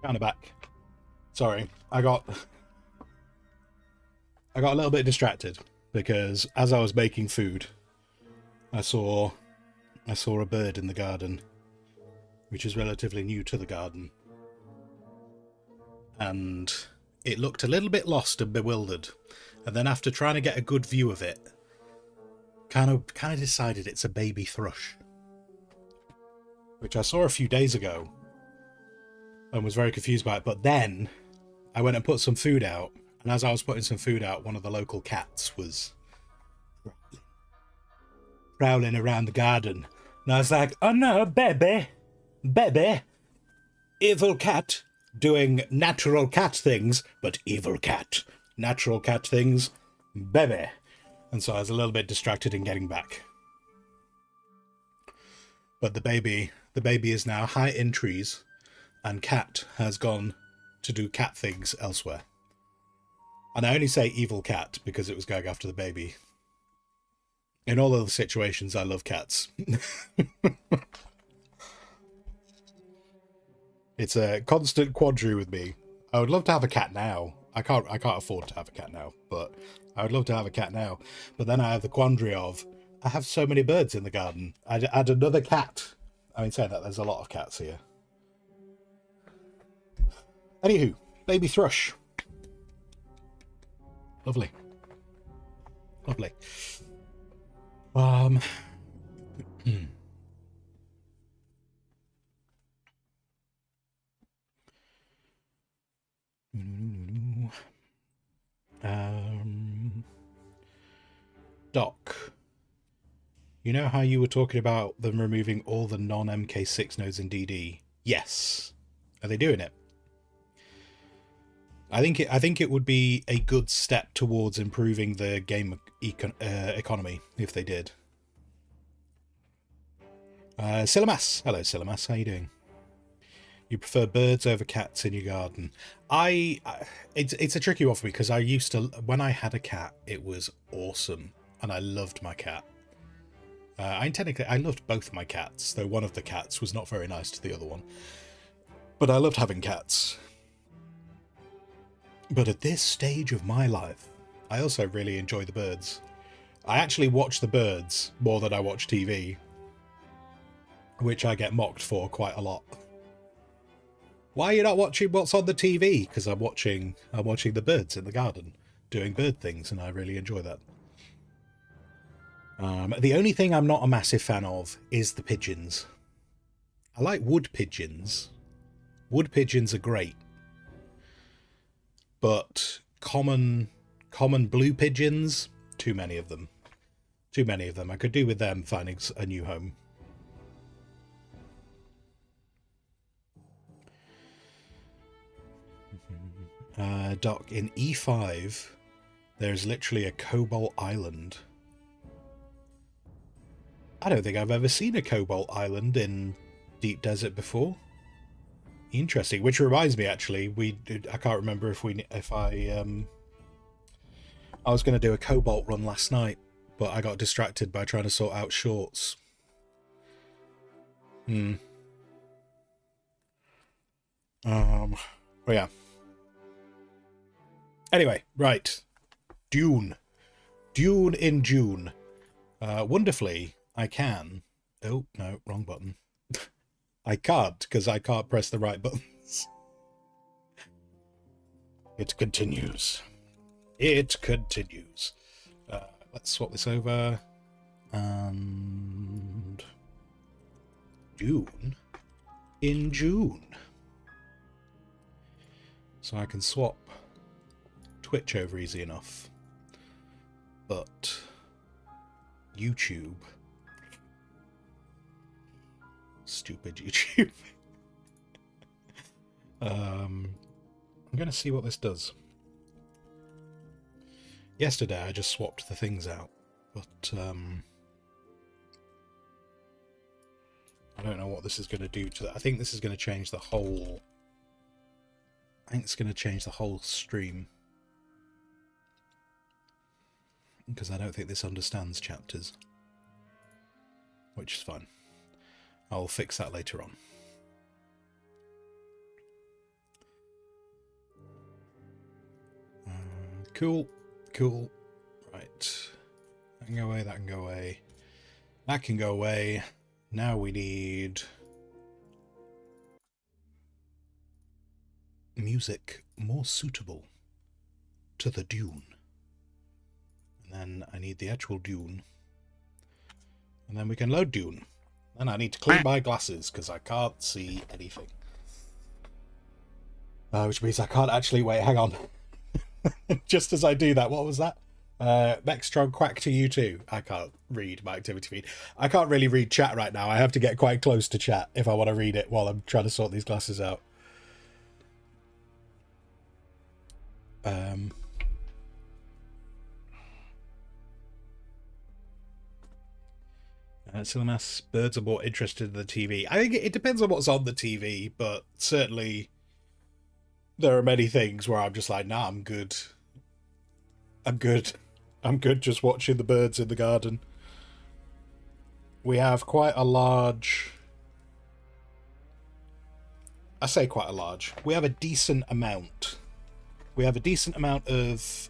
Kind of back. Sorry, I got a little bit distracted because as I was making food, I saw a bird in the garden, which is relatively new to the garden, and it looked a little bit lost and bewildered. And then after trying to get a good view of it, kind of decided it's a baby thrush, which I saw a few days ago and was very confused by it. But then I went and put some food out, and as I was putting some food out, one of the local cats was prowling around the garden. And I was like, oh no, baby, evil cat, doing natural cat things, but evil cat, natural cat things, baby. And so I was a little bit distracted in getting back. But the baby is now high in trees, and cat has gone to do cat things elsewhere. And I only say evil cat because it was going after the baby. In all other situations, I love cats. It's a constant quandary with me. I would love to have a cat now. I can't afford to have a cat now, but I would love to have a cat now. But then I have the quandary of, I have so many birds in the garden. I'd add another cat. I mean, saying that, there's a lot of cats here. Anywho, baby thrush. Lovely. Lovely. Doc, you know how you were talking about them removing all the non-MK6 nodes in DD? Yes. Are they doing it? I think it would be a good step towards improving the game economy if they did. Silamas. Hello, Silamas. How you doing? You prefer birds over cats in your garden? It's a tricky one for me because I used to, when I had a cat, it was awesome and I loved my cat. I loved both my cats, though one of the cats was not very nice to the other one. But I loved having cats. But at this stage of my life, I also really enjoy the birds. I actually watch the birds more than I watch TV, which I get mocked for quite a lot. Why are you not watching what's on the TV? Because I'm watching the birds in the garden, doing bird things, and I really enjoy that. The only thing I'm not a massive fan of is the pigeons. I like wood pigeons. Wood pigeons are great. But common blue pigeons, too many of them. Too many of them. I could do with them finding a new home. Doc, in E5, there's literally a cobalt island. I don't think I've ever seen a cobalt island in Deep Desert before. Interesting. Which reminds me, actually, I can't remember if I was going to do a cobalt run last night, but I got distracted by trying to sort out shorts. But yeah. Anyway, right. Dune in June. Wonderfully, I can. Oh, no, wrong button. I can't, because I can't press the right buttons. It continues. It continues. Let's swap this over. And Dune in June. So I can swap Twitch over easy enough. But YouTube... Stupid YouTube. I'm going to see what this does. Yesterday I just swapped the things out, but I don't know what this is going to do to that. I think this is going to change the whole... I think it's going to change the whole stream. Because I don't think this understands chapters. Which is fine. I'll fix that later on. Cool. Cool. Right. That can go away, that can go away. That can go away. Now we need music more suitable to the Dune. And then I need the actual Dune. And then we can load Dune. And I need to clean my glasses because I can't see anything. Which means I can't actually... Wait, hang on. Just as I do that, what was that? Mextron quack to you too. I can't read my activity feed. I can't really read chat right now. I have to get quite close to chat if I want to read it while I'm trying to sort these glasses out. Cinemas, birds are more interested in the TV. I think it depends on what's on the TV, but certainly there are many things where I'm just like, nah, I'm good. I'm good. I'm good just watching the birds in the garden. We have quite a large... I say quite a large. We have a decent amount. We have a decent amount of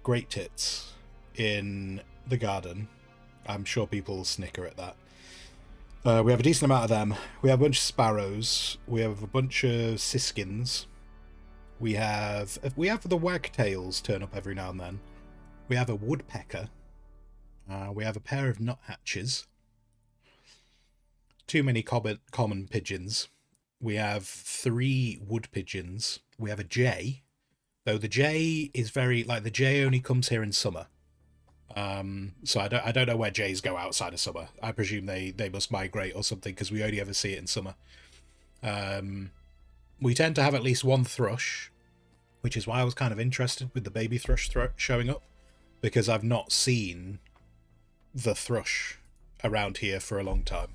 great tits in the garden. I'm sure people will snicker at that. We have a decent amount of them. We have a bunch of sparrows. We have a bunch of siskins. We have the wagtails turn up every now and then. We have a woodpecker. We have a pair of nuthatches. Too many common pigeons. We have 3 wood pigeons. We have a jay. Though the jay is very... Like, the jay only comes here in summer. So I don't know where jays go outside of summer. I presume they must migrate or something, because we only ever see it in summer. We tend to have at least 1 thrush, which is why I was kind of interested with the baby thrush showing up, because I've not seen the thrush around here for a long time.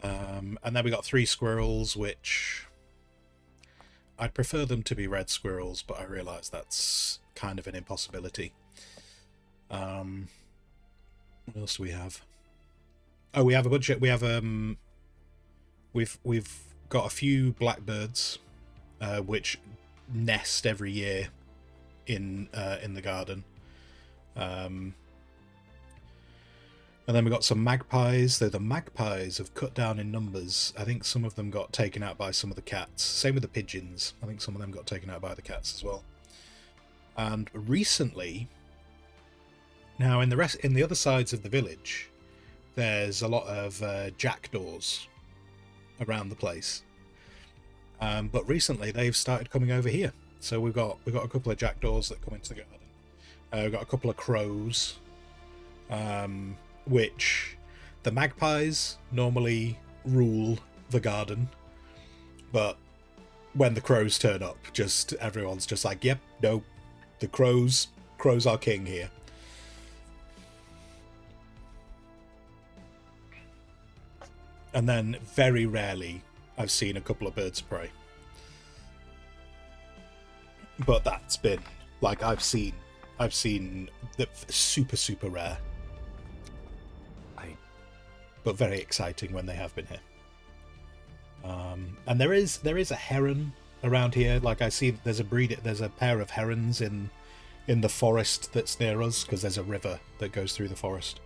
And then we got 3 squirrels, which I'd prefer them to be red squirrels, but I realise that's kind of an impossibility. What else do we have? Oh, we have a bunch of... We have we've got a few blackbirds, which nest every year in the garden. And then we got some magpies, though the magpies have cut down in numbers. I think some of them got taken out by some of the cats. Same with the pigeons. I think some of them got taken out by the cats as well. And recently, now in the other sides of the village, there's a lot of jackdaws around the place. But recently they've started coming over here. So we've got a couple of jackdaws that come into the garden. We've got a couple of crows. Which the magpies normally rule the garden, but when the crows turn up, just everyone's just like, yep, no, the crows are king here. And then very rarely I've seen a couple of birds of prey, but that's been like I've seen the super rare. But very exciting when they have been here. And there is a heron around here. Like I see, there's a pair of herons in the forest that's near us, because there's a river that goes through the forest.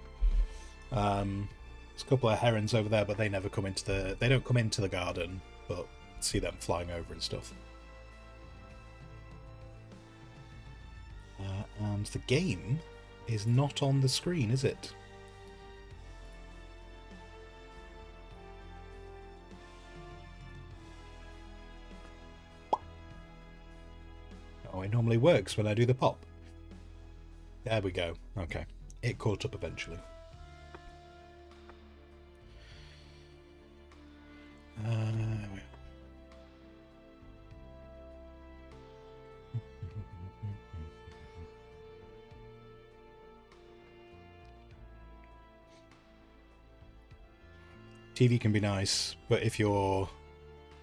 There's a couple of herons over there, but they never come they don't come into the garden, but see them flying over and stuff. And the game is not on the screen, is it? Oh, it normally works when I do the pop. There we go. Okay. It caught up eventually. TV can be nice, but if you're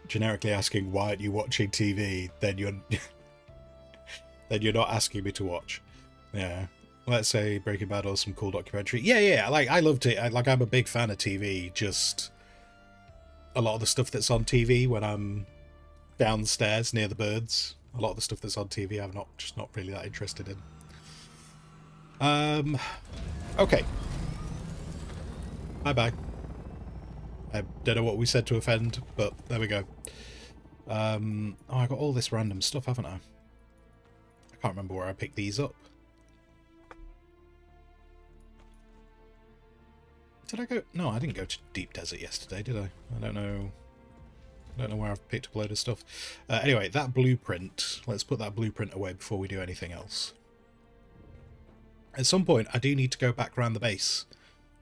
generically asking why aren't you watching TV, then you're not asking me to watch. Yeah. Let's say Breaking Bad or some cool documentary. Yeah. Like, I loved it. I'm a big fan of TV. Just a lot of the stuff that's on TV when I'm downstairs near the birds, A lot of the stuff that's on TV I'm just not really that interested in. Okay. Bye-bye. I don't know what we said to offend, but there we go. Oh, I got all this random stuff, haven't I? I can't remember where I picked these up. Did I go? No, I didn't go to Deep Desert yesterday, did I? I don't know. I don't know where I've picked up a load of stuff. Anyway, that blueprint. Let's put that blueprint away before we do anything else. At some point, I do need to go back around the base.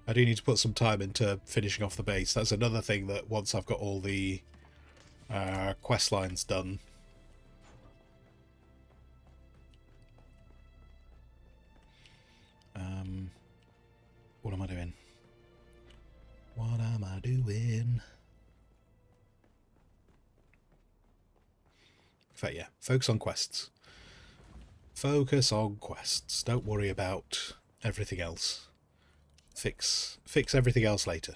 I do need to put some time into finishing off the base. That's another thing that once I've got all the quest lines done. What am I doing? What am I doing? In fact, yeah, focus on quests. Focus on quests. Don't worry about everything else. Fix everything else later.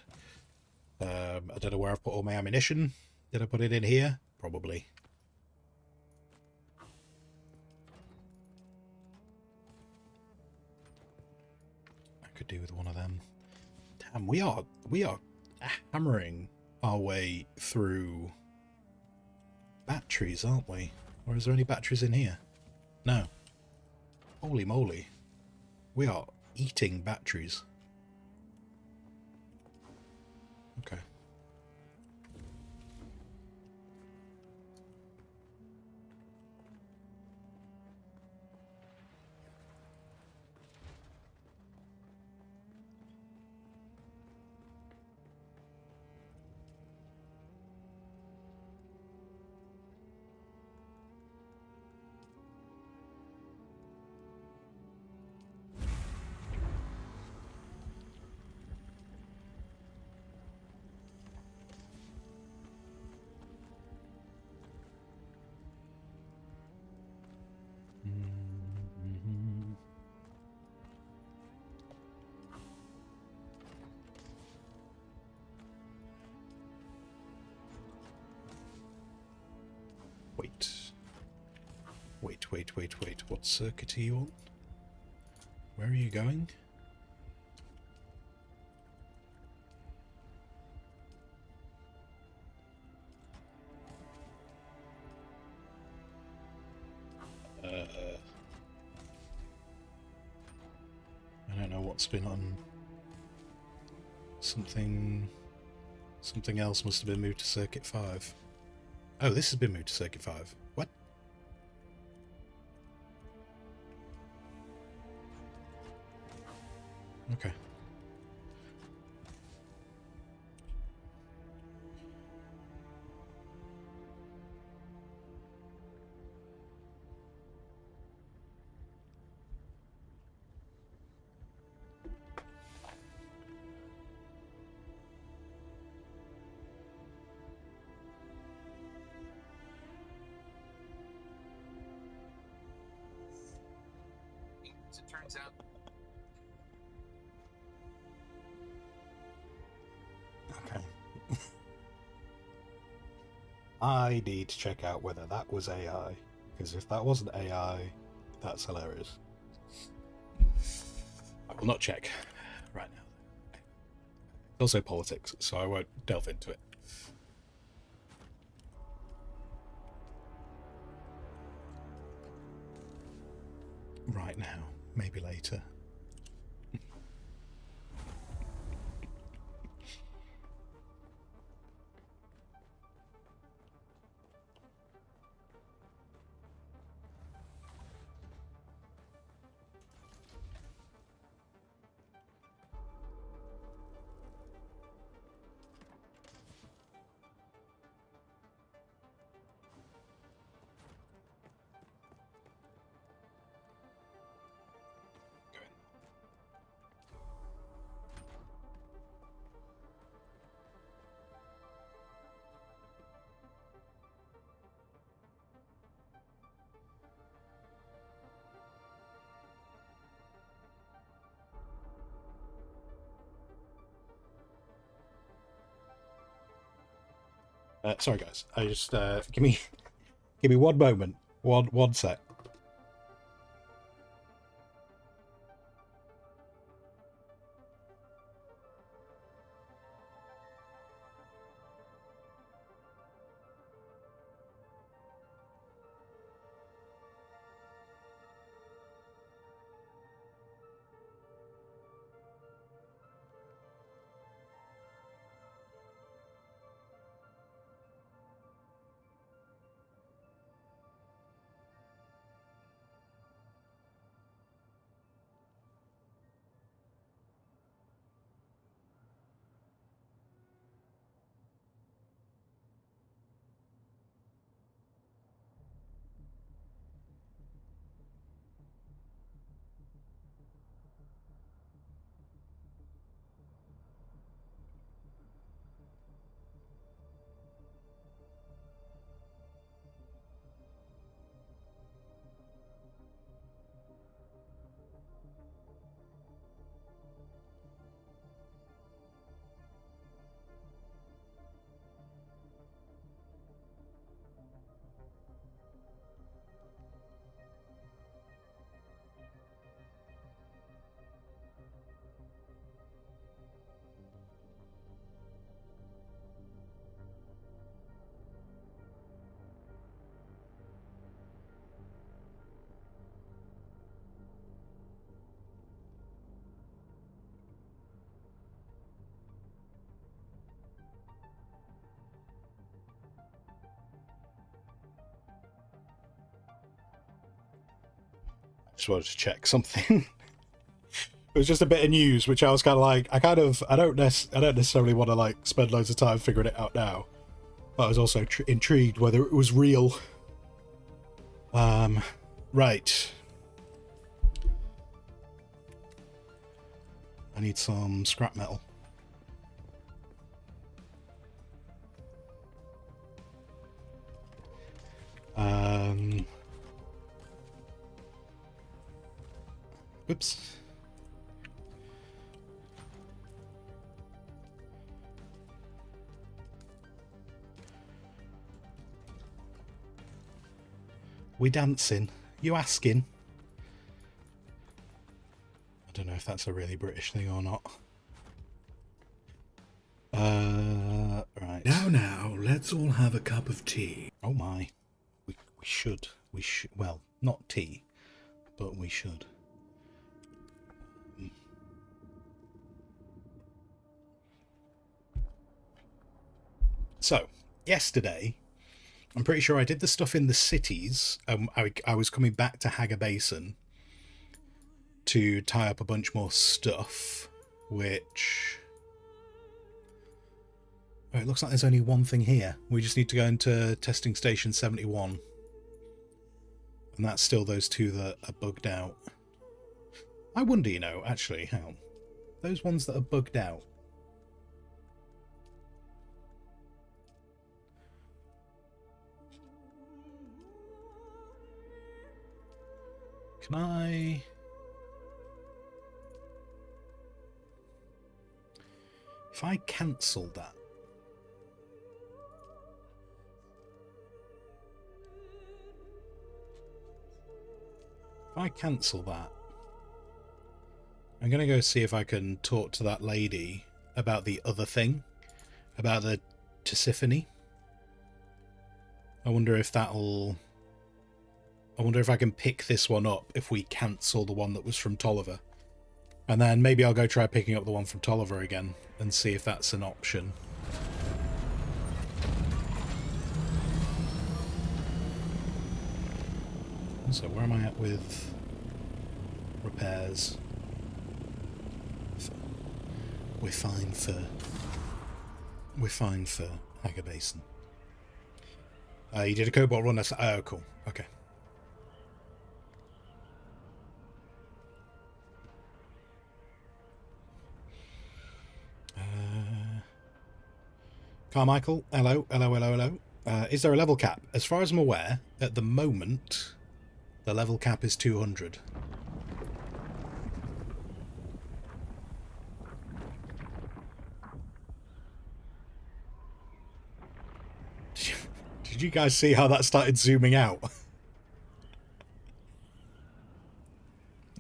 I don't know where I've put all my ammunition. Did I put it in here? Probably. I could do with one of them. Damn, we are hammering our way through batteries, aren't we? Or is there any batteries in here? No. Holy moly. We are eating batteries. Okay. Wait. What circuit are you on? Where are you going? I don't know what's been on. Something else must have been moved to circuit 5. Oh, this has been moved to circuit 5. What? Okay. As it turns out. Okay. I need to check out whether that was AI, because if that wasn't AI, that's hilarious. I will not check right now. It's also politics, so I won't delve into it. Right now, maybe later. Sorry guys, I just give me 1 moment. One sec. Just wanted to check something. It was just a bit of news, which I was kind of like, I don't necessarily want to like spend loads of time figuring it out now. But I was also intrigued whether it was real. Right. I need some scrap metal. Oops. We dancing? You asking? I don't know if that's a really British thing or not. Right. Now, let's all have a cup of tea. Oh my. We should. Well, not tea, but we should. So, yesterday, I'm pretty sure I did the stuff in the cities. I was coming back to Haga Basin to tie up a bunch more stuff, which... Oh, it looks like there's only one thing here. We just need to go into testing station 71. And that's still those two that are bugged out. I wonder, you know, actually, how? Those ones that are bugged out. Can I... If I cancel that... If I cancel that, I'm going to go see if I can talk to that lady about the other thing, about the Tisiphone. I wonder if that'll... I wonder if I can pick this one up if we cancel the one that was from Tolliver. And then maybe I'll go try picking up the one from Tolliver again and see if that's an option. So where am I at with repairs? We're fine for Haga Basin. You did a cobalt run. Oh, cool. Okay. Carmichael, hello. Is there a level cap? As far as I'm aware, at the moment, the level cap is 200. Did you guys see how that started zooming out?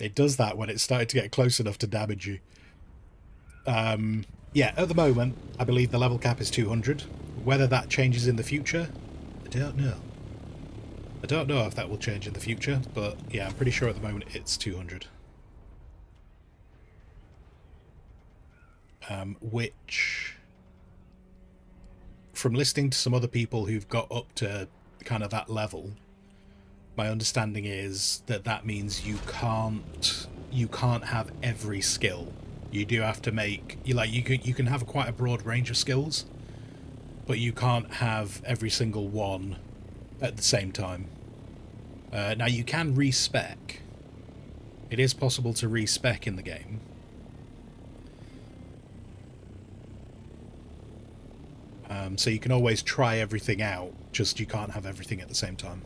It does that when it started to get close enough to damage you. Yeah, at the moment, I believe the level cap is 200. Whether that changes in the future, I don't know. I don't know if that will change in the future, but yeah, I'm pretty sure at the moment it's 200. Which, from listening to some other people who've got up to kind of that level, my understanding is that that means you can't have every skill. You do have to make you can have quite a broad range of skills, but you can't have every single one at the same time. Now you can respec. It is possible to respec in the game. So you can always try everything out, just you can't have everything at the same time.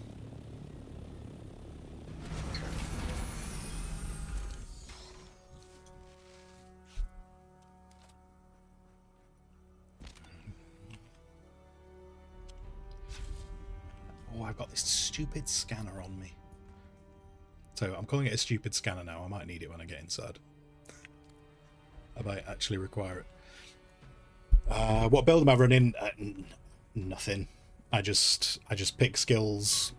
Oh, I've got this stupid scanner on me. So I'm calling it a stupid scanner now. I might need it when I get inside. I might actually require it. What build am I running? Nothing. I just pick skills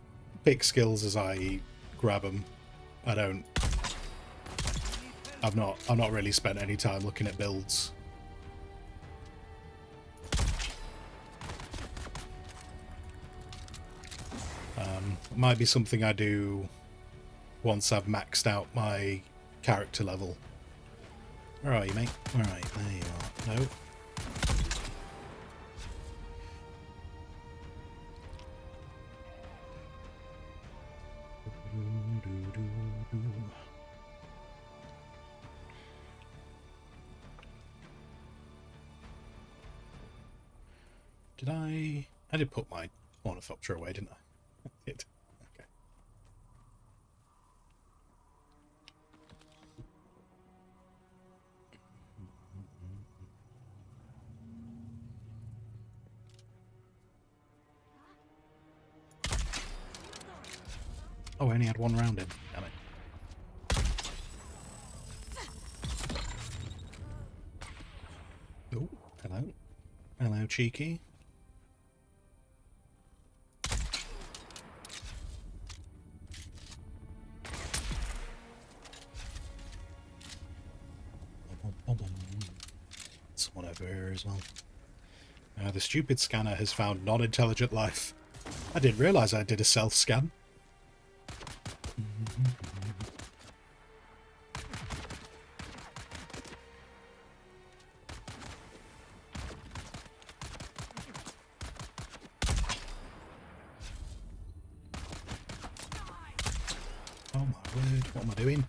as I grab them. I've not really spent any time looking at builds. Might be something I do once I've maxed out my character level. Where are you, mate? Alright, there you are. No. Did I did put my ornithopter away, didn't I? I did. Okay. Oh, I only had one round in. Damn it. Oh, hello. Hello, cheeky. Someone over here as well. The stupid scanner has found non-intelligent life. I didn't realise I did a self-scan. Oh my word, what am I doing?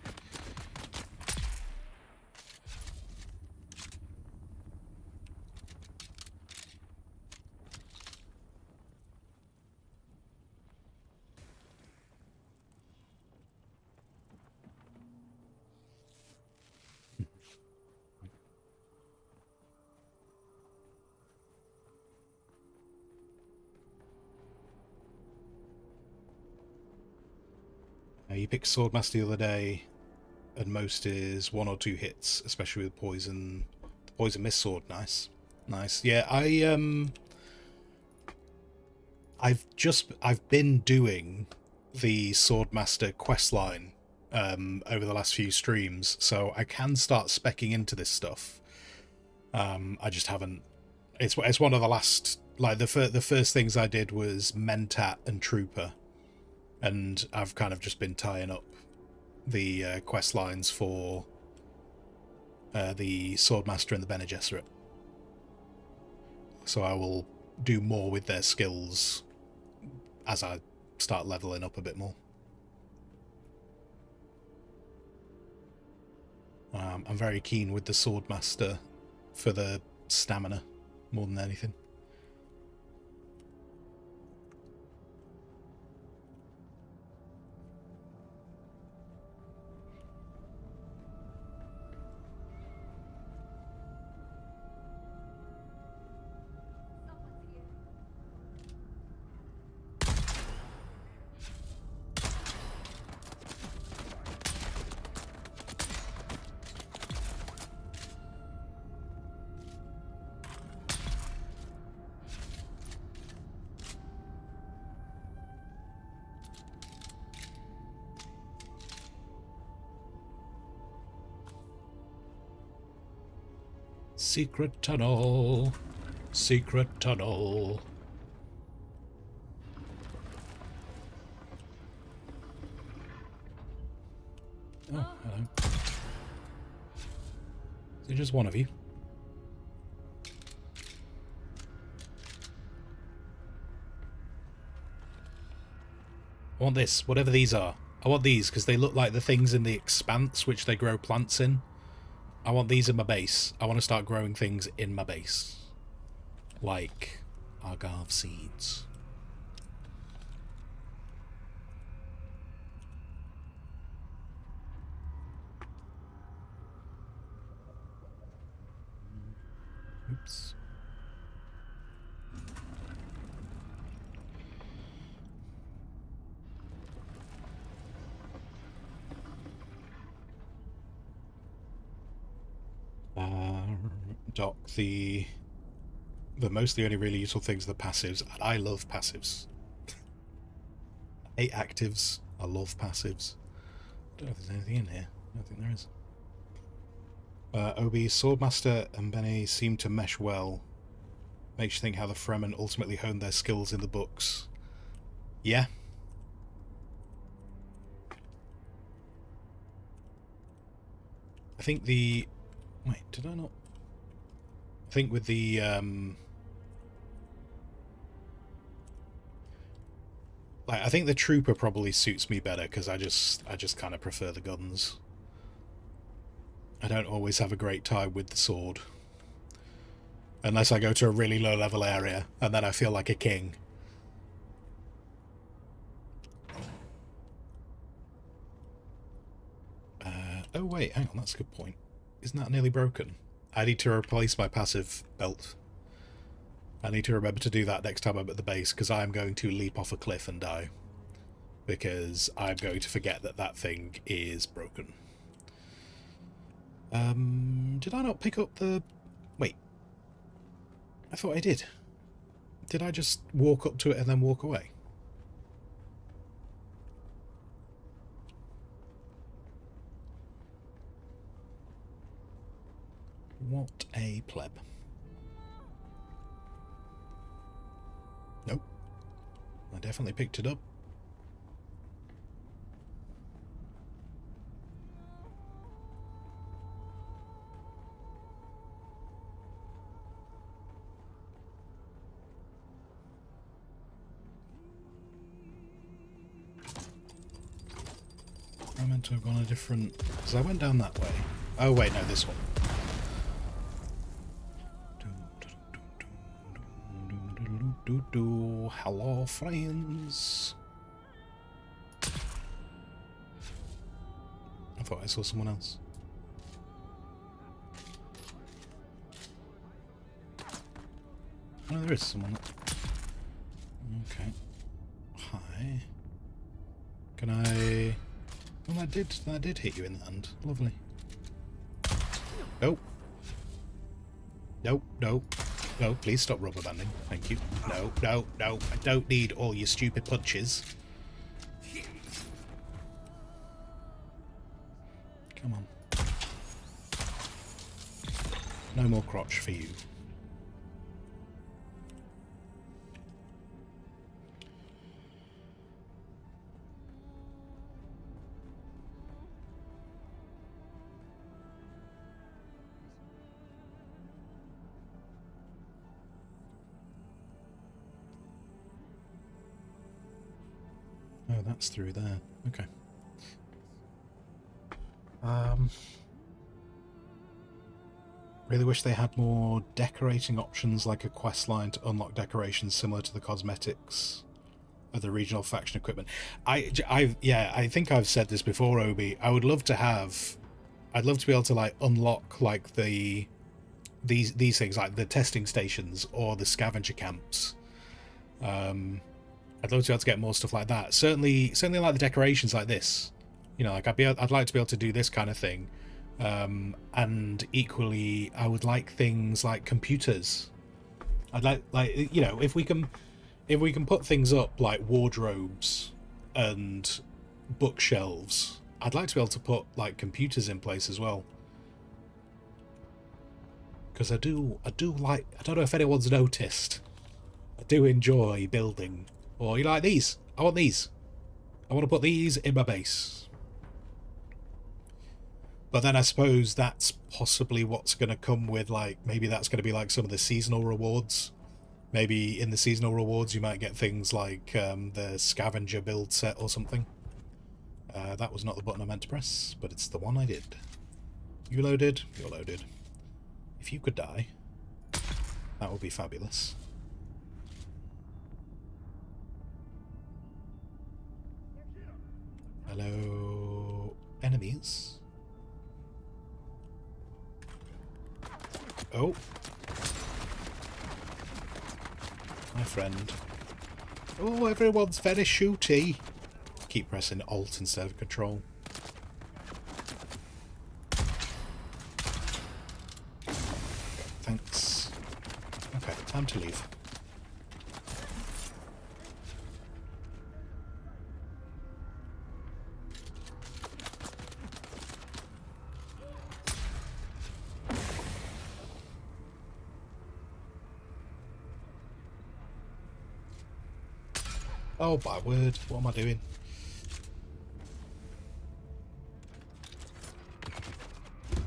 You picked Swordmaster the other day, and most is 1 or 2 hits, especially with poison. The poison mist sword, nice, nice. Yeah, I've been doing the Swordmaster questline over the last few streams, so I can start speccing into this stuff. I just haven't. It's one of the last, like the first things I did was Mentat and Trooper. And I've kind of just been tying up the quest lines for the Swordmaster and the Bene Gesserit. So I will do more with their skills as I start leveling up a bit more. I'm very keen with the Swordmaster for the stamina more than anything. Secret tunnel. Secret tunnel. Oh, hello. Is it just one of you? I want this, whatever these are. I want these because they look like the things in the expanse which they grow plants in. I want these in my base. I want to start growing things in my base. Like agave seeds. Oops. Doc, the mostly only really useful things are the passives, and I love passives. I hate actives. I love passives. I don't know if there's anything in here. I don't think there is. Obi, Swordmaster and Bene seem to mesh well. Makes you think how the Fremen ultimately honed their skills in the books. Yeah. I think the... Wait, did I not... I think with the... Like, I think the Trooper probably suits me better, because I just kind of prefer the guns. I don't always have a great time with the sword. Unless I go to a really low level area, and then I feel like a king. Oh wait, hang on, that's a good point. Isn't that nearly broken? I need to replace my passive belt. I need to remember to do that next time I'm at the base, because I'm going to leap off a cliff and die. Because I'm going to forget that that thing is broken. Did I not pick up the... Wait. I thought I did. Did I just walk up to it and then walk away? What a pleb. Nope. I definitely picked it up. I meant to have gone a different... Because I went down that way. Oh wait, no, this one. Hello, friends. I thought I saw someone else. Oh, there is someone. Okay. Hi. Can I... Well, that did hit you in the hand. Lovely. Nope. Nope, nope. No, please stop rubber banding. Thank you. No, no, no. I don't need all your stupid punches. Come on. No more crotch for you. Oh, that's through there. Okay. Really wish they had more decorating options, like a quest line to unlock decorations similar to the cosmetics of the regional faction equipment. Yeah, I think I've said this before, Obi. I would love to have... I'd love to be able to, like, unlock, like, these things, like the testing stations or the scavenger camps. I'd love to be able to get more stuff like that. Certainly like the decorations like this. You know, like I'd like to be able to do this kind of thing. And equally, I would like things like computers. I'd like you know, if we can put things up like wardrobes and bookshelves, I'd like to be able to put like computers in place as well. because I do like. I don't know if anyone's noticed. I do enjoy building. Or you like these? I want these. I want to put these in my base. But then I suppose that's possibly what's going to come with, like, maybe that's going to be like some of the seasonal rewards. Maybe in the seasonal rewards you might get things like the scavenger build set or something. That was not the button I meant to press, but it's the one I did. You loaded? You're loaded. If you could die, that would be fabulous. Hello, enemies. Oh. My friend. Oh, everyone's very shooty. Keep pressing Alt instead of Control. Thanks. Okay, time to leave. Oh, my word. What am I doing?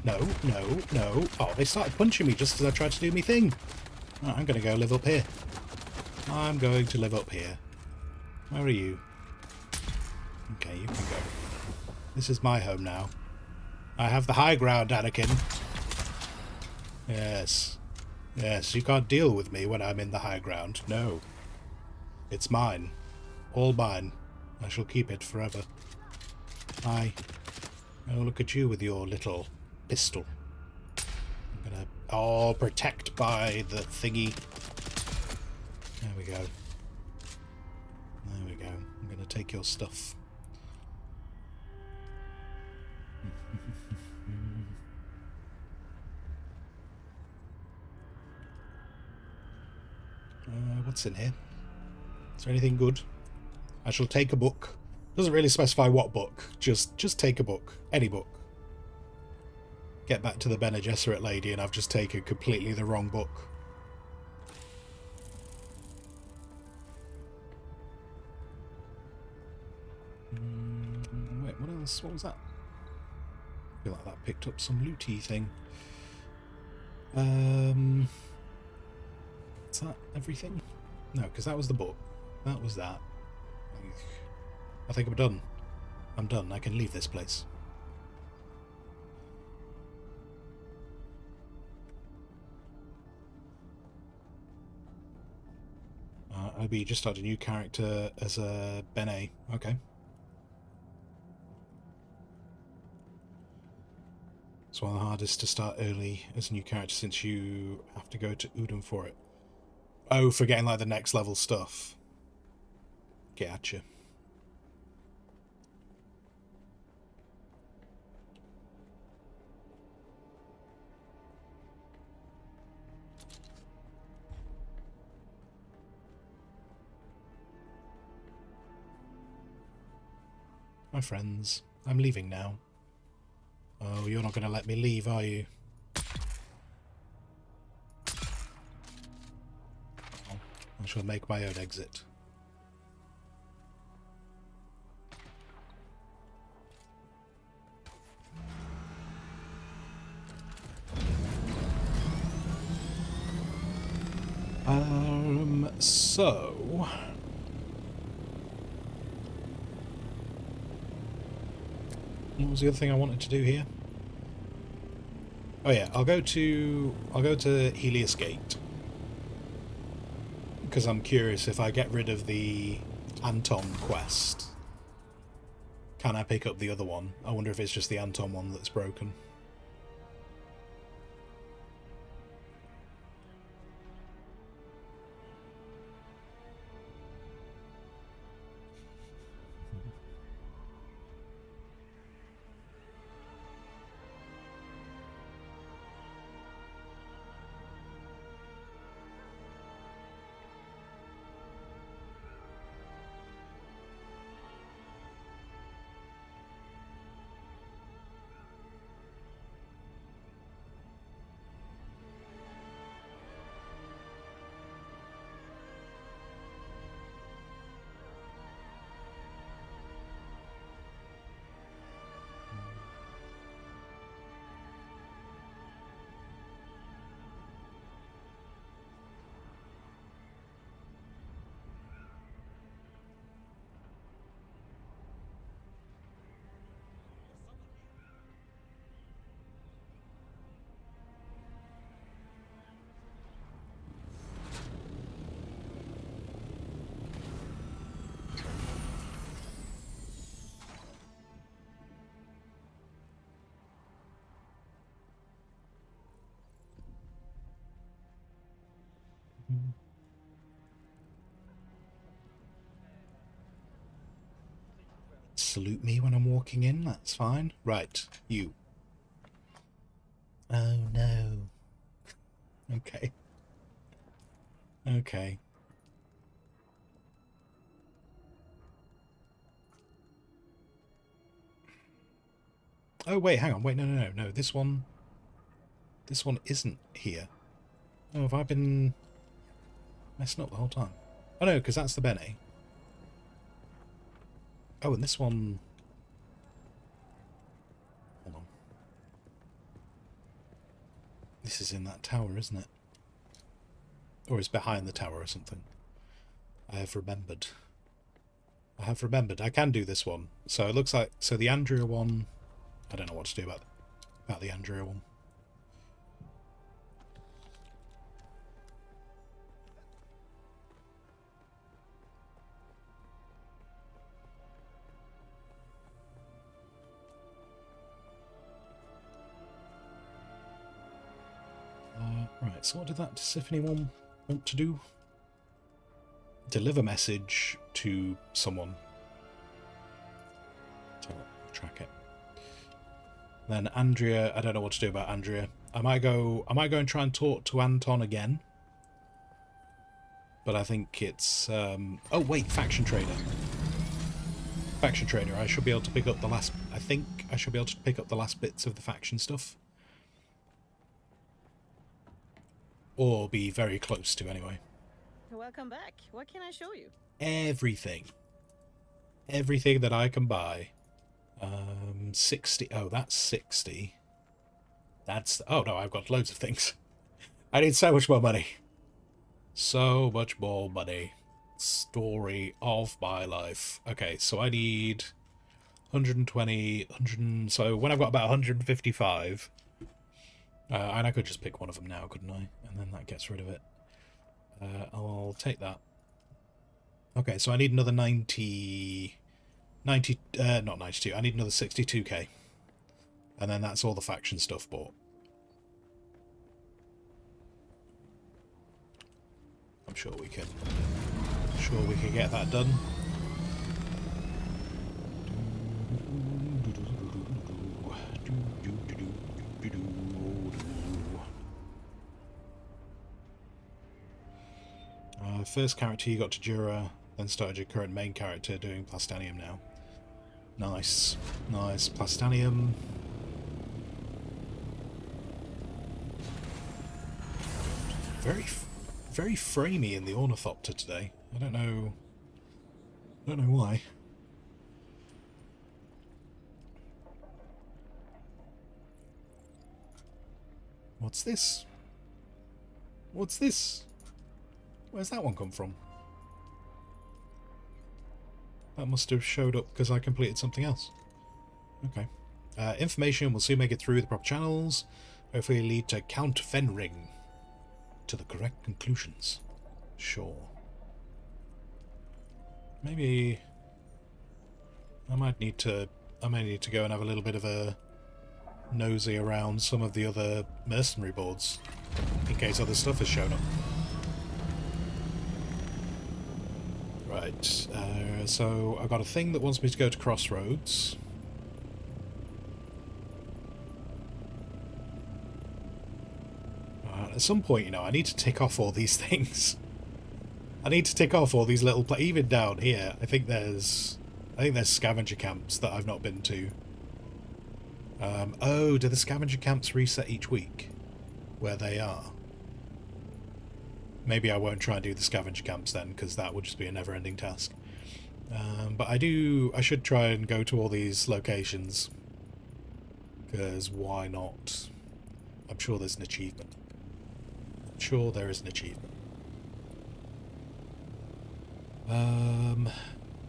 No, no, no. Oh, they started punching me just as I tried to do my thing. Oh, I'm going to go live up here. I'm going to live up here. Where are you? Okay, you can go. This is my home now. I have the high ground, Anakin. Yes. Yes, you can't deal with me when I'm in the high ground. No. It's mine. All mine. I shall keep it forever. Hi. Oh, look at you with your little pistol. I'm gonna... Oh, protect by the thingy. There we go. There we go. I'm gonna take your stuff. What's in here? Is there anything good? I shall take a book. Doesn't really specify what book. Just take a book. Any book. Get back to the Bene Gesserit lady and I've just taken completely the wrong book. Wait, what else? What was that? I feel like that picked up some looty thing. Is that everything? No, because that was the book. That was that. I think I'm done. I'm done. I can leave this place. OB just started a new character as a Bene. Okay. It's one of the hardest to start early as a new character since you have to go to Udon for it. Oh, for getting like the next level stuff. Gotcha. My friends, I'm leaving now. Oh, you're not going to let me leave, are you? I shall make my own exit. So... What was the other thing I wanted to do here? Oh yeah, I'll go to Helios Gate. Because I'm curious, if I get rid of the Anton quest, can I pick up the other one? I wonder if it's just the Anton one that's broken. salute me when I'm walking in, that's fine. Right, you. Oh no. Okay. Okay. Oh wait, hang on, wait, no. This one isn't here. Oh, have I been messing up the whole time? Oh no, because that's the Bene. Oh, and this one... Hold on. This is in that tower, isn't it? Or it's behind the tower or something. I have remembered. I can do this one. So it looks like... So the Andrea one... I don't know what to do about the Andrea one. Right, so what did that Tisiphone one want to do? Deliver message to someone. So track it. Then Andrea, I don't know what to do about Andrea. I might go and try and talk to Anton again. But I think it's oh wait, faction trader. Faction trader, I should be able to pick up the last I think I should be able to pick up the last bits of the faction stuff. Or be very close to anyway. Welcome back. What can I show you? Everything. Everything that I can buy. 60. Oh, that's 60. That's... Oh, no, I've got loads of things. I need so much more money. So much more money. Story of my life. Okay, so I need 120, 100... So when I've got about 155... and I could just pick one of them now, couldn't I? And then that gets rid of it. I'll take that. Okay, so I need another 90... not 92. I need another 62k. And then that's all the faction stuff bought. I'm sure we can get that done. First character you got to Jura, then started your current main character doing Plastanium now. Nice. Nice. Plastanium. Very framey in the Ornithopter today. I don't know why. What's this? What's this? Where's that one come from? That must have showed up because I completed something else. Okay. Information will soon make it through the proper channels. Hopefully lead to Count Fenring to the correct conclusions. Sure. Maybe I might need to go and have a little bit of a nosy around some of the other mercenary boards in case other stuff has shown up. Right, so I've got a thing that wants me to go to Crossroads. At some point, you know, I need to tick off all these things. I need to tick off all these little... Even down here, I think there's scavenger camps that I've not been to. Oh, do the scavenger camps reset each week? Where they are? Maybe I won't try and do the scavenger camps then, because that would just be a never-ending task. But I should try and go to all these locations. Because why not? I'm sure there's an achievement. I'm sure there is an achievement.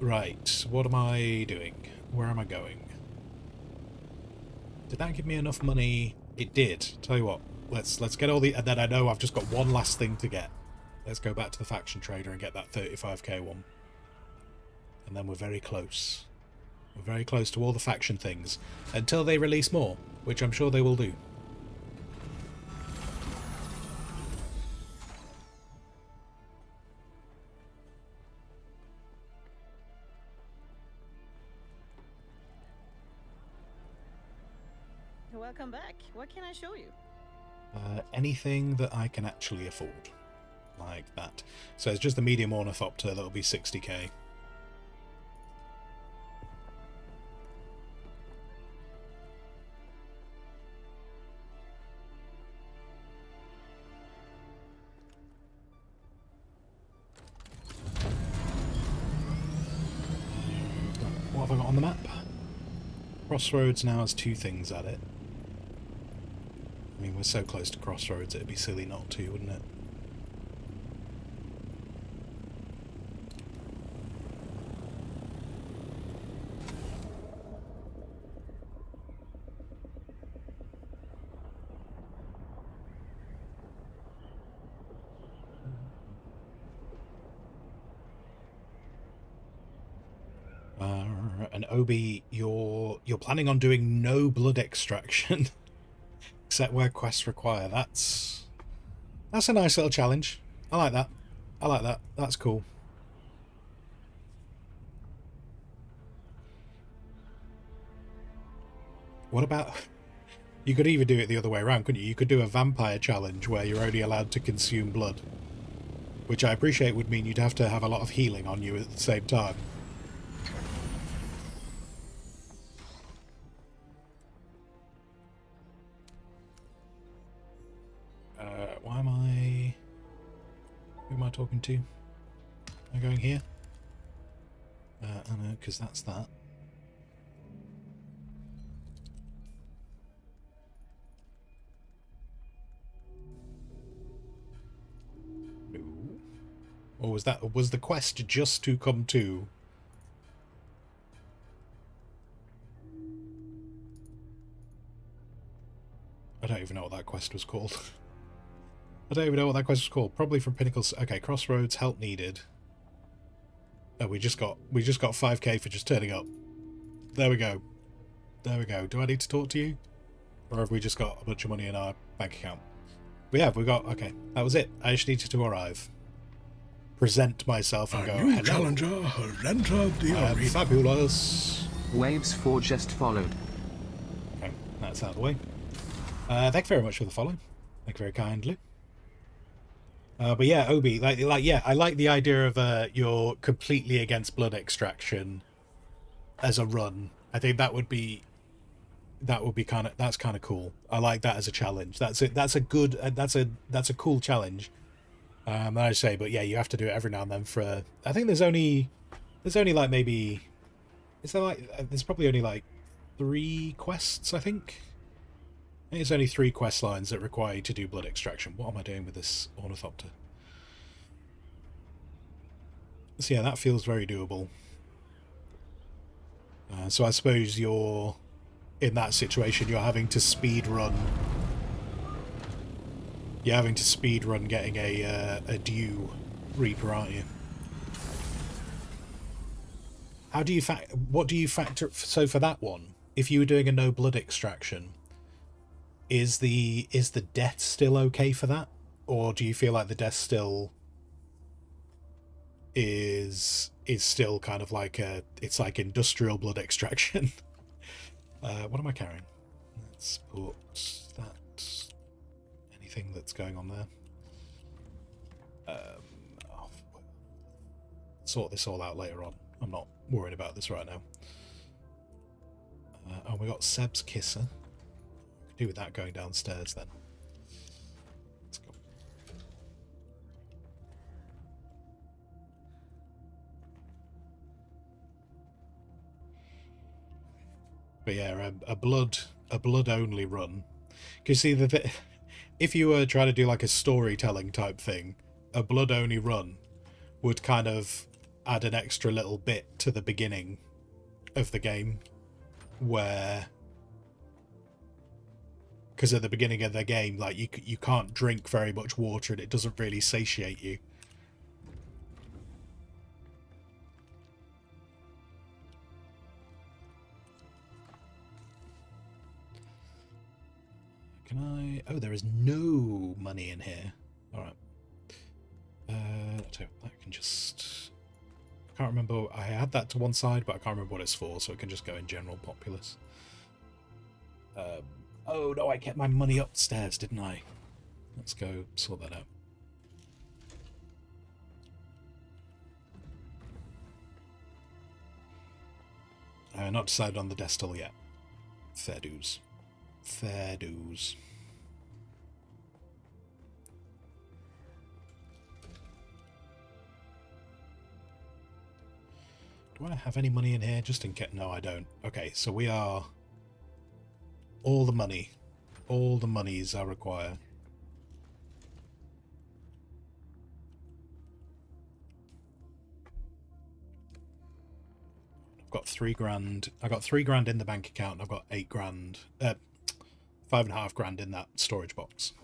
Right, what am I doing? Where am I going? Did that give me enough money? It did. Tell you what, let's get all the... And then I know I've just got one last thing to get. Let's go back to the faction trader and get that 35k one. And then we're very close. We're very close to all the faction things. Until they release more, which I'm sure they will do. Welcome back. What can I show you? Anything that I can actually afford. Like that. So it's just the medium ornithopter that'll be 60k. What have I got on the map? Crossroads now has 2 things at it. I mean, we're so close to Crossroads, it'd be silly not to, wouldn't it? And Obi, you're planning on doing no blood extraction, except where quests require. That's a nice little challenge. I like that. I like that. That's cool. What about... You could even do it the other way around, couldn't you? You could do a vampire challenge where you're only allowed to consume blood. Which I appreciate would mean you'd have to have a lot of healing on you at the same time. Why am I... Who am I talking to? Am I going here? I know, because that's that. No. Or was the quest just to come to? I don't even know what that quest was called. I don't even know what that quest was called. Probably from Pinnacles. Okay, Crossroads, help needed. Oh, we just got 5k for just turning up. There we go. There we go. Do I need to talk to you? Or have we just got a bunch of money in our bank account? We have. We got... Okay, that was it. I just needed to arrive. Present myself and go, New hello. challenger has entered the I'm arena. fabulous. Waves 4 just followed. Okay, that's out of the way. Thank you very much for the follow. Thank you very kindly. But yeah, Obi, yeah, I like the idea of you're completely against blood extraction as a run. I think that would be that's kind of cool. I like that as a challenge. That's a cool challenge. I say, but yeah, you have to do it every now and then for. I think there's only like maybe. Is there like there's probably only like 3 quests, I think. I think it's only 3 quest lines that require you to do blood extraction. What am I doing with this ornithopter? So yeah, that feels very doable. So I suppose you're in that situation. You're having to speed run. You're having to speed run getting a Dew Reaper, aren't you? How do you what do you factor? So for that one, if you were doing a no blood extraction. Is the death still okay for that, or do you feel like the death still is still kind of like it's like industrial blood extraction? What am I carrying? Let's put that. Anything that's going on there. I'll sort this all out later on. I'm not worried about this right now. Oh, we got Seb's Kisser. Do with that going downstairs then. Let's go. But yeah, a blood only run. Can you see if you were trying to do like a storytelling type thing, a blood only run would kind of add an extra little bit to the beginning of the game where. Because at the beginning of the game, like you can't drink very much water and it doesn't really satiate you. Can I... Oh, there is no money in here. Alright. So I can just... I can't remember... I had that to one side, but I can't remember what it's for, so it can just go in general populace. Oh no, I kept my money upstairs, didn't I? Let's go sort that out. Not decided on the destil yet. Fair dues. Fair dues. Do I have any money in here just in case? No, I don't. Okay, so we are... All the money. All the monies I require. I've got 3 grand. I got 3 grand in the bank account. I've got 8 grand. 5.5 grand in that storage box.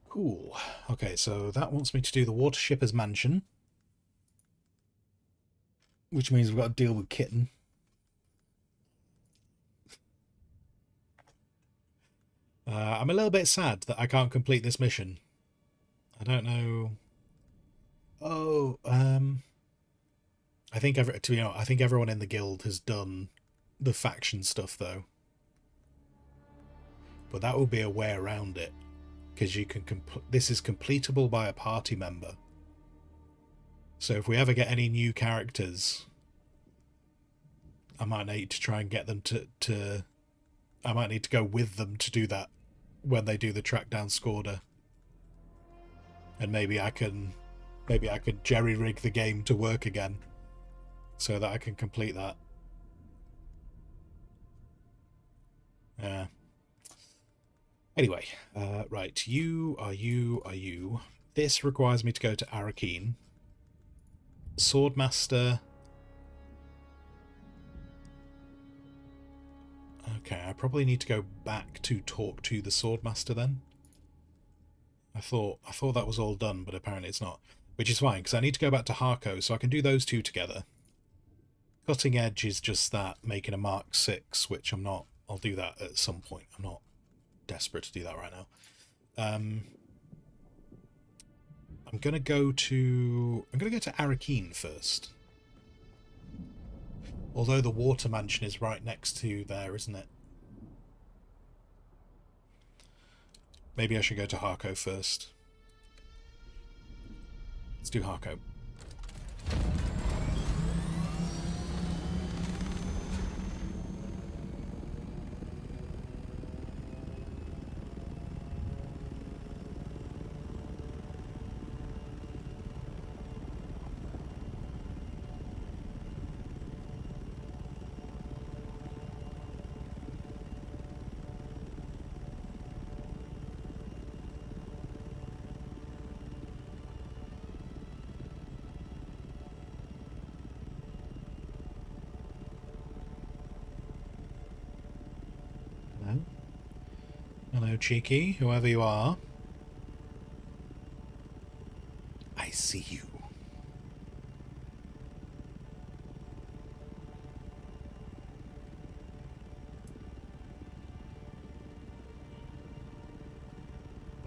Cool. Okay, so that wants me to do the water shipper's mansion, which means we've got to deal with Kitten. I'm a little bit sad that I can't complete this mission. I don't know. Oh, I think I think everyone in the guild has done the faction stuff though. But that will be a way around it, because you can this is completable by a party member. So if we ever get any new characters, I might need to try and get them to I might need to go with them to do that when they do the track down Scorder. And maybe I could jerry rig the game to work again so that I can complete that. Yeah. Anyway, right, you are you. This requires me to go to Arakeen. Swordmaster. Okay, I probably need to go back to talk to the Swordmaster then. I thought that was all done, but apparently it's not. Which is fine, because I need to go back to Harco, so I can do those two together. Cutting Edge is just that, making a Mark 6, which I'm not... I'll do that at some point. I'm not desperate to do that right now. I'm gonna go to Arakeen first. Although the water mansion is right next to there, isn't it? Maybe I should go to Harco first. Let's do Harco. Hello, Cheeky, whoever you are. I see you.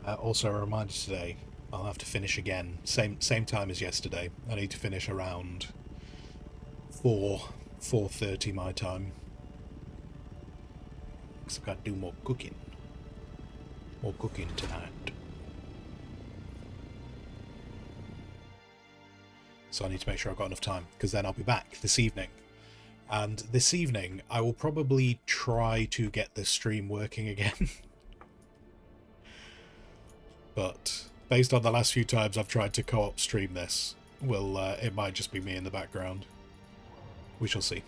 Also a reminder today, I'll have to finish again. Same time as yesterday. I need to finish around 4:30 my time. Because I've got to do more cooking. More cooking tonight. So I need to make sure I've got enough time, because then I'll be back this evening. And this evening, I will probably try to get the stream working again. But based on the last few times I've tried to co-op stream this, it might just be me in the background. We shall see.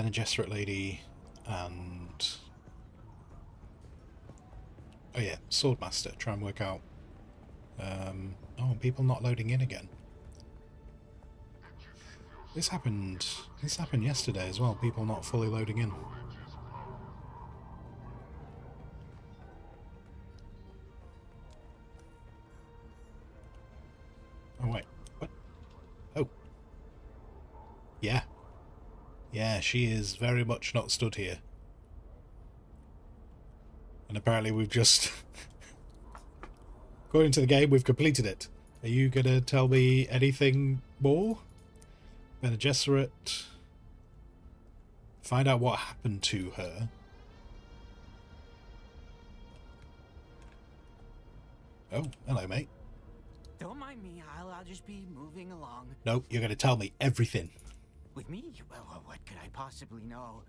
Bene Gesserit lady, and... oh yeah, Swordmaster. Try and work out... oh, people not loading in again. This happened yesterday as well, people not fully loading in. Oh wait, what? Oh. Yeah. Yeah, she is very much not stood here. And apparently we've just... according to the game, we've completed it. Are you gonna tell me anything more? Bene Gesserit. Find out what happened to her. Oh, hello, mate. Don't mind me, I'll just be moving along. No, you're gonna tell me everything. With me? Well, what could I possibly know?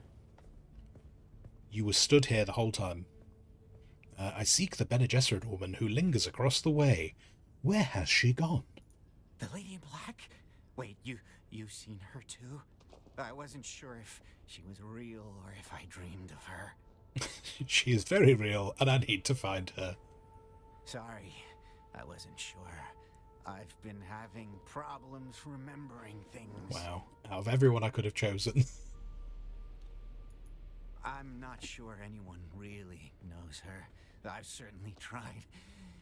You were stood here the whole time. I seek the Bene Gesserit woman who lingers across the way. Where has she gone? The Lady in Black? Wait, you've seen her too? I wasn't sure if she was real or if I dreamed of her. She is very real, and I need to find her. Sorry, I wasn't sure. I've been having problems remembering things. Wow. Out of everyone I could have chosen. I'm not sure anyone really knows her. I've certainly tried.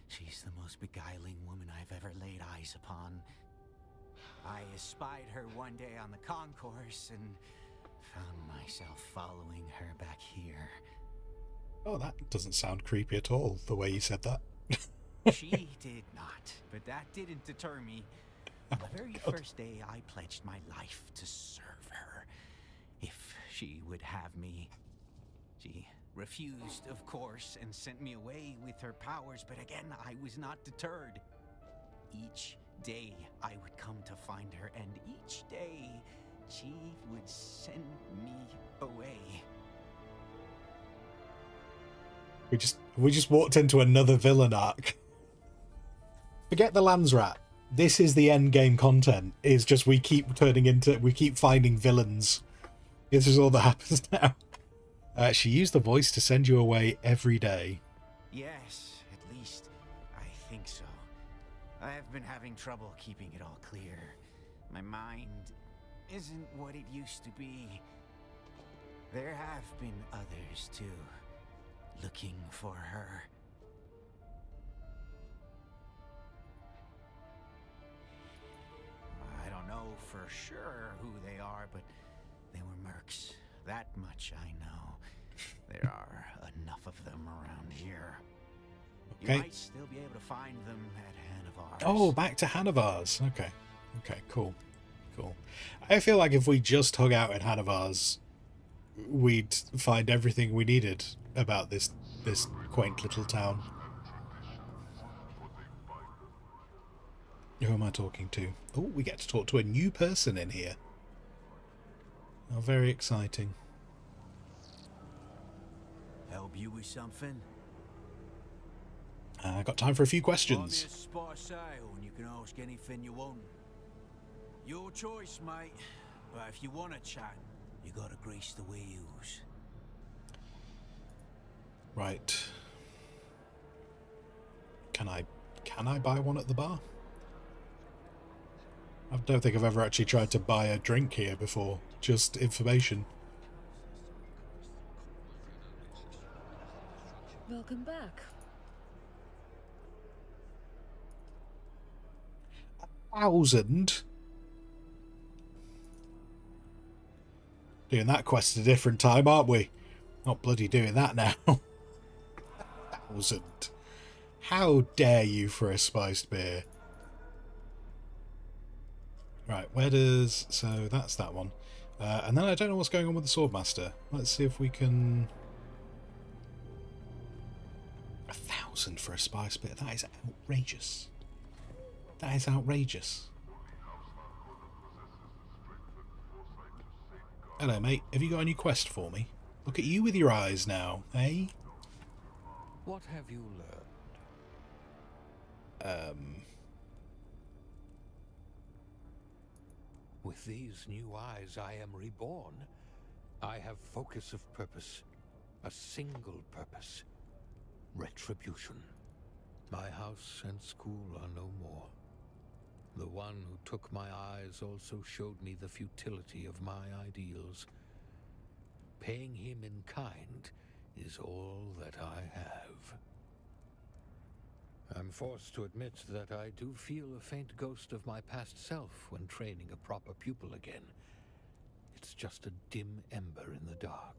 She's the most beguiling woman I've ever laid eyes upon. I espied her one day on the concourse and found myself following her back here. Oh, that doesn't sound creepy at all, the way you said that. She did not, but that didn't deter me. On the very first day, I pledged my life to serve her, if she would have me. She refused, of course, and sent me away with her powers, but again, I was not deterred. Each day, I would come to find her, and each day, she would send me away. We just walked into another villain arc. Forget the Landsrat. This is the end game content. Is just we keep finding villains. This is all that happens now. She used the voice to send you away every day. Yes, at least I think so. I have been having trouble keeping it all clear. My mind isn't what it used to be. There have been others too, looking for her. I don't know for sure who they are, but they were mercs. That much I know. There are enough of them around here. Okay. You might still be able to find them at Hanavar's. Oh, back to Hanavar's. Okay. Okay, cool. Cool. I feel like if we just hung out at Hanavar's, we'd find everything we needed about this quaint little town. Who am I talking to? Oh, we get to talk to a new person in here. Oh, very exciting. Help you with something? I got time for a few questions. I'm here spot sale and you can ask anything you want. Your choice, mate. But if you want to chat, you gotta grease the wheels. Right. Can I buy one at the bar? I don't think I've ever actually tried to buy a drink here before. Just information. Welcome back. 1,000? Doing that quest at a different time, aren't we? Not bloody doing that now. 1,000. How dare you for a spiced beer? Right, where does... so that's that one. And then I don't know what's going on with the Swordmaster. Let's see if we can... 1,000 for a spice beer. That is outrageous. That is outrageous. Hello, mate. Have you got any quest for me? Look at you with your eyes now, eh? What have you learned? With these new eyes I am reborn. I have focus of purpose. A single purpose. Retribution. My house and school are no more. The one who took my eyes also showed me the futility of my ideals. Paying him in kind is all that I have. I'm forced to admit that I do feel a faint ghost of my past self when training a proper pupil again. It's just a dim ember in the dark,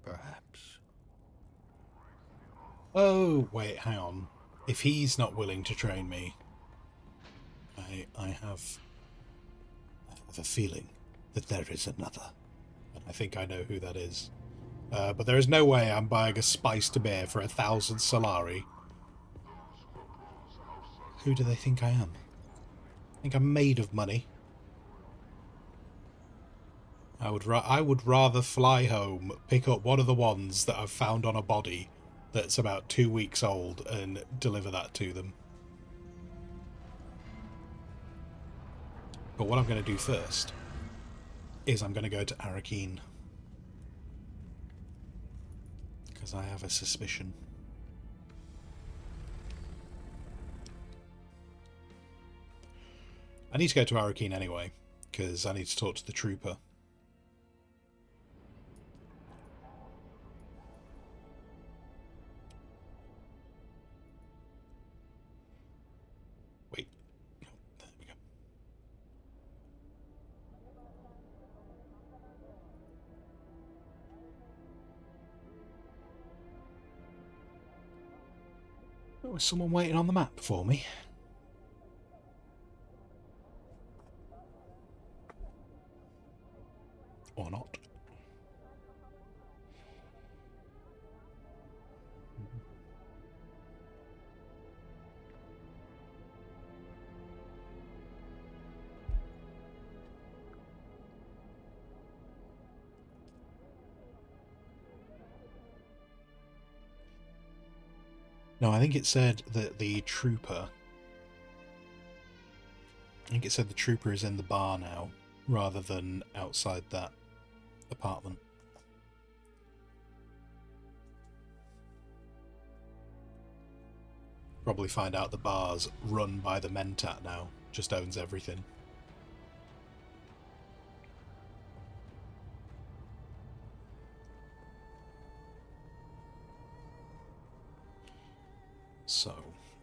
perhaps. Oh, wait, hang on. If he's not willing to train me, I have a feeling that there is another. And I think I know who that is. But there is no way I'm buying a spiced beer for 1,000 Solari. Who do they think I am? I think I'm made of money. I would rather fly home, pick up one of the ones that I've found on a body that's about 2 weeks old and deliver that to them. But what I'm going to do first is I'm going to go to Arakeen. Because I have a suspicion. I need to go to Arakeen anyway, because I need to talk to the trooper. Wait. Oh, there we go. Oh, is someone waiting on the map for me? Or not. No, I think it said that the trooper... I think it said the trooper is in the bar now, rather than outside that apartment. Probably find out the bar's run by the Mentat now, just owns everything. So,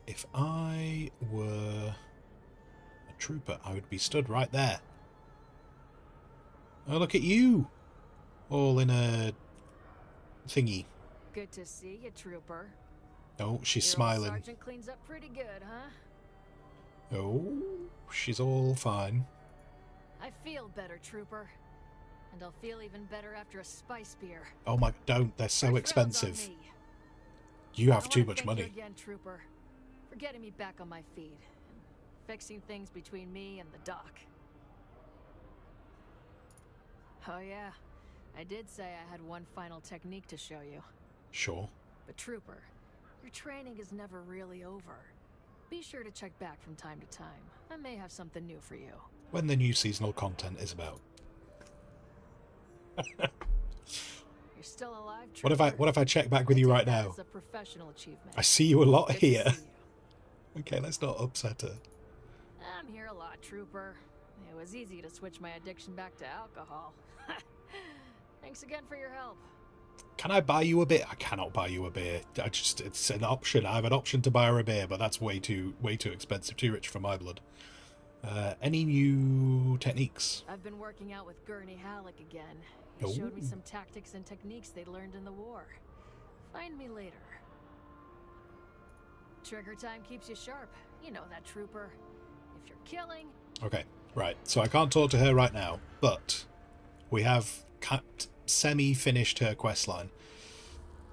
if I were a trooper, I would be stood right there. Oh, look at you! All in a thingy. Good to see you, trooper. Oh, she's Your old smiling. sergeant cleans up pretty good, huh? Oh, she's all fine. I feel better, trooper. And I'll feel even better after a spice beer. Oh my, don't. They're so Fresh rounds on expensive. me. You I have too wanna much thank money. you again, trooper, for getting me back on my feet and fixing things between me and the doc. Oh yeah, I did say I had one final technique to show you. Sure. But trooper, your training is never really over. Be sure to check back from time to time. I may have something new for you. When the new seasonal content is about. You're still alive, trooper. What if I check back with you right Take that now? as a professional achievement. I see you a lot Good to here. see you. Okay, let's not upset her. I'm here a lot, trooper. It was easy to switch my addiction back to alcohol. Thanks again for your help. Can I buy you a beer? I cannot buy you a beer. It's an option. I have an option to buy her a beer, but that's way too expensive, too rich for my blood. Any new techniques? I've been working out with Gurney Halleck again. He showed me some tactics and techniques they learned in the war. Find me later. Trigger time keeps you sharp. You know that, trooper. If you're killing... Okay, right. So I can't talk to her right now, but we have semi-finished her questline.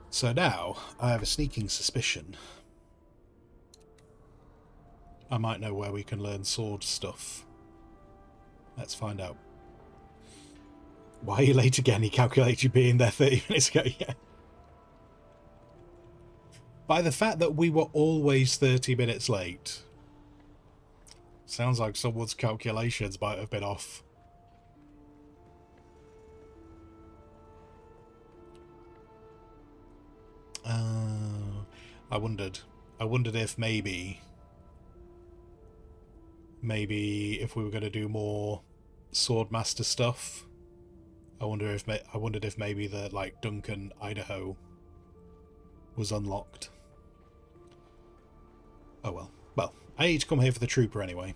So now I have a sneaking suspicion I might know where we can learn sword stuff. Let's find out. Why are you late again? He calculated you being there 30 minutes ago. Yeah. By the fact that we were always 30 minutes late. Sounds like someone's calculations might have been off. I wondered if maybe if we were going to do more Swordmaster stuff. I wondered if maybe the like Duncan, Idaho was unlocked. Oh well. Well, I need to come here for the trooper anyway.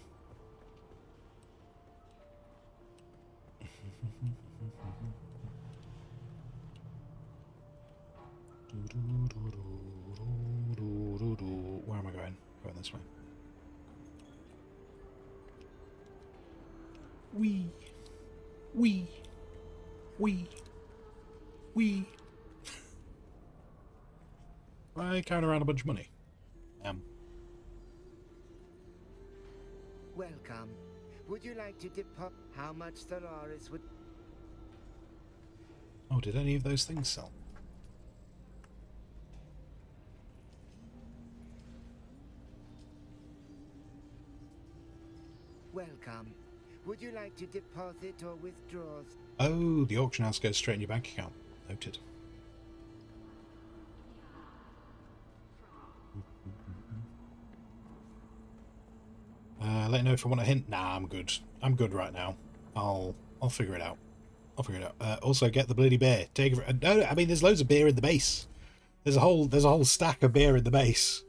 Where am I going? Going this way. Wee. I carrying around a bunch of money. Welcome. Would you like to depart? How much Stellaris would... Oh, did any of those things sell? Welcome. Would you like to deposit or withdraw? Oh, the auction house goes straight in your bank account. Noted. Let me know if I want a hint. Nah, I'm good. I'm good right now. I'll figure it out. Also, get the bloody beer. Take it. No, I mean, there's loads of beer in the base. There's a whole stack of beer in the base.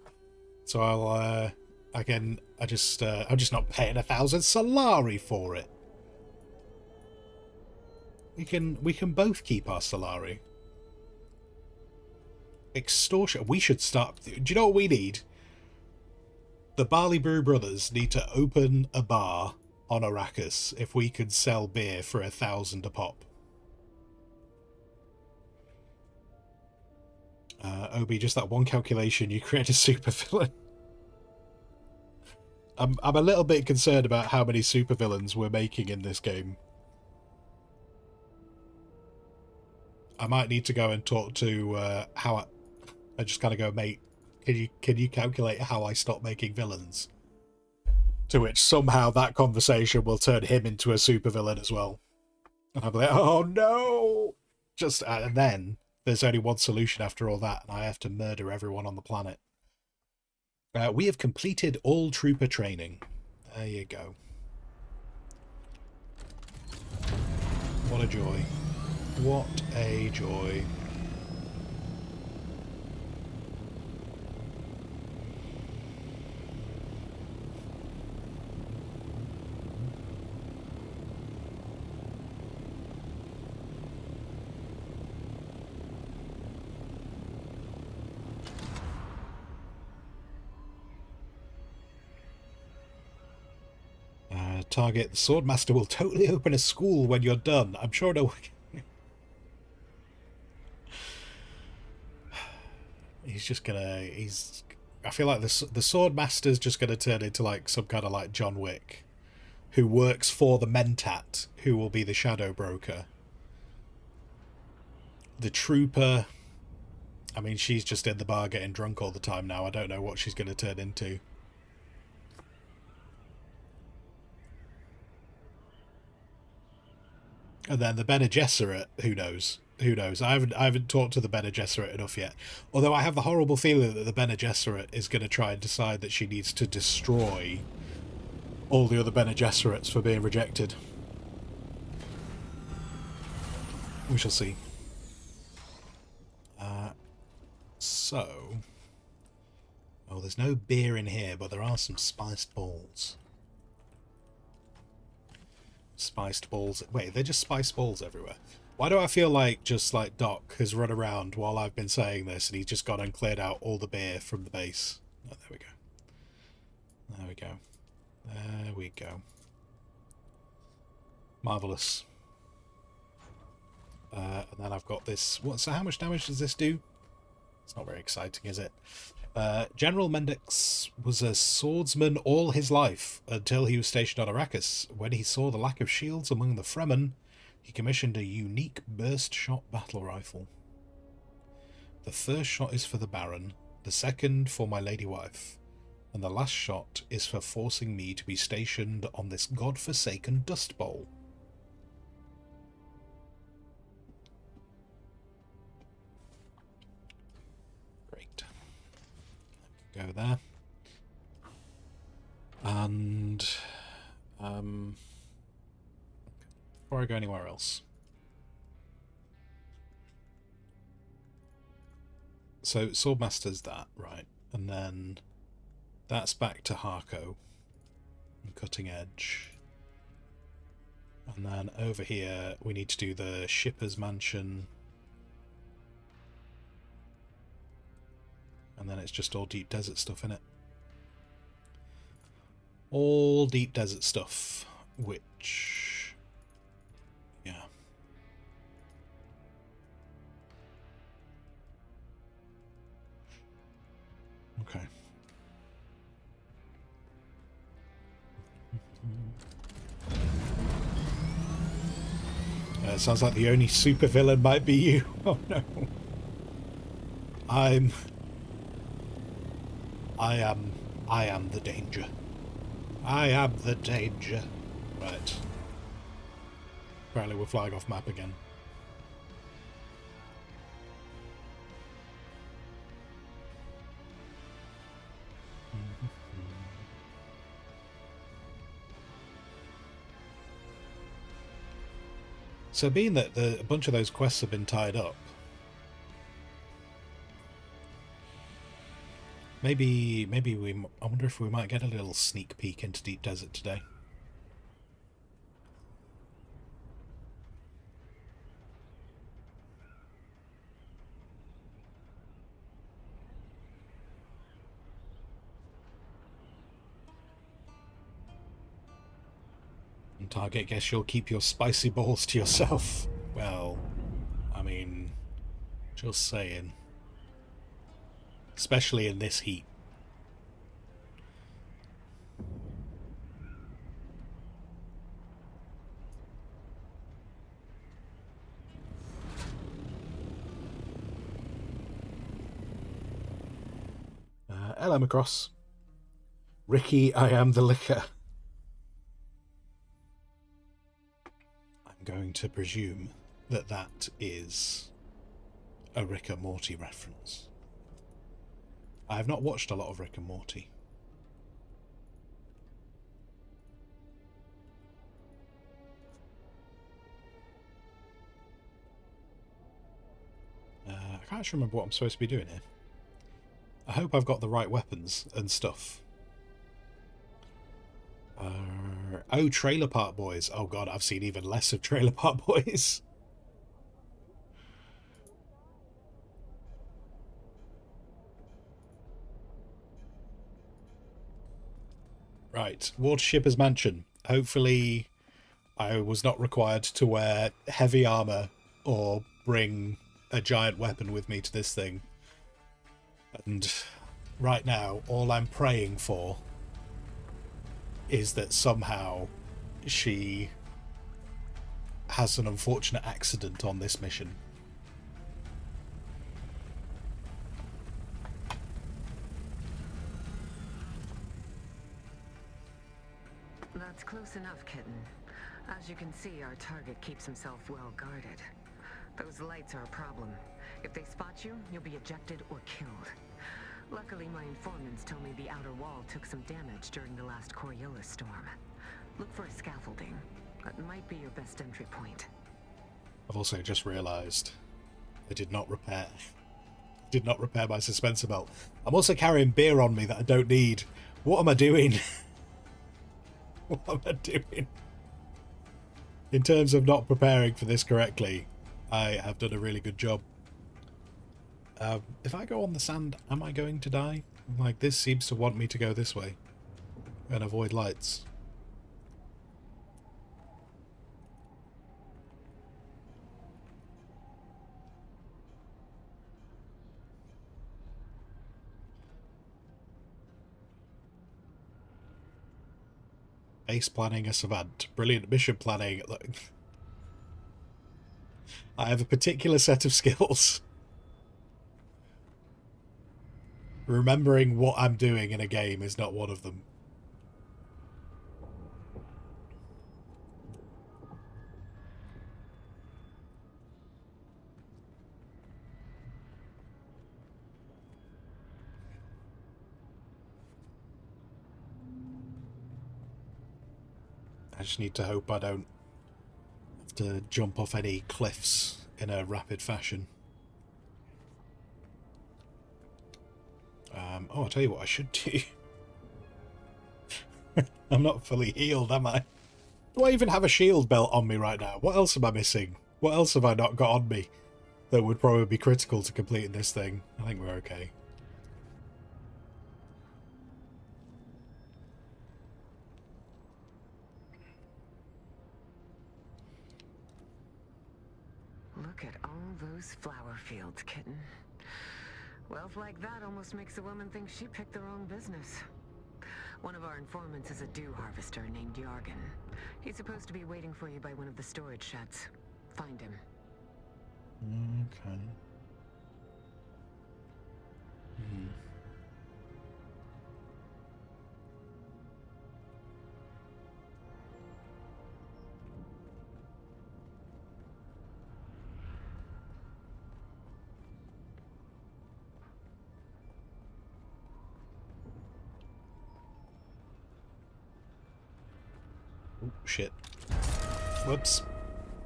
So I'm just not paying 1,000 Solari for it. We can both keep our Solari. Extortion. We should start. Do you know what we need? The Barley Brew brothers need to open a bar on Arrakis if we could sell beer for 1,000 a pop. Obi, just that one calculation, you create a supervillain. I'm a little bit concerned about how many supervillains we're making in this game. I might need to go and talk to how I just kind of go, mate, can you calculate how I stop making villains? To which somehow that conversation will turn him into a supervillain as well. And I'll be like, oh no! Just and then there's only one solution after all that, and I have to murder everyone on the planet. We have completed all trooper training. There you go. What a joy. What a joy. Target, the Swordmaster will totally open a school when you're done. I'm sure no one... He's just gonna... I feel like the Swordmaster's just gonna turn into like some kind of like John Wick, who works for the Mentat, who will be the Shadow Broker. The Trooper... I mean, she's just in the bar getting drunk all the time now. I don't know what she's gonna turn into. And then the Bene Gesserit, who knows? Who knows? I haven't talked to the Bene Gesserit enough yet. Although I have the horrible feeling that the Bene Gesserit is going to try and decide that she needs to destroy all the other Bene Gesserits for being rejected. We shall see. Oh, there's no beer in here, but there are some spiced balls. Spiced balls. Wait, they're just spiced balls everywhere. Why do I feel like just like Doc has run around while I've been saying this and he's just gone and cleared out all the beer from the base? Oh, there we go. There we go. There we go. Marvellous. And then I've got this... So how much damage does this do? It's not very exciting, is it? General Mendix was a swordsman all his life until he was stationed on Arrakis. When he saw the lack of shields among the Fremen, he commissioned a unique burst-shot battle rifle. The first shot is for the Baron, the second for my lady wife, and the last shot is for forcing me to be stationed on this god-forsaken dust bowl. Go there. And before I go anywhere else. So Swordmaster's that, right? And then that's back to Harco and Cutting Edge. And then over here we need to do the Shipper's Mansion. And then it's just all deep desert stuff, innit? All deep desert stuff, which... yeah. Okay. It sounds like the only supervillain might be you. Oh no. I am the danger. I am the danger. Right. Apparently we're flying off map again. So being that a bunch of those quests have been tied up, maybe I wonder if we might get a little sneak peek into Deep Desert today. And Target, guess you'll keep your spicy balls to yourself. Well, I mean, just saying. Especially in this heat. Hello, Macross. Ricky, I am the liquor. I'm going to presume that that is a Rick and Morty reference. I have not watched a lot of Rick and Morty. I can't actually remember what I'm supposed to be doing here. I hope I've got the right weapons and stuff. Oh, Trailer Park Boys. Oh god, I've seen even less of Trailer Park Boys. Right, Water Shipper's Mansion. Hopefully I was not required to wear heavy armor or bring a giant weapon with me to this thing. And right now, all I'm praying for is that somehow she has an unfortunate accident on this mission. That's close enough, kitten. As you can see, our target keeps himself well guarded. Those lights are a problem. If they spot you, you'll be ejected or killed. Luckily, my informants tell me the outer wall took some damage during the last Coriolis storm. Look for a scaffolding. That might be your best entry point. I've also just realised I did not repair my suspensor belt. I'm also carrying beer on me that I don't need. What am I doing? What am I doing? In terms of not preparing for this correctly, I have done a really good job. If I go on the sand, am I going to die? Like, this seems to want me to go this way and avoid lights. Base planning a savant. Brilliant mission planning. Look, I have a particular set of skills. Remembering what I'm doing in a game is not one of them. I just need to hope I don't have to jump off any cliffs in a rapid fashion. Oh, I'll tell you what I should do. I'm not fully healed, am I? Do I even have a shield belt on me right now? What else am I missing? What else have I not got on me that would probably be critical to completing this thing? I think we're okay. Look at all those flower fields, kitten. Wealth like that almost makes a woman think she picked the wrong business. One of our informants is a dew harvester named Yargan. He's supposed to be waiting for you by one of the storage sheds. Find him. Okay. Oh, shit. Whoops.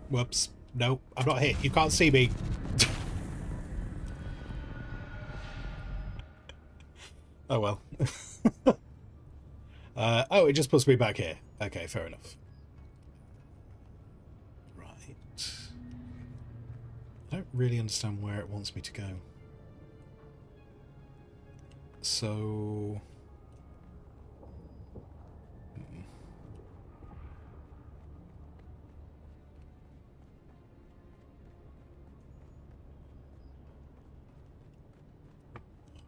Whoops. No, I'm not hit. You can't see me. Oh well. Oh, it just puts me back here. Okay, fair enough. Right. I don't really understand where it wants me to go. So...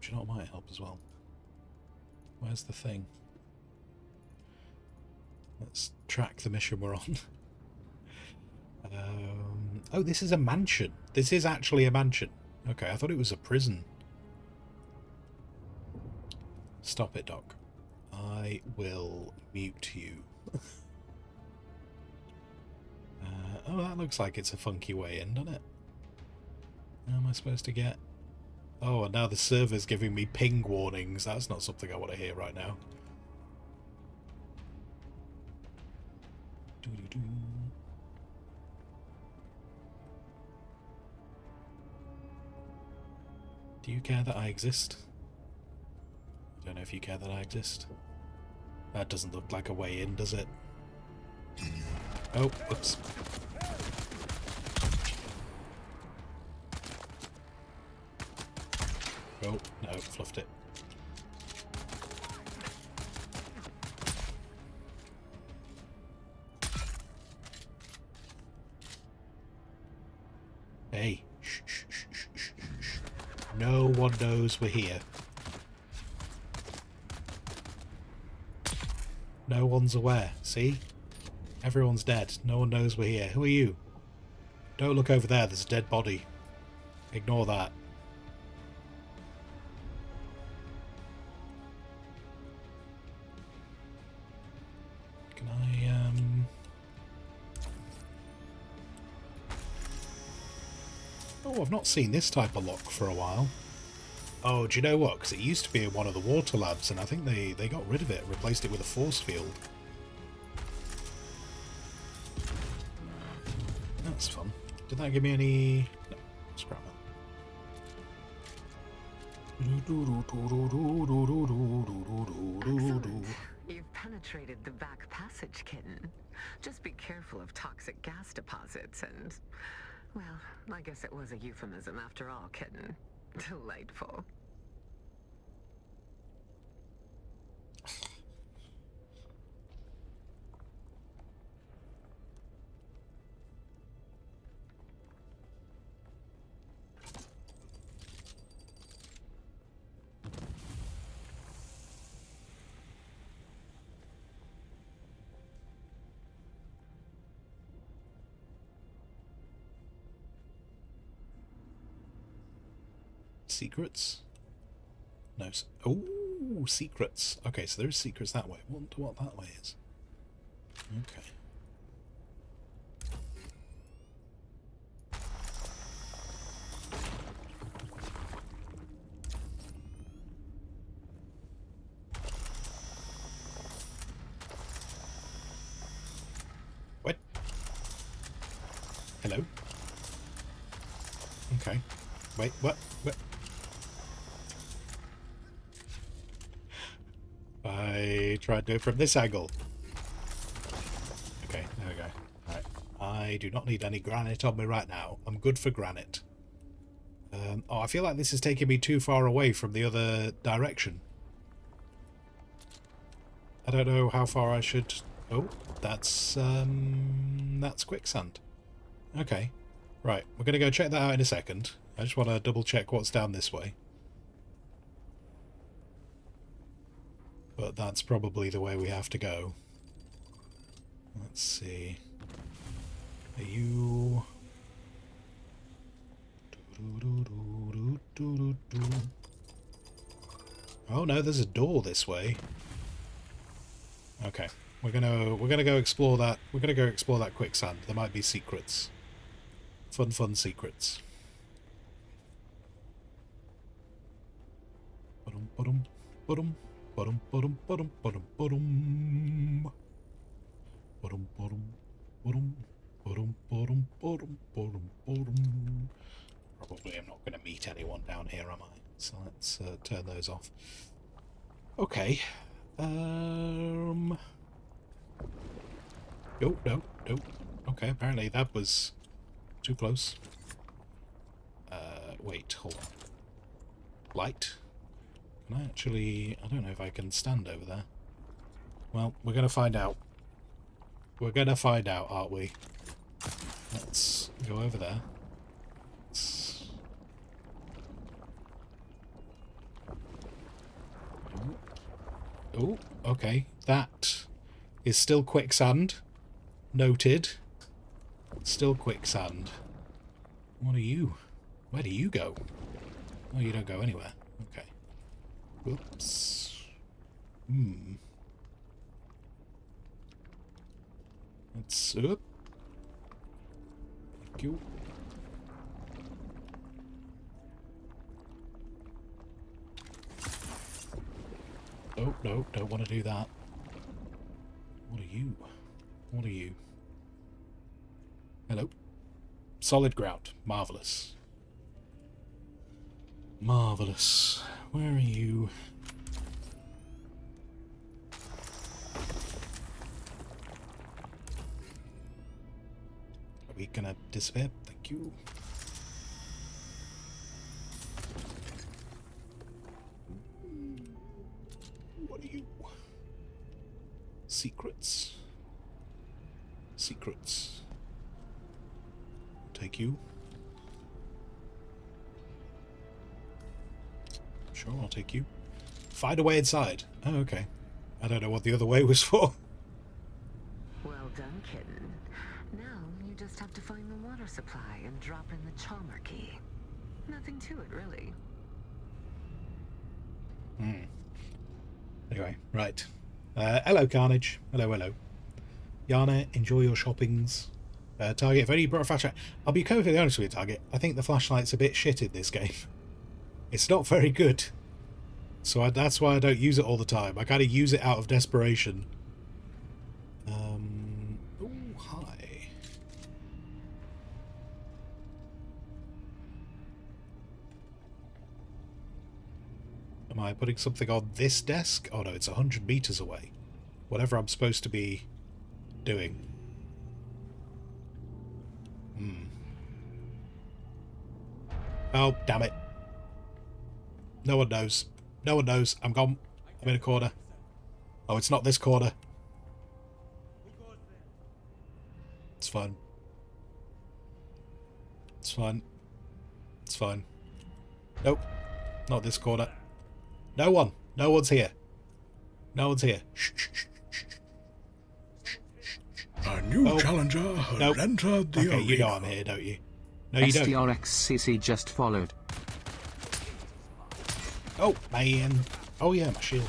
Do you know what might help as well? Where's the thing? Let's track the mission we're on. Oh, this is a mansion. This is actually a mansion. Okay, I thought it was a prison. Stop it, Doc. I will mute you. Oh, that looks like it's a funky way in, doesn't it? How am I supposed to get... Oh, and now the server's giving me ping warnings. That's not something I want to hear right now. Doo-doo-doo. Do you care that I exist? I don't know if you care that I exist. That doesn't look like a way in, does it? Oh, oops. Oh, no, fluffed it. Hey. Shh, shh, shh, shh, shh, shh. No one knows we're here. No one's aware. See? Everyone's dead. No one knows we're here. Who are you? Don't look over there. There's a dead body. Ignore that. Can I, Oh, I've not seen this type of lock for a while. Oh, do you know what? Because it used to be in one of the water labs, and I think they got rid of it, replaced it with a force field. That's fun. Did that give me any... No, scrap Excellent. You've penetrated the back passage, kitten. Just be careful of toxic gas deposits and... Well, I guess it was a euphemism after all, kitten. Delightful. Secrets? No. Oh, secrets. Okay, so there's secrets that way. Wonder what that way is. Okay. Hello? Okay. Wait, what? I tried to do it from this angle. Okay, there we go. Right. I do not need any granite on me right now. I'm good for granite. Oh, I feel like this is taking me too far away from the other direction. I don't know how far I should... Oh, that's quicksand. Okay. Right, we're going to go check that out in a second. I just want to double check what's down this way. But that's probably the way we have to go. Let's see. Are you... Oh no, there's a door this way. Okay, we're gonna go explore that. We're gonna go explore that quicksand. There might be secrets. Fun secrets. Probably I'm not going to meet anyone down here, am I? So let's turn those off. Okay. Oh, no. Okay, apparently that was too close. Wait, hold on. Light? Can I actually... I don't know if I can stand over there. Well, we're going to find out. We're going to find out, aren't we? Let's go over there. Oh, okay. That is still quicksand. Noted. Still quicksand. What are you? Where do you go? Oh, you don't go anywhere. Okay. Whoops. Let's up. Thank you. Oh, no, don't want to do that. What are you? What are you? Hello? Solid ground. Marvellous. Marvellous. Where are you? Are we gonna disappear? Thank you. What are you? Secrets. Secrets. Take you. Sure, I'll take you. Find a way inside. Oh, okay. I don't know what the other way was for. Well done, kitten. Now you just have to find the water supply and drop in the Chalmer key. Nothing to it, really. Anyway, right. Hello, Carnage. Hello. Yana, enjoy your shoppings. Target, if only you brought a flashlight. I'll be perfectly honest with you, Target. I think the flashlight's a bit shit in this game. It's not very good. So that's why I don't use it all the time. I kind of use it out of desperation. Oh, hi. Am I putting something on this desk? Oh no, it's 100 meters away. Whatever I'm supposed to be doing. Oh, damn it. No one knows. No one knows. I'm gone. I'm in a corner. Oh, it's not this corner. It's fine. It's fine. It's fine. Nope. Not this corner. No one. No one's here. No one's here. Shh, shh, shh, shh. A new challenger has entered the arena. You know I'm here, don't you? No, you don't. STRXCC just followed. Oh, man. Oh, yeah, my shield.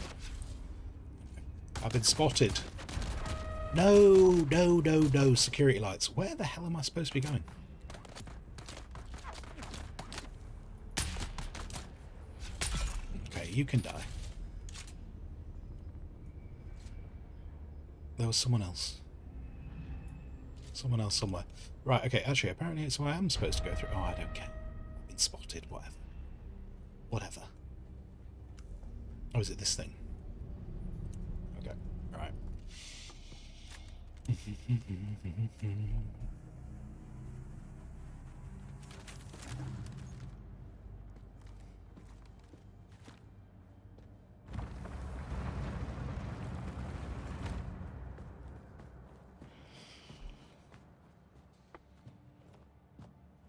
I've been spotted. No. Security lights. Where the hell am I supposed to be going? Okay, you can die. There was someone else. Someone else somewhere. Right, okay, actually, apparently it's where I am supposed to go through. Oh, I don't care. I've been spotted, whatever. Whatever. Oh, is it this thing? Okay, right.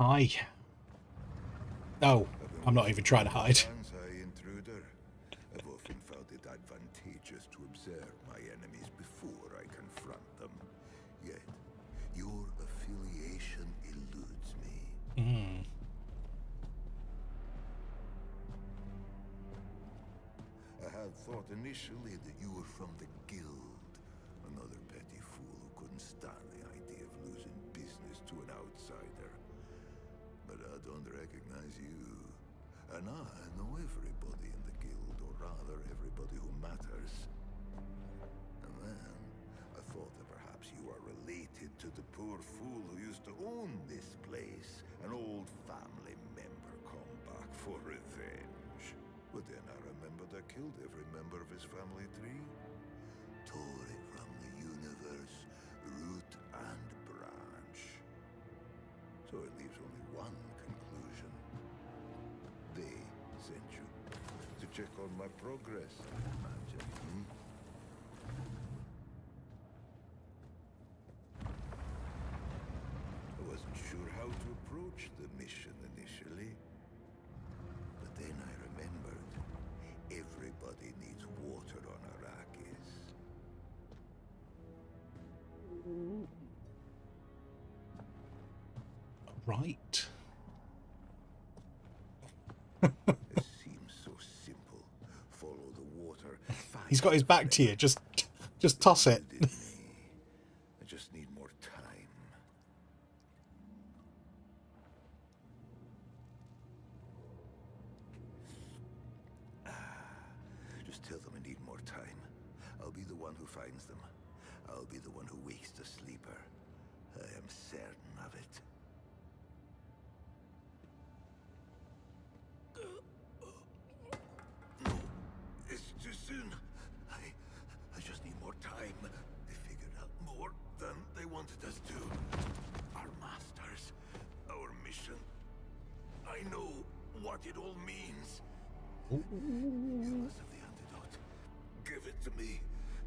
Hi. Oh, I'm not even trying to hide. Intruder. I've often found it advantageous to observe my enemies before I confront them. Yet, your affiliation eludes me. I had thought initially that you were from the Guild. Another petty fool who couldn't stand the idea of losing business to an outsider. But I don't recognize you. And I know everybody in the Guild, or rather, everybody who matters. And then, I thought that perhaps you are related to the poor fool who used to own this place. An old family member come back for revenge. But then I remembered I killed every member of his family tree. Tore it from the universe, root and branch. So it leaves only one conclusion. They sent you to check on my progress, I imagine. I wasn't sure how to approach the mission initially. But then I remembered everybody needs water on Arrakis. Right. It seems so simple. Follow the water. He's got his back to you. Just toss it. I just need more time. Just tell them I need more time. I'll be the one who finds them. I'll be the one who wakes the sleeper. I am certain of it. No, it's too soon. I just need more time. They figured out more than they wanted us to. Our masters, our mission. I know what it all means. You must have the antidote. Give it to me,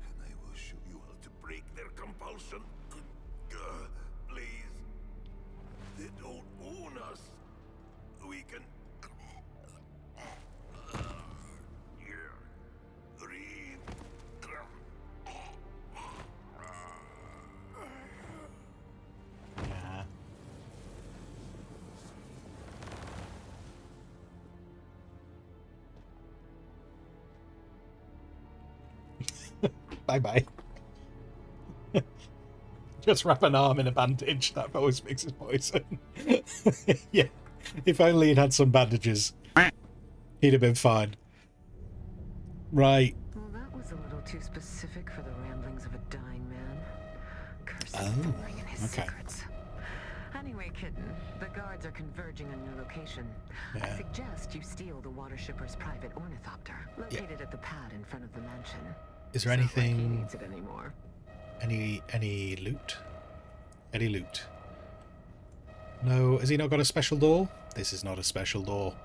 and I will show you how to break their compulsion. Please. They don't own us. We can... Breathe. Yeah. Bye-bye. Just wrap an arm in a bandage. That always mixes poison. Yeah. If only he'd had some bandages, he'd have been fine. Right. Well, that was a little too specific for the ramblings of a dying man. Cursed Oh, and his okay. secrets. Anyway, Kitten, the guards are converging on your location. Yeah. I suggest you steal the water shipper's private ornithopter, located at the pad in front of the mansion. Is there It's not like he anything... needs it anymore. Any loot? Any loot? No, has he not got a special door? This is not a special door.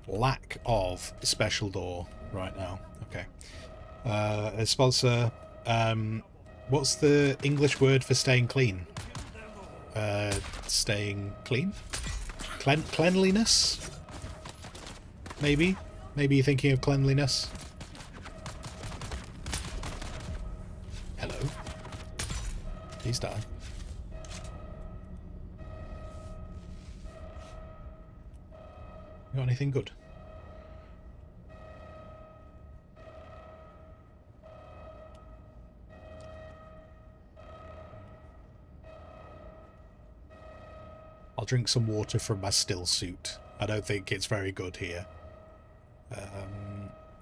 Lack of special door right now. Okay. A sponsor. What's the English word for staying clean? Staying clean? Cleanliness? Maybe? Maybe you're thinking of cleanliness? Hello? Please die. Got anything good? I'll drink some water from my still suit. I don't think it's very good here.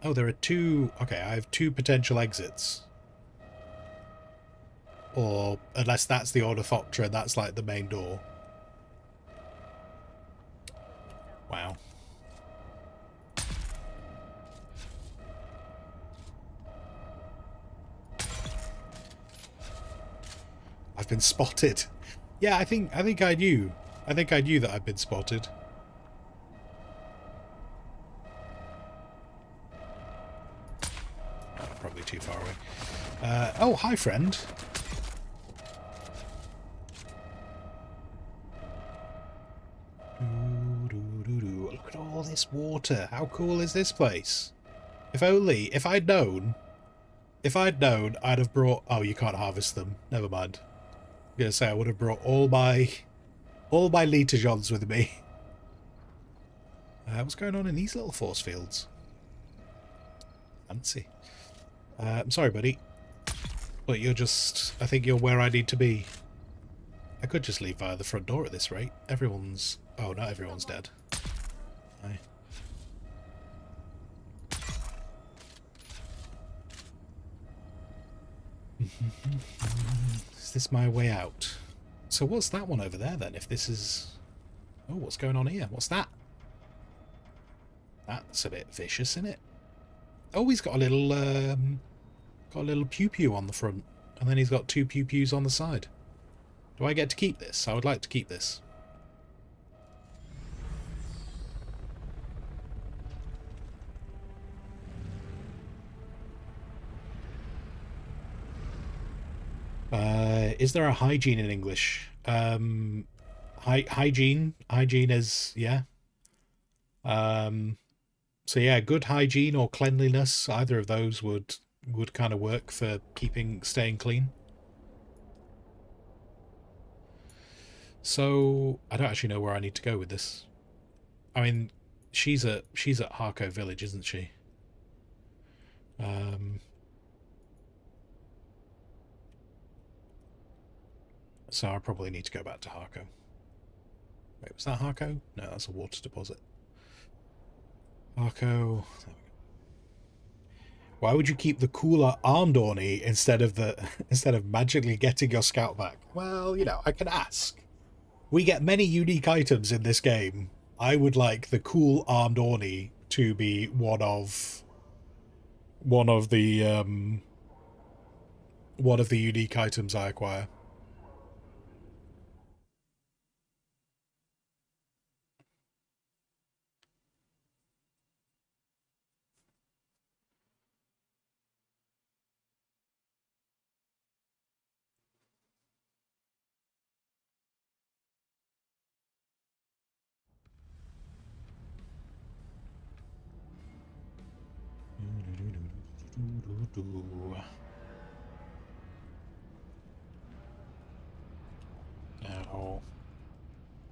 Oh, there are two... Okay, I have two potential exits. Or unless that's the Ornithoptera, that's like the main door. Wow. I've been spotted. Yeah, I think I knew. I think I knew that I'd been spotted. Oh, probably too far away. Oh, hi, friend. Look at all this water. How cool is this place? If I'd known, I'd have brought... Oh, you can't harvest them. Never mind. I'm going to say I would have brought all my Litagens with me. What's going on in these little force fields? Fancy. I'm sorry, buddy. But you're just... I think you're where I need to be. I could just leave via the front door at this rate. Everyone's... Oh, not everyone's dead. Aye. Is this my way out? So what's that one over there then? If this is... Oh, what's going on here? What's that? That's a bit vicious, isn't it? Oh, he's got a little pew-pew on the front. And then he's got 2 pew-pews on the side. Do I get to keep this? I would like to keep this. Is there a hygiene in English? Hygiene is, yeah. So yeah, good hygiene or cleanliness, either of those would kind of work for staying clean. So I don't actually know where I need to go with this. I mean, she's at Harco Village, isn't she? So I probably need to go back to Harco. Wait, was that Harco? No, that's a water deposit. Harco. Why would you keep the cooler armed Orny instead of magically getting your scout back? Well, you know, I can ask. We get many unique items in this game. I would like the cool armed Orny to be one of the unique items I acquire. Now,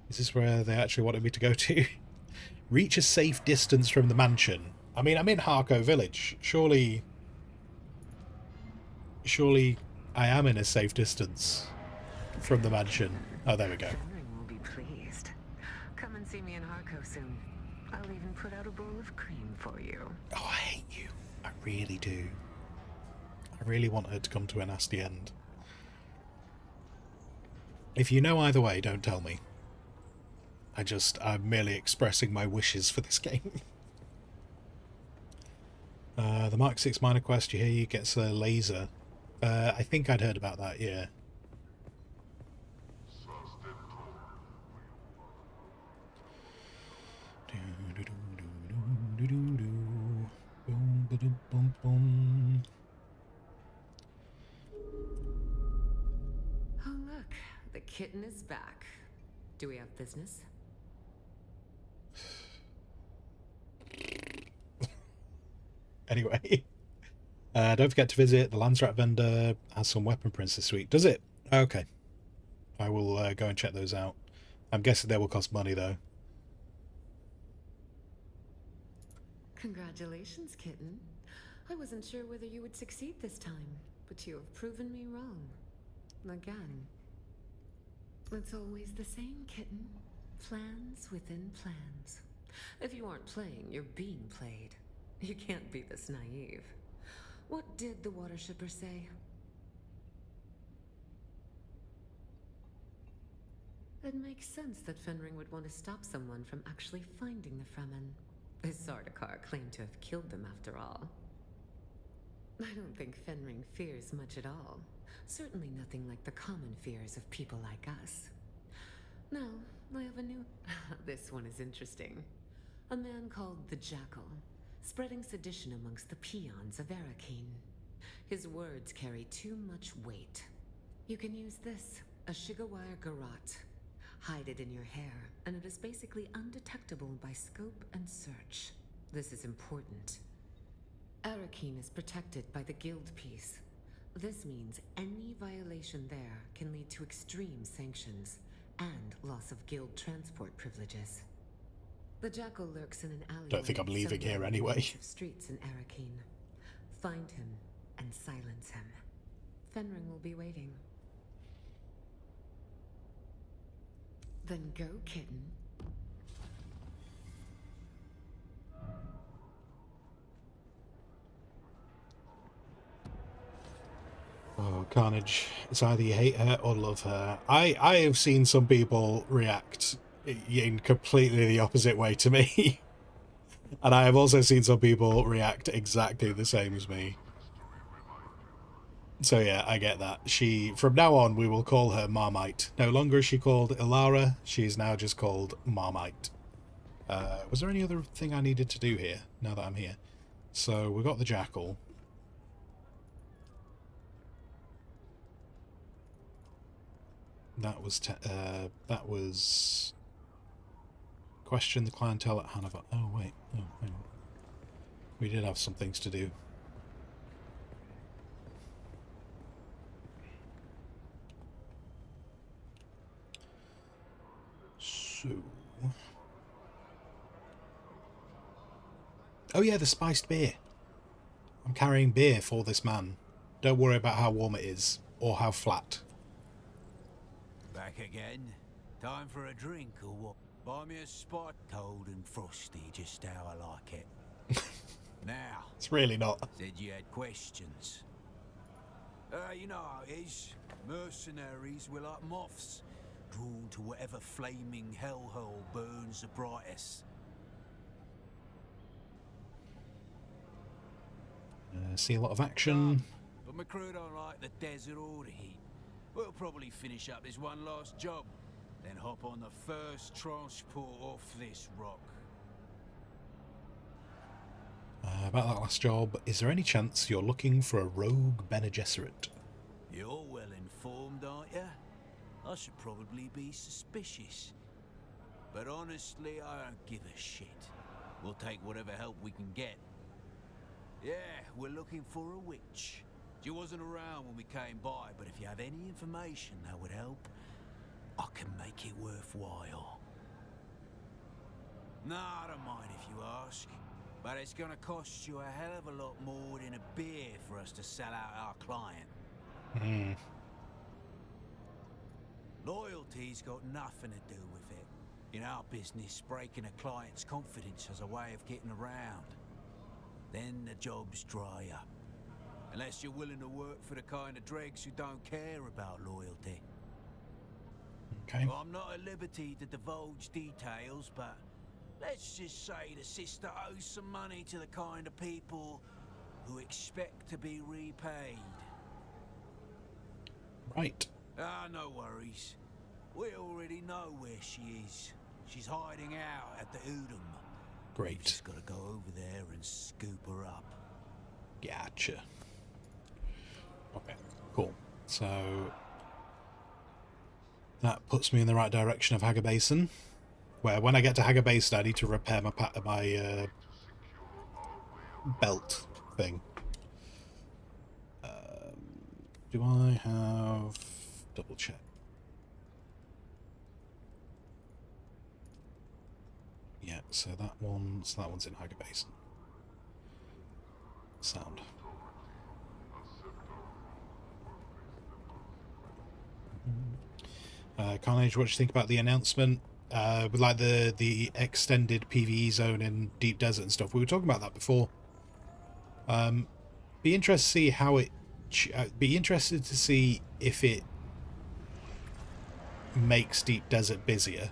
is this where they actually wanted me to go to? Reach a safe distance from the mansion. I mean, I'm in Harco Village. Surely I am in a safe distance from the mansion. Oh, there we go. Henry will be pleased. Come and see me in Harco soon. I'll even put out a bowl of cream for you. Oh, I hate you. I really do. I really want her to come to a nasty end. If you know either way, don't tell me. I'm merely expressing my wishes for this game. The Mark 6 minor quest, you hear you gets a laser. I think I'd heard about that, yeah. Oh, look. The kitten is back. Do we have business? Anyway, don't forget to visit the Landsrat vendor. Has some weapon prints this week. Does it? Okay. I will go and check those out. I'm guessing they will cost money, though. Congratulations, kitten. I wasn't sure whether you would succeed this time, but you have proven me wrong. Again. It's always the same, kitten. Plans within plans. If you aren't playing, you're being played. You can't be this naive. What did the water shipper say? It makes sense that Fenring would want to stop someone from actually finding the Fremen. His Sardaukar claimed to have killed them after all. I don't think Fenring fears much at all. Certainly nothing like the common fears of people like us. Now, I have a new... This one is interesting. A man called the Jackal, spreading sedition amongst the peons of Arakeen. His words carry too much weight. You can use this, a Shigawire Garrote. Hide it in your hair, and it is basically undetectable by scope and search. This is important. Arakeen is protected by the Guild Peace. This means any violation there can lead to extreme sanctions and loss of Guild transport privileges. The Jackal lurks in an alleyway. Don't think I'm leaving here anyway. Of streets in Arakeen. Find him and silence him. Fenring will be waiting. Then go, kitten. Oh, Carnage. It's either you hate her or love her. I have seen some people react in completely the opposite way to me. And I have also seen some people react exactly the same as me. So yeah, I get that. From now on, we will call her Marmite. No longer is she called Ilara, she is now just called Marmite. Was there any other thing I needed to do here, now that I'm here? So, we got the Jackal. That was question the clientele at Hanover. Oh wait, oh hang on. We did have some things to do. So, oh yeah, the spiced beer. I'm carrying beer for this man. Don't worry about how warm it is or how flat. Back again? Time for a drink or what? Buy me a spot, cold and frosty, just how I like it. Now. It's really not. Said you had questions. You know how it is. Mercenaries were like moths, drawn to whatever flaming hellhole burns the brightest. See a lot of action. But my crew don't like the desert or the heat. We'll probably finish up this one last job, then hop on the first transport off this rock. About that last job, is there any chance you're looking for a rogue Bene Gesserit? You're well informed, aren't you? I should probably be suspicious. But honestly, I don't give a shit. We'll take whatever help we can get. Yeah, we're looking for a witch. She wasn't around when we came by, but if you have any information that would help, I can make it worthwhile. Nah, I don't mind if you ask, but it's gonna cost you a hell of a lot more than a beer for us to sell out our client. Loyalty's got nothing to do with it. In our business, breaking a client's confidence has a way of getting around. Then the jobs dry up. Unless you're willing to work for the kind of dregs who don't care about loyalty. Okay. Well, I'm not at liberty to divulge details, but let's just say the sister owes some money to the kind of people who expect to be repaid. Right. Ah, no worries. We already know where she is. She's hiding out at the Udom. Great. We've just got to go over there and scoop her up. Gotcha. Okay, cool. So that puts me in the right direction of Hagar Basin, where when I get to Hagar Basin I need to repair my belt thing. Do I have... double check. Yeah, so that one's in Hagar Basin. Sound. Carnage, what do you think about the announcement? With like the extended PvE zone in Deep Desert and stuff. We were talking about that before. Be interested to see how it. Be interested to see if it makes Deep Desert busier.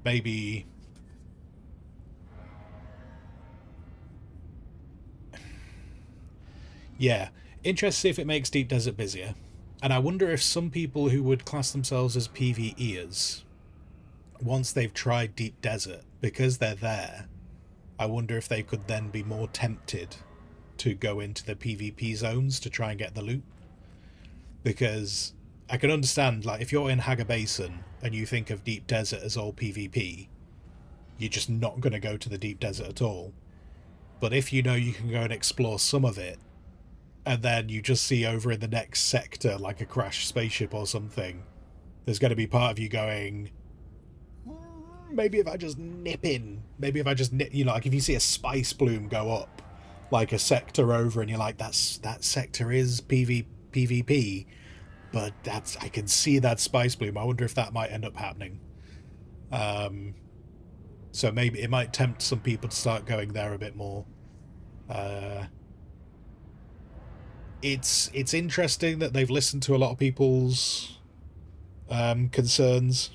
Maybe... Yeah, interested to see if it makes Deep Desert busier. And I wonder if some people who would class themselves as PvEers, once they've tried Deep Desert, because they're there, I wonder if they could then be more tempted to go into the PvP zones to try and get the loot. Because I can understand, like, if you're in Haga Basin and you think of Deep Desert as all PvP, you're just not going to go to the Deep Desert at all. But if you know you can go and explore some of it, and then you just see over in the next sector, like a crashed spaceship or something, there's going to be part of you going, maybe if I just nip in, maybe if I just nip, you know, like if you see a spice bloom go up, like a sector over, and you're like, that sector is PvP, but I can see that spice bloom. I wonder if that might end up happening. So maybe it might tempt some people to start going there a bit more. It's interesting that they've listened to a lot of people's concerns.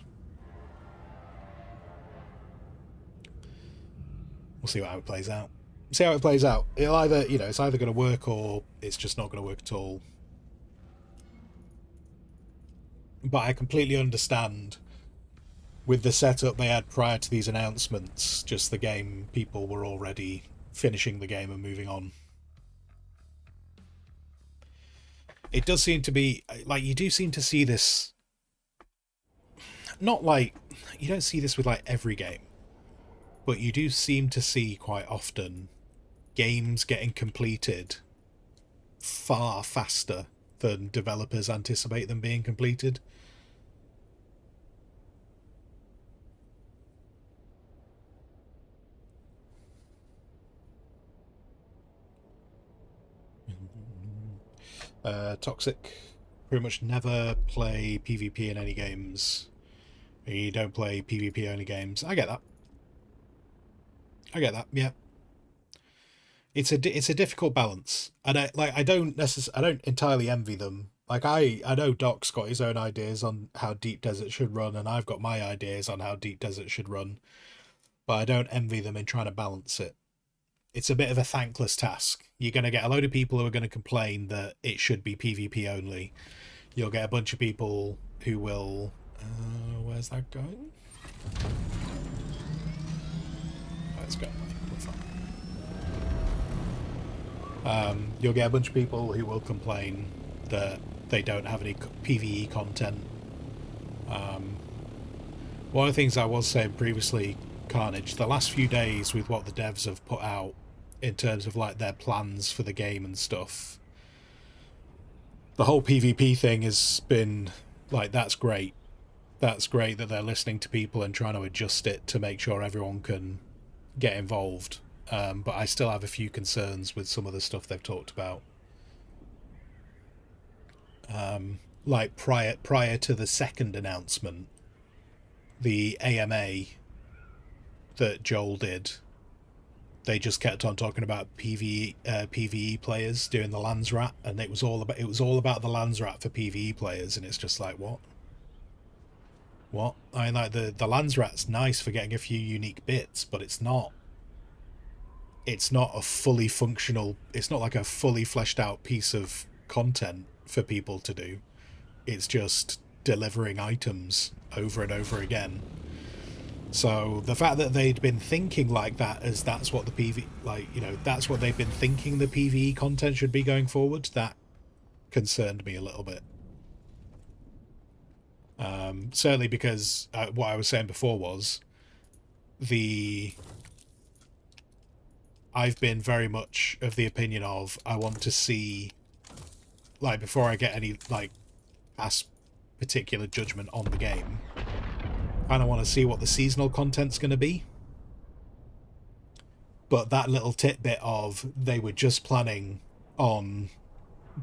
We'll see how it plays out. See how it plays out. It'll either, you know, it's either going to work or it's just not going to work at all. But I completely understand, with the setup they had prior to these announcements, just the game, people were already finishing the game and moving on. It does seem to be, like, you do seem to see this, not like, you don't see this with, like, every game, but you do seem to see quite often games getting completed far faster than developers anticipate them being completed. Toxic. Pretty much never play PvP in any games. You don't play PvP only games. I get that. I get that. Yeah. It's a difficult balance, and I don't entirely envy them. Like I know Doc's got his own ideas on how Deep Desert should run, and I've got my ideas on how Deep Desert should run, but I don't envy them in trying to balance it. It's a bit of a thankless task. You're going to get a load of people who are going to complain that it should be PvP only. You'll get a bunch of people who will... where's that going? Oh, it's going away. We're fine. You'll get a bunch of people who will complain that they don't have any PvE content. One of the things I was saying previously, Carnage, the last few days with what the devs have put out in terms of like their plans for the game and stuff, the whole PvP thing has been like, that's great. That's great that they're listening to people and trying to adjust it to make sure everyone can get involved. But I still have a few concerns with some of the stuff they've talked about. Like prior to the second announcement, the AMA that Joel did, they just kept on talking about PvE players doing the Landsrat, and it was all about the Landsrat for PvE players, and it's just like, what? I mean, like, the Landsrat's nice for getting a few unique bits, but it's not a fully functional, it's not like a fully fleshed out piece of content for people to do. It's just delivering items over and over again. So the fact that they'd been thinking like that, as that's what the PvE, like, you know, that's what they've been thinking the PvE content should be going forward, that concerned me a little bit. Certainly because what I was saying before was I've been very much of the opinion of, I want to see, like, before I get any, like, past particular judgment on the game, I kind of want to see what the seasonal content's going to be. But that little tidbit of they were just planning on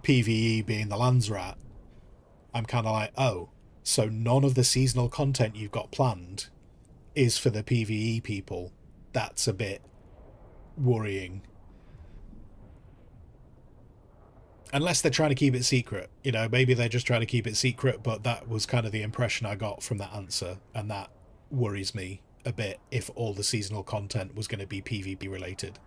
PvE being the Landsrat, I'm kind of like, oh, so none of the seasonal content you've got planned is for the PvE people. That's a bit worrying. Unless they're trying to keep it secret. You know, maybe they're just trying to keep it secret, but that was kind of the impression I got from that answer, and that worries me a bit if all the seasonal content was going to be PvP related.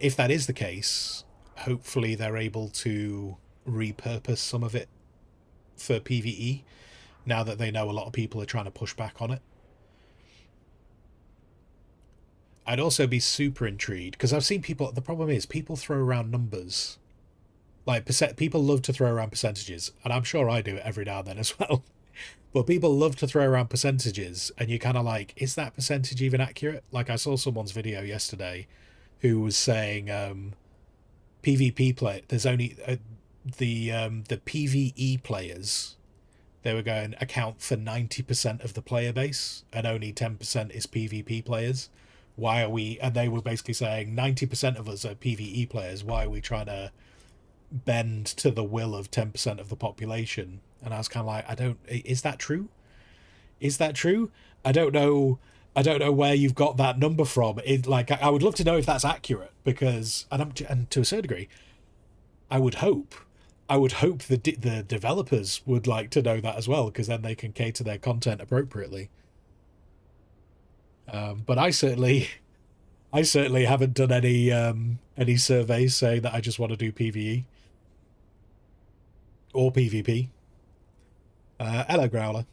If that is the case, hopefully they're able to repurpose some of it for PvE, now that they know a lot of people are trying to push back on it. I'd also be super intrigued, because I've seen people, the problem is people throw around numbers. Like, people love to throw around percentages, and I'm sure I do it every now and then as well. But people love to throw around percentages, and you're kind of like, is that percentage even accurate? Like, I saw someone's video yesterday who was saying PvP play. There's only the PvE players. They were going account for 90% of the player base, and only 10% is PvP players. Why are we? And they were basically saying 90% of us are PvE players. Why are we trying to bend to the will of 10% of the population? And I was kind of like, is that true? Is that true? I don't know where you've got that number from. I would love to know if that's accurate, because, and to a certain degree, I would hope the developers would like to know that as well, because then they can cater their content appropriately. But I certainly haven't done any surveys saying that I just want to do PvE or PvP. Hello, Growler.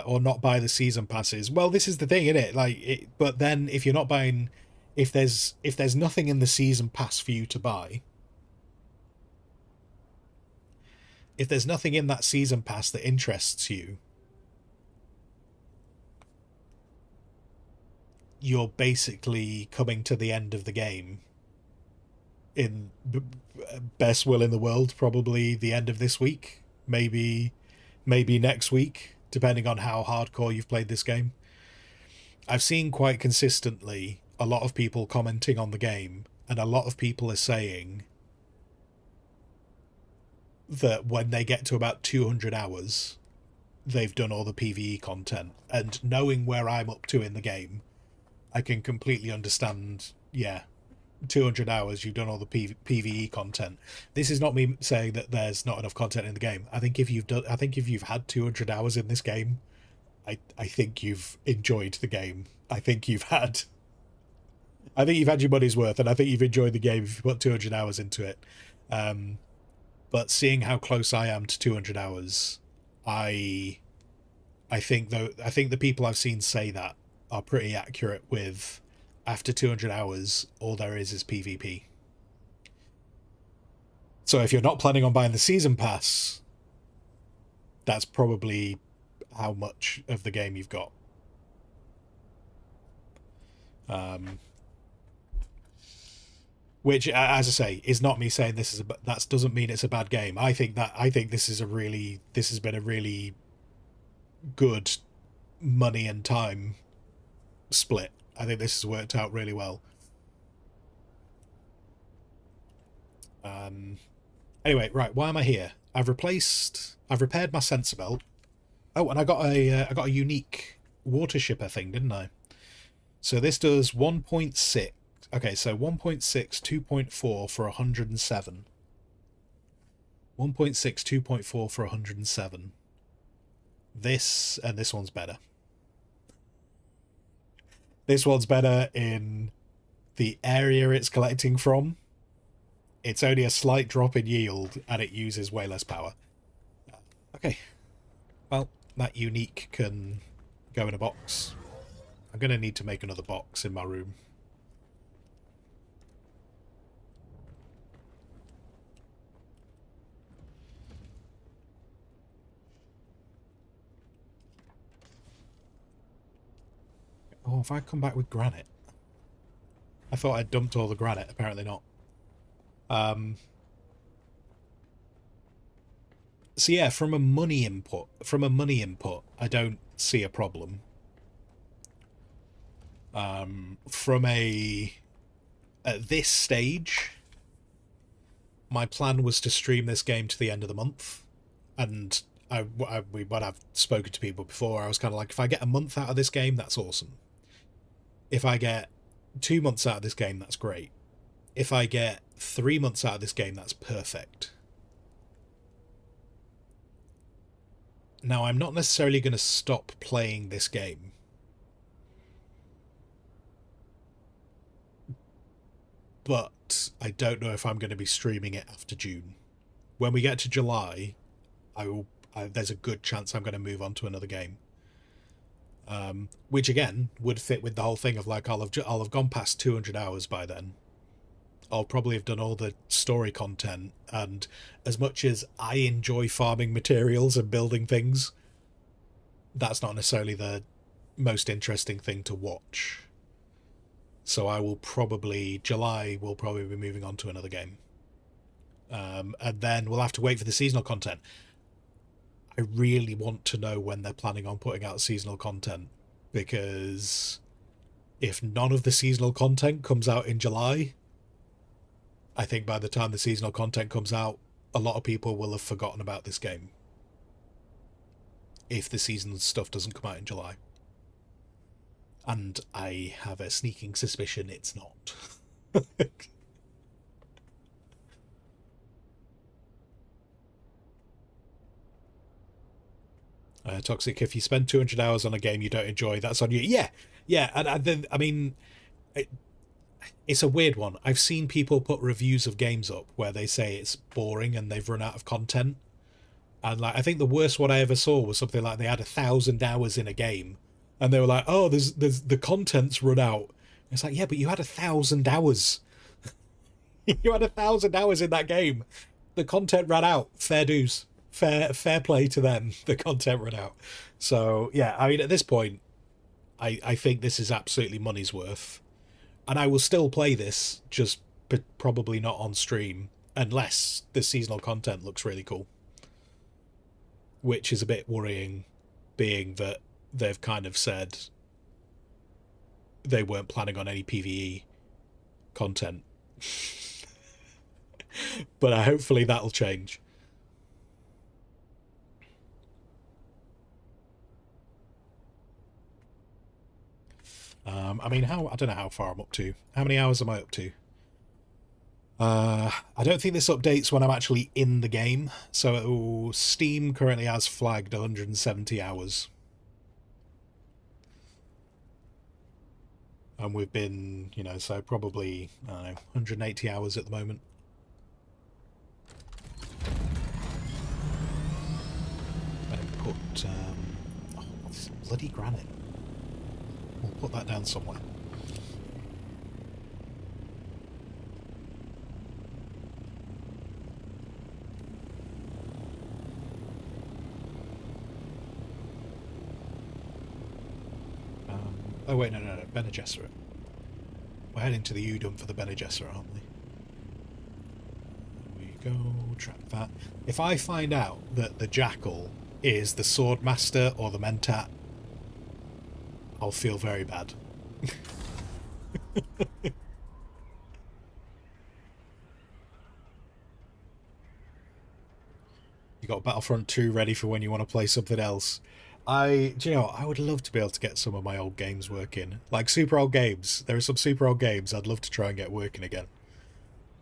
Or not buy the season passes. Well, this is the thing, isn't it? But then if you're not buying, if there's nothing in the season pass for you to buy, if there's nothing in that season pass that interests you, you're basically coming to the end of the game in best will in the world, probably the end of this week, maybe next week, depending on how hardcore you've played this game. I've seen quite consistently a lot of people commenting on the game, and a lot of people are saying that when they get to about 200 hours, they've done all the PvE content. And knowing where I'm up to in the game, I can completely understand, 200 hours, you've done all the PvE content. This is not me saying that there's not enough content in the game. I think if you've had 200 hours in this game, I think you've enjoyed the game. I think you've had your money's worth, and I think you've enjoyed the game if you put 200 hours into it. But seeing how close I am to 200 hours, I think the people I've seen say that are pretty accurate with, after 200 hours, all there is PvP. So if you're not planning on buying the season pass, that's probably how much of the game you've got. Which, as I say, is not me saying that doesn't mean it's a bad game. I think this has been a really good money and time split. I think this has worked out really well. Anyway, right, why am I here? I've repaired my sensor belt. Oh, and I got a unique water shipper thing, didn't I? So this does 1.6. Okay, so 1.6, 2.4 for 107. 1.6, 2.4 for 107. This one's better. This one's better in the area it's collecting from. It's only a slight drop in yield, and it uses way less power. Okay. Well, that unique can go in a box. I'm going to need to make another box in my room. Oh, if I come back with granite. I thought I'd dumped all the granite, apparently not. So yeah, from a money input, I don't see a problem. At this stage, my plan was to stream this game to the end of the month, and when I've spoken to people before, I was kind of like, if I get a month out of this game, that's awesome. If I get 2 months out of this game, that's great. If I get 3 months out of this game, that's perfect. Now, I'm not necessarily going to stop playing this game. But I don't know if I'm going to be streaming it after June. When we get to July, there's a good chance I'm going to move on to another game. Which again would fit with the whole thing of like I'll have gone past 200 hours by then. I'll probably have done all the story content, and as much as I enjoy farming materials and building things, that's not necessarily the most interesting thing to watch. So I will probably, July, we'll probably be moving on to another game. And then we'll have to wait for the seasonal content. I really want to know when they're planning on putting out seasonal content, because if none of the seasonal content comes out in July, I think by the time the seasonal content comes out, a lot of people will have forgotten about this game. If the seasonal stuff doesn't come out in July. And I have a sneaking suspicion it's not. Toxic, if you spend 200 hours on a game you don't enjoy, that's on you. Yeah, and then, I mean, it's a weird one. I've seen people put reviews of games up where they say it's boring and they've run out of content. And like, I think the worst one I ever saw was something like they had 1,000 hours in a game, and they were like, "Oh, there's the content's run out." It's like, yeah, but you had 1,000 hours. You had 1,000 hours in that game. The content ran out. Fair dues. Fair play to them. The content ran out. So yeah, I mean, at this point, I think this is absolutely money's worth, and I will still play this, just probably not on stream unless the seasonal content looks really cool, which is a bit worrying, being that they've kind of said they weren't planning on any PvE content. But hopefully that'll change. I mean, I don't know how far I'm up to. How many hours am I up to? I don't think this updates when I'm actually in the game. So Steam currently has flagged 170 hours. And we've been, you know, so probably, I don't know, 180 hours at the moment. And put, oh, this bloody granite. We'll put that down somewhere. Oh wait, no, Bene Gesserit. We're heading to the Udon for the Bene Gesserit, aren't we? There we go, track that. If I find out that the Jackal is the Swordmaster or the Mentat, I'll feel very bad. You got Battlefront 2 ready for when you want to play something else. Do you know, I would love to be able to get some of my old games working. Like super old games. There are some super old games I'd love to try and get working again.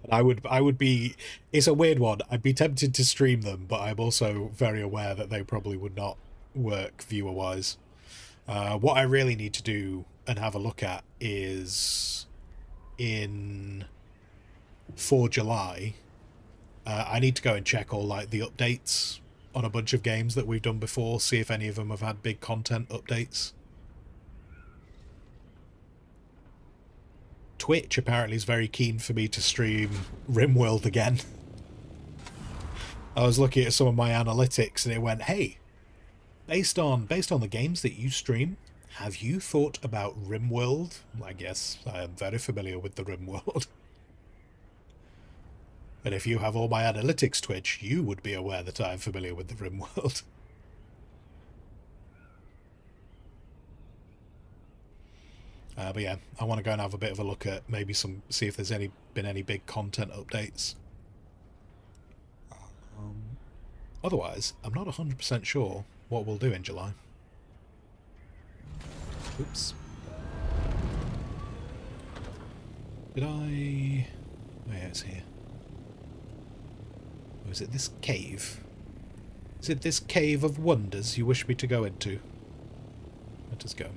And I would be, it's a weird one. I'd be tempted to stream them, but I'm also very aware that they probably would not work viewer-wise. What I really need to do and have a look at is for July, I need to go and check all like the updates on a bunch of games that we've done before, see if any of them have had big content updates. Twitch apparently is very keen for me to stream RimWorld again. I was looking at some of my analytics and it went, hey, based on the games that you stream, have you thought about RimWorld? Like, yes, I am very familiar with the RimWorld. And if you have all my analytics Twitch, you would be aware that I am familiar with the RimWorld. But yeah, I want to go and have a bit of a look at maybe see if there's been any big content updates. Otherwise, I'm not 100% sure what we'll do in July. Oops. Did I... Oh yeah, it's here. Or is it this cave? Is it this cave of wonders you wish me to go into? Let us go.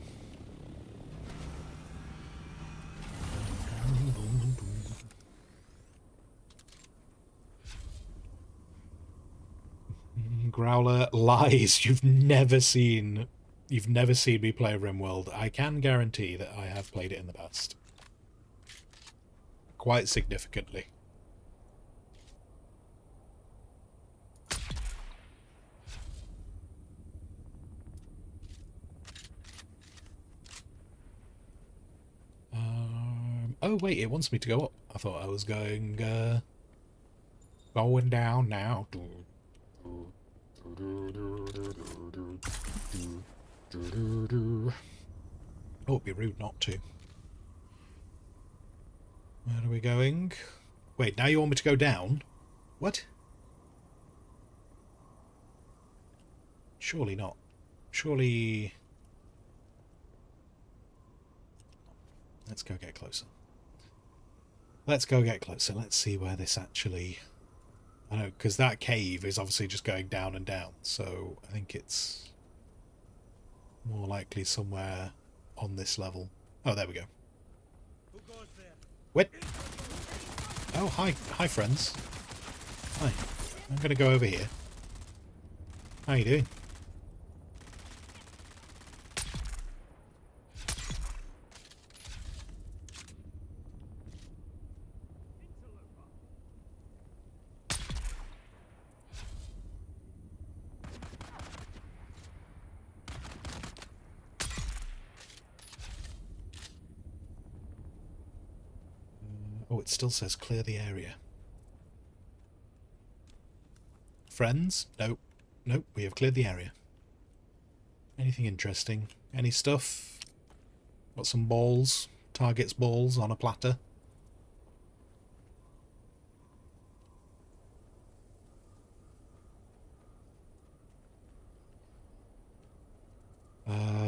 Growler lies. You've never seen me play RimWorld. I can guarantee that I have played it in the past. Quite significantly. Oh wait, it wants me to go up. I thought I was going down now. Oh, it'd be rude not to. Where are we going? Wait, now you want me to go down? What? Surely not. Surely... Let's go get closer. Let's go get closer. Let's see where this actually... I know, because that cave is obviously just going down and down, so I think it's more likely somewhere on this level. Oh, there we go. What? Oh, hi friends. Hi. I'm gonna go over here. How you doing? Oh, it still says clear the area. Friends? Nope. Nope, we have cleared the area. Anything interesting? Any stuff? Got some balls. Target's balls on a platter.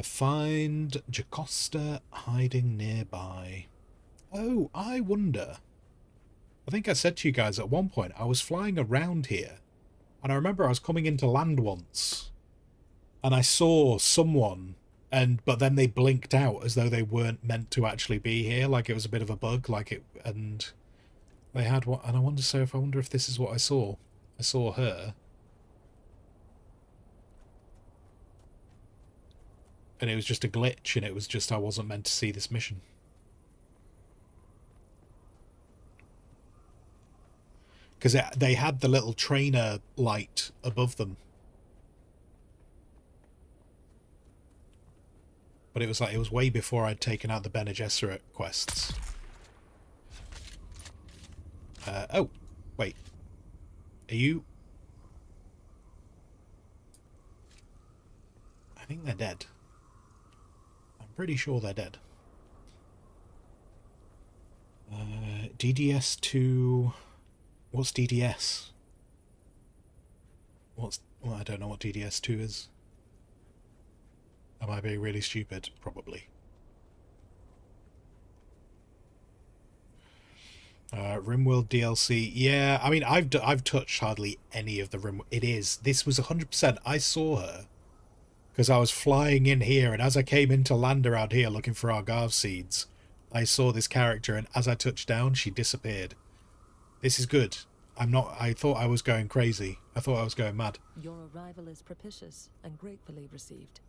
Find Jocasta hiding nearby. Oh, I wonder. I think I said to you guys at one point, I was flying around here, and I remember I was coming into land once, and I saw someone, but then they blinked out as though they weren't meant to actually be here, like it was a bit of a bug, and they had what, and I wonder if this is what I saw. I saw her. And it was just a glitch, and it was just I wasn't meant to see this mission. Because they had the little trainer light above them. But it was way before I'd taken out the Bene Gesserit quests. Oh, wait. Are you... I think they're dead. Pretty sure they're dead. DDS2... What's DDS? Well, I don't know what DDS2 is. Am I being really stupid? Probably. RimWorld DLC. Yeah, I mean, I've touched hardly any of the RimWorld. This was 100%. I saw her. Because I was flying in here, and as I came into land around here looking for Argave seeds, I saw this character, and as I touched down, she disappeared. This is good. I thought I was going crazy. I thought I was going mad. Your arrival is propitious and gratefully received.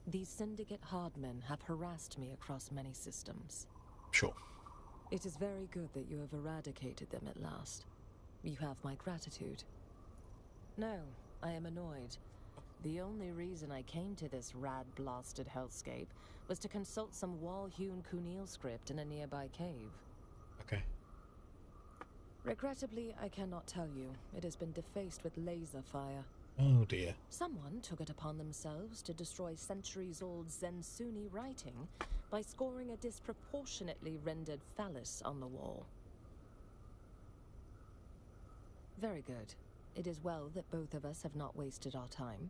These Syndicate hardmen have harassed me across many systems. Sure. It is very good that you have eradicated them at last. You have my gratitude. No, I am annoyed. The only reason I came to this rad-blasted hellscape was to consult some wall-hewn Kunil script in a nearby cave. Okay. Regrettably, I cannot tell you. It has been defaced with laser fire. Oh dear. Someone took it upon themselves to destroy centuries-old Zensuni writing by scoring a disproportionately rendered phallus on the wall. Very good. It is well that both of us have not wasted our time.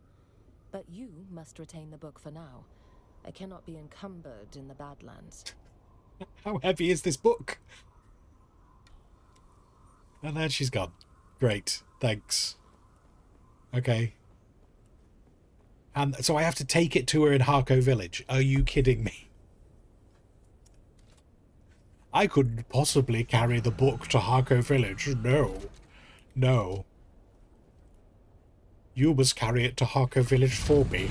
But you must retain the book for now. I cannot be encumbered in the Badlands. How heavy is this book? And then she's gone. Great. Thanks. Okay. And so I have to take it to her in Harco Village. Are you kidding me? I couldn't possibly carry the book to Harco Village. No. No. You must carry it to Harco Village for me.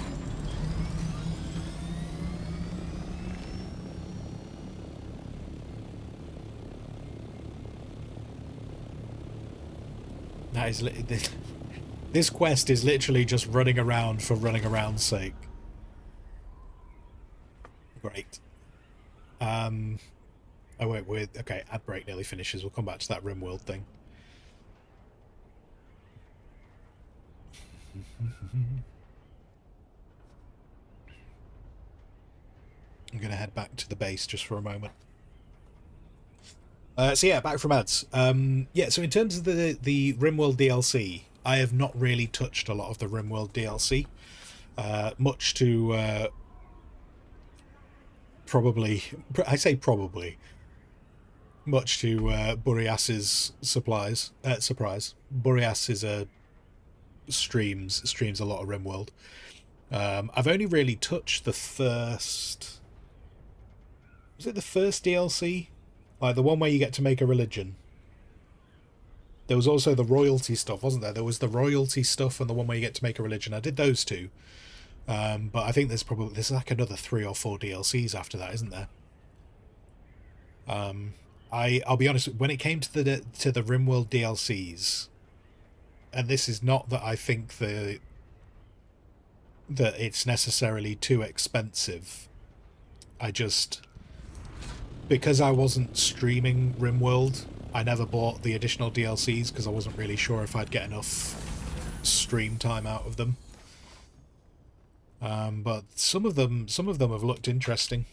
That is this quest is literally just running around for running around's sake. Great. Oh wait, okay. Ad break nearly finishes. We'll come back to that RimWorld thing. I'm gonna head back to the base just for a moment. So yeah, back from ads. Yeah, so in terms of the RimWorld DLC, I have not really touched a lot of the RimWorld DLC, much to probably, I say probably, much to Boreas's surprise. Boreas is streams a lot of RimWorld. I've only really touched the first. Was it the first DLC? Like the one where you get to make a religion. There was also the royalty stuff, wasn't there? There was the royalty stuff and the one where you get to make a religion. I did those two. But I think there's like another 3 or 4 DLCs after that, isn't there? I'll be honest, when it came to the RimWorld DLCs, and this is not that I think that it's necessarily too expensive. Because I wasn't streaming RimWorld, I never bought the additional DLCs because I wasn't really sure if I'd get enough stream time out of them. But some of them have looked interesting.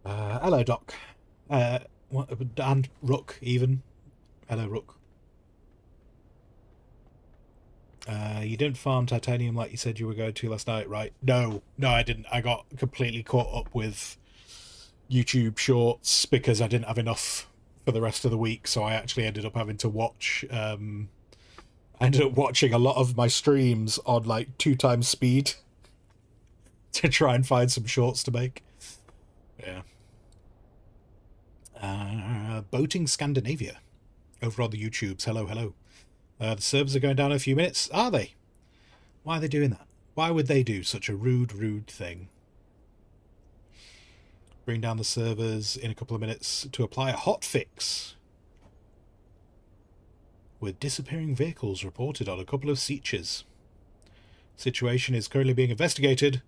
Hello, Doc. And Rook, even. Hello, Rook. You didn't farm titanium like you said you were going to last night, right? No, I didn't. I got completely caught up with YouTube shorts because I didn't have enough for the rest of the week, so I actually ended up having to watch... I ended up watching a lot of my streams on, like, 2 times speed to try and find some shorts to make. Yeah. Boating Scandinavia over on the YouTubes. Hello, hello. The servers are going down in a few minutes. Are they? Why are they doing that? Why would they do such a rude thing? Bring down the servers in a couple of minutes to apply a hotfix. With disappearing vehicles reported on a couple of sietches. Situation is currently being investigated,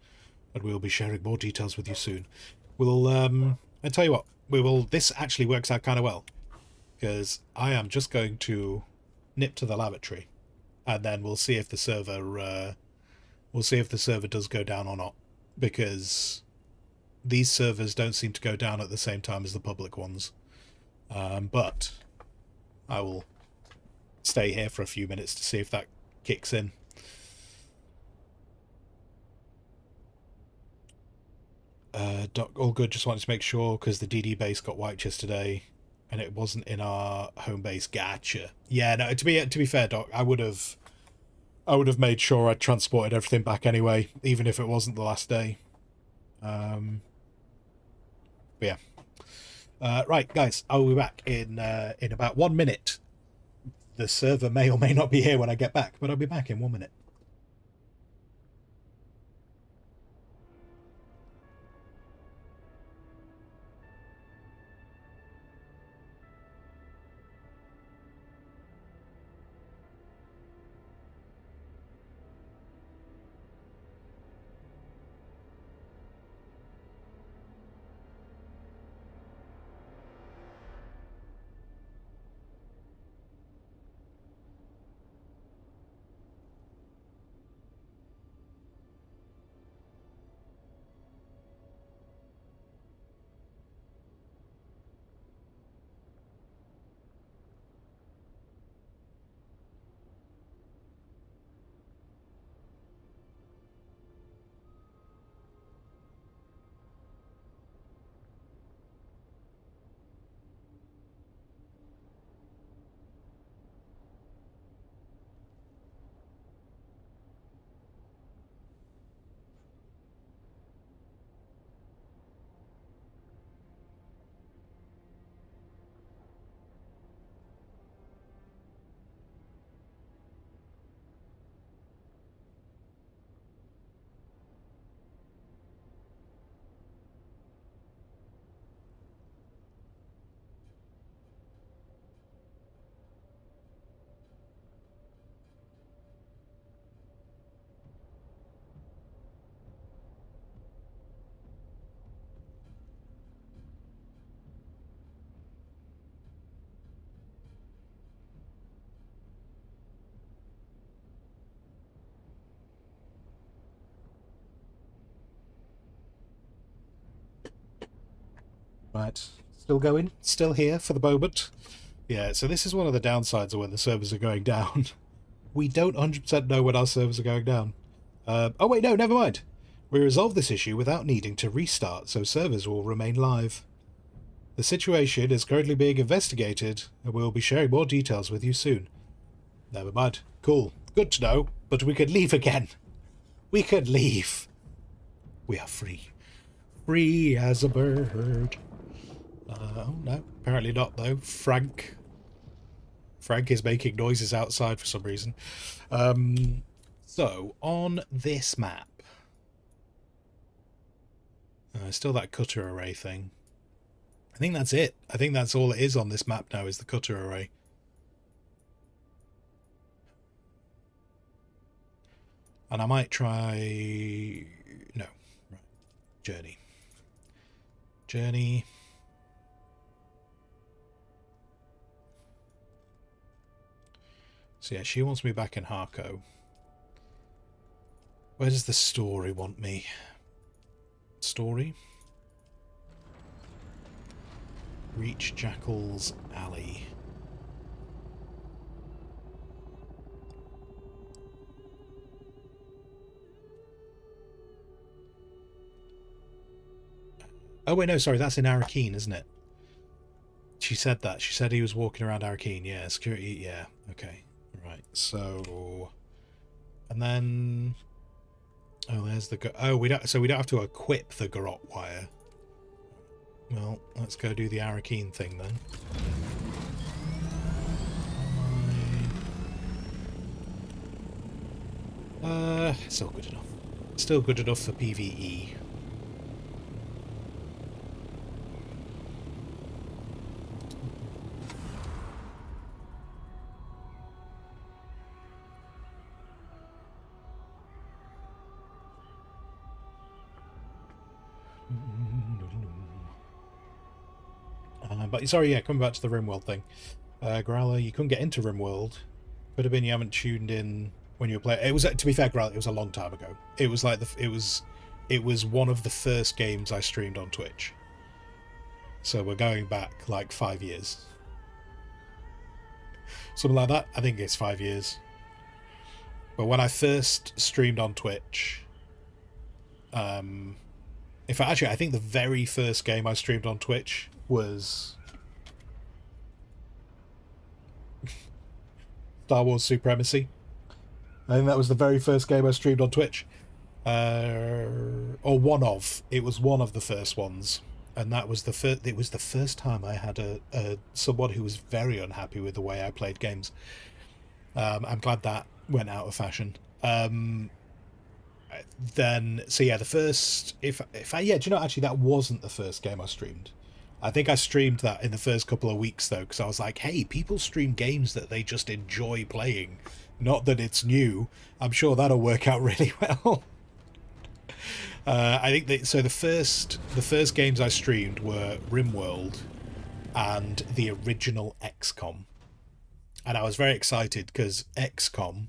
and we'll be sharing more details with you soon. We'll, I tell you what, this actually works out kind of well, because I am just going to nip to the lavatory, and then we'll see if the server does go down or not, because these servers don't seem to go down at the same time as the public ones. But I will stay here for a few minutes to see if that kicks in. Doc, all good, just wanted to make sure, because the DD base got wiped yesterday and it wasn't in our home base. Gotcha. Yeah, no, to be fair, Doc, I would have made sure I'd transported everything back anyway, even if it wasn't the last day. But yeah. Right, guys, I'll be back in about 1 minute. The server may or may not be here when I get back, but I'll be back in 1 minute. Right, still going, still here for the moment. Yeah, so this is one of the downsides of when the servers are going down. We don't 100% know when our servers are going down. Oh wait, no, never mind. We resolved this issue without needing to restart, so servers will remain live. The situation is currently being investigated, and we will be sharing more details with you soon. Never mind. Cool. Good to know, but we could leave again. We could leave. We are free. Free as a bird. Oh, no. Apparently not, though. Frank is making noises outside for some reason. So, on this map... still that cutter array thing. I think that's it. I think that's all it is on this map now, is the cutter array. And I might try... No. Right. Journey. Journey. So yeah, she wants me back in Harco. Where does the story want me? Story? Reach Jackal's Alley. Oh wait, no, sorry, that's in Arakeen, isn't it? She said that. She said he was walking around Arakeen. Yeah, security, yeah, okay. Right, so... And then... Oh, there's the... Oh, we don't have to equip the garrote wire. Well, let's go do the Arakeen thing then. Still good enough. Still good enough for PvE. But sorry, yeah, coming back to the RimWorld thing. Growler, you couldn't get into RimWorld. Could have been you haven't tuned in when you were playing. It was, to be fair, Growler, it was a long time ago. It was like it was one of the first games I streamed on Twitch. So we're going back like 5 years. Something like that. I think it's 5 years. But when I first streamed on Twitch, in fact, actually, I think the very first game I streamed on Twitch was Star Wars Supremacy. I think that was the very first game I streamed on Twitch. Or one of. It was one of the first ones. And that was it was the first time I had a someone who was very unhappy with the way I played games. I'm glad that went out of fashion. Then, so yeah, the first... do you know, actually, that wasn't the first game I streamed. I think I streamed that in the first couple of weeks, though, because I was like, hey, people stream games that they just enjoy playing. Not that it's new. I'm sure that'll work out really well. I think that, so the first games I streamed were RimWorld and the original XCOM. And I was very excited because XCOM,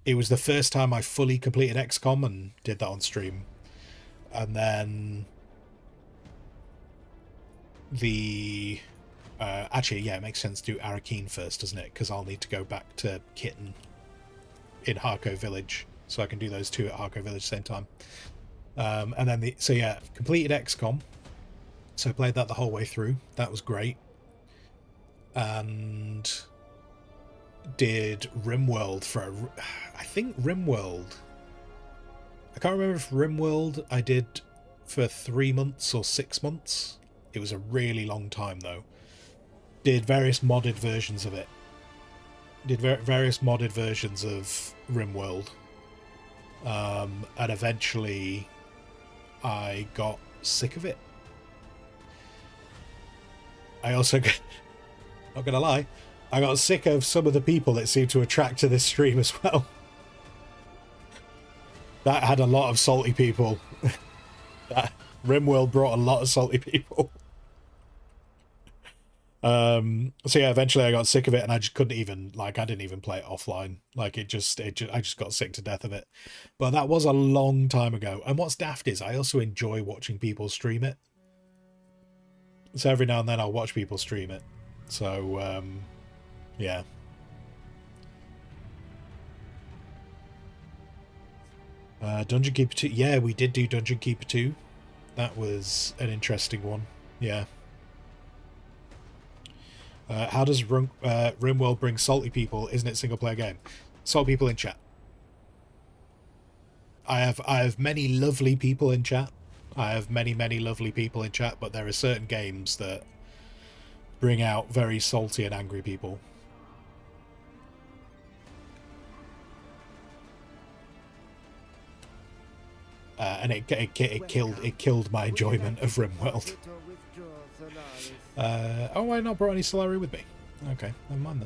it was the first time I fully completed XCOM and did that on stream. And then the... actually, yeah, it makes sense to do Arakeen first, doesn't it? Because I'll need to go back to Kitten in Harco Village, so I can do those two at Harco Village at the same time. And then, so yeah, completed XCOM. So I played that the whole way through. That was great. And did RimWorld for, I think RimWorld, I can't remember if RimWorld I did for 3 months or 6 months. It was a really long time though. Did various modded versions of it. Did various modded versions of RimWorld. And eventually I got sick of it. I also got, not gonna lie, I got sick of some of the people that seemed to attract to this stream as well. That had a lot of salty people. That RimWorld brought a lot of salty people. So yeah, eventually I got sick of it and I just couldn't even, like, I didn't even play it offline. Like, I just got sick to death of it. But that was a long time ago. And what's daft is I also enjoy watching people stream it. So every now and then I'll watch people stream it. So, yeah. Dungeon Keeper 2. Yeah, we did do Dungeon Keeper 2. That was an interesting one. Yeah. How does RimWorld bring salty people? Isn't it single player game? Salt people in chat. I have many lovely people in chat. I have many lovely people in chat, but there are certain games that bring out very salty and angry people. And it killed my enjoyment of RimWorld. Oh, I not brought any Solari with me. Okay, never mind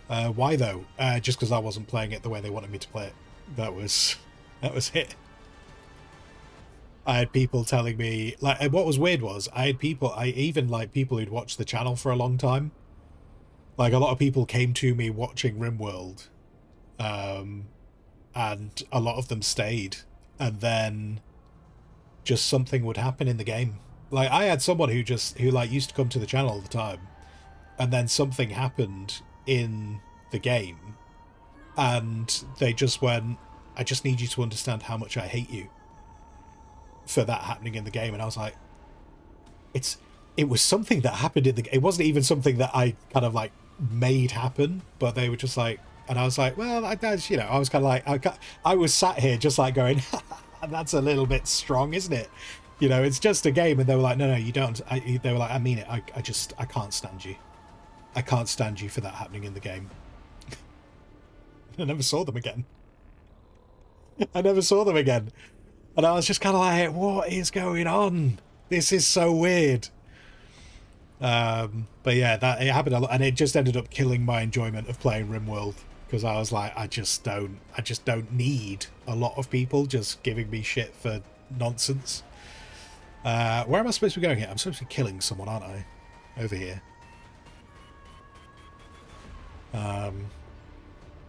then. Why though? Just because I wasn't playing it the way they wanted me to play it. That was it. I had people telling me, like, and what was weird was I even like people who'd watched the channel for a long time. Like, a lot of people came to me watching RimWorld, and a lot of them stayed, and then just something would happen in the game. Like, I had someone who like used to come to the channel all the time, and then something happened in the game, and they just went, I just need you to understand how much I hate you for that happening in the game. And I was like, it was something that happened in the game. It wasn't even something that I kind of like made happen, but they were just like, and I was like, well, that's, you know, I was kind of like, I was sat here just like going, that's a little bit strong, isn't it? You know, it's just a game. And they were like, no, you don't. They were like, I mean it. I can't stand you. I can't stand you for that happening in the game. I never saw them again. And I was just kind of like, what is going on? This is so weird. But yeah, it happened a lot, and it just ended up killing my enjoyment of playing RimWorld, because I was like, I just don't need a lot of people just giving me shit for nonsense. Where am I supposed to be going here? I'm supposed to be killing someone, aren't I? Over here. I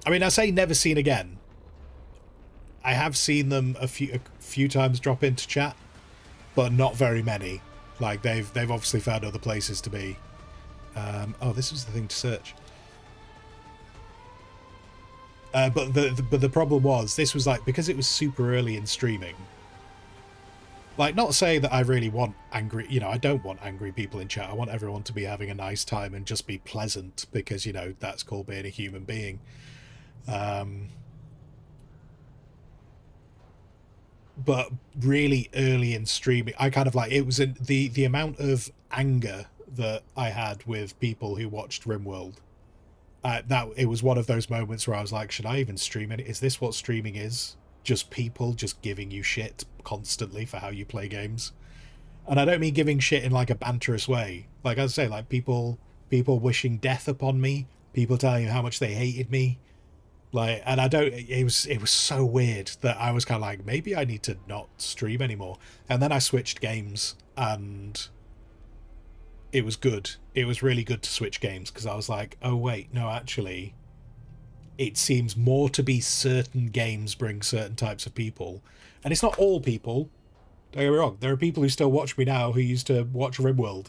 mean, I say never seen again. I have seen them a few times drop into chat, but not very many. Like, they've obviously found other places to be. Oh, this was the thing to search. But the problem was, this was like, because it was super early in streaming. Like, not saying that I really want angry, you know, I don't want angry people in chat. I want everyone to be having a nice time and just be pleasant, because, you know, that's called being a human being. But really early in streaming, I kind of like, it was the amount of anger that I had with people who watched RimWorld. That it was one of those moments where I was like, should I even stream it? Is this what streaming is? Just people just giving you shit constantly for how you play games. And I don't mean giving shit in like a banterous way. Like I say, like people wishing death upon me, people telling you how much they hated me. Like, and I don't, it was so weird that I was kind of like, maybe I need to not stream anymore. And then I switched games, and it was good. It was really good to switch games, because I was like, oh wait, no, actually, it seems more to be certain games bring certain types of people. And it's not all people, don't get me wrong. There are people who still watch me now who used to watch RimWorld,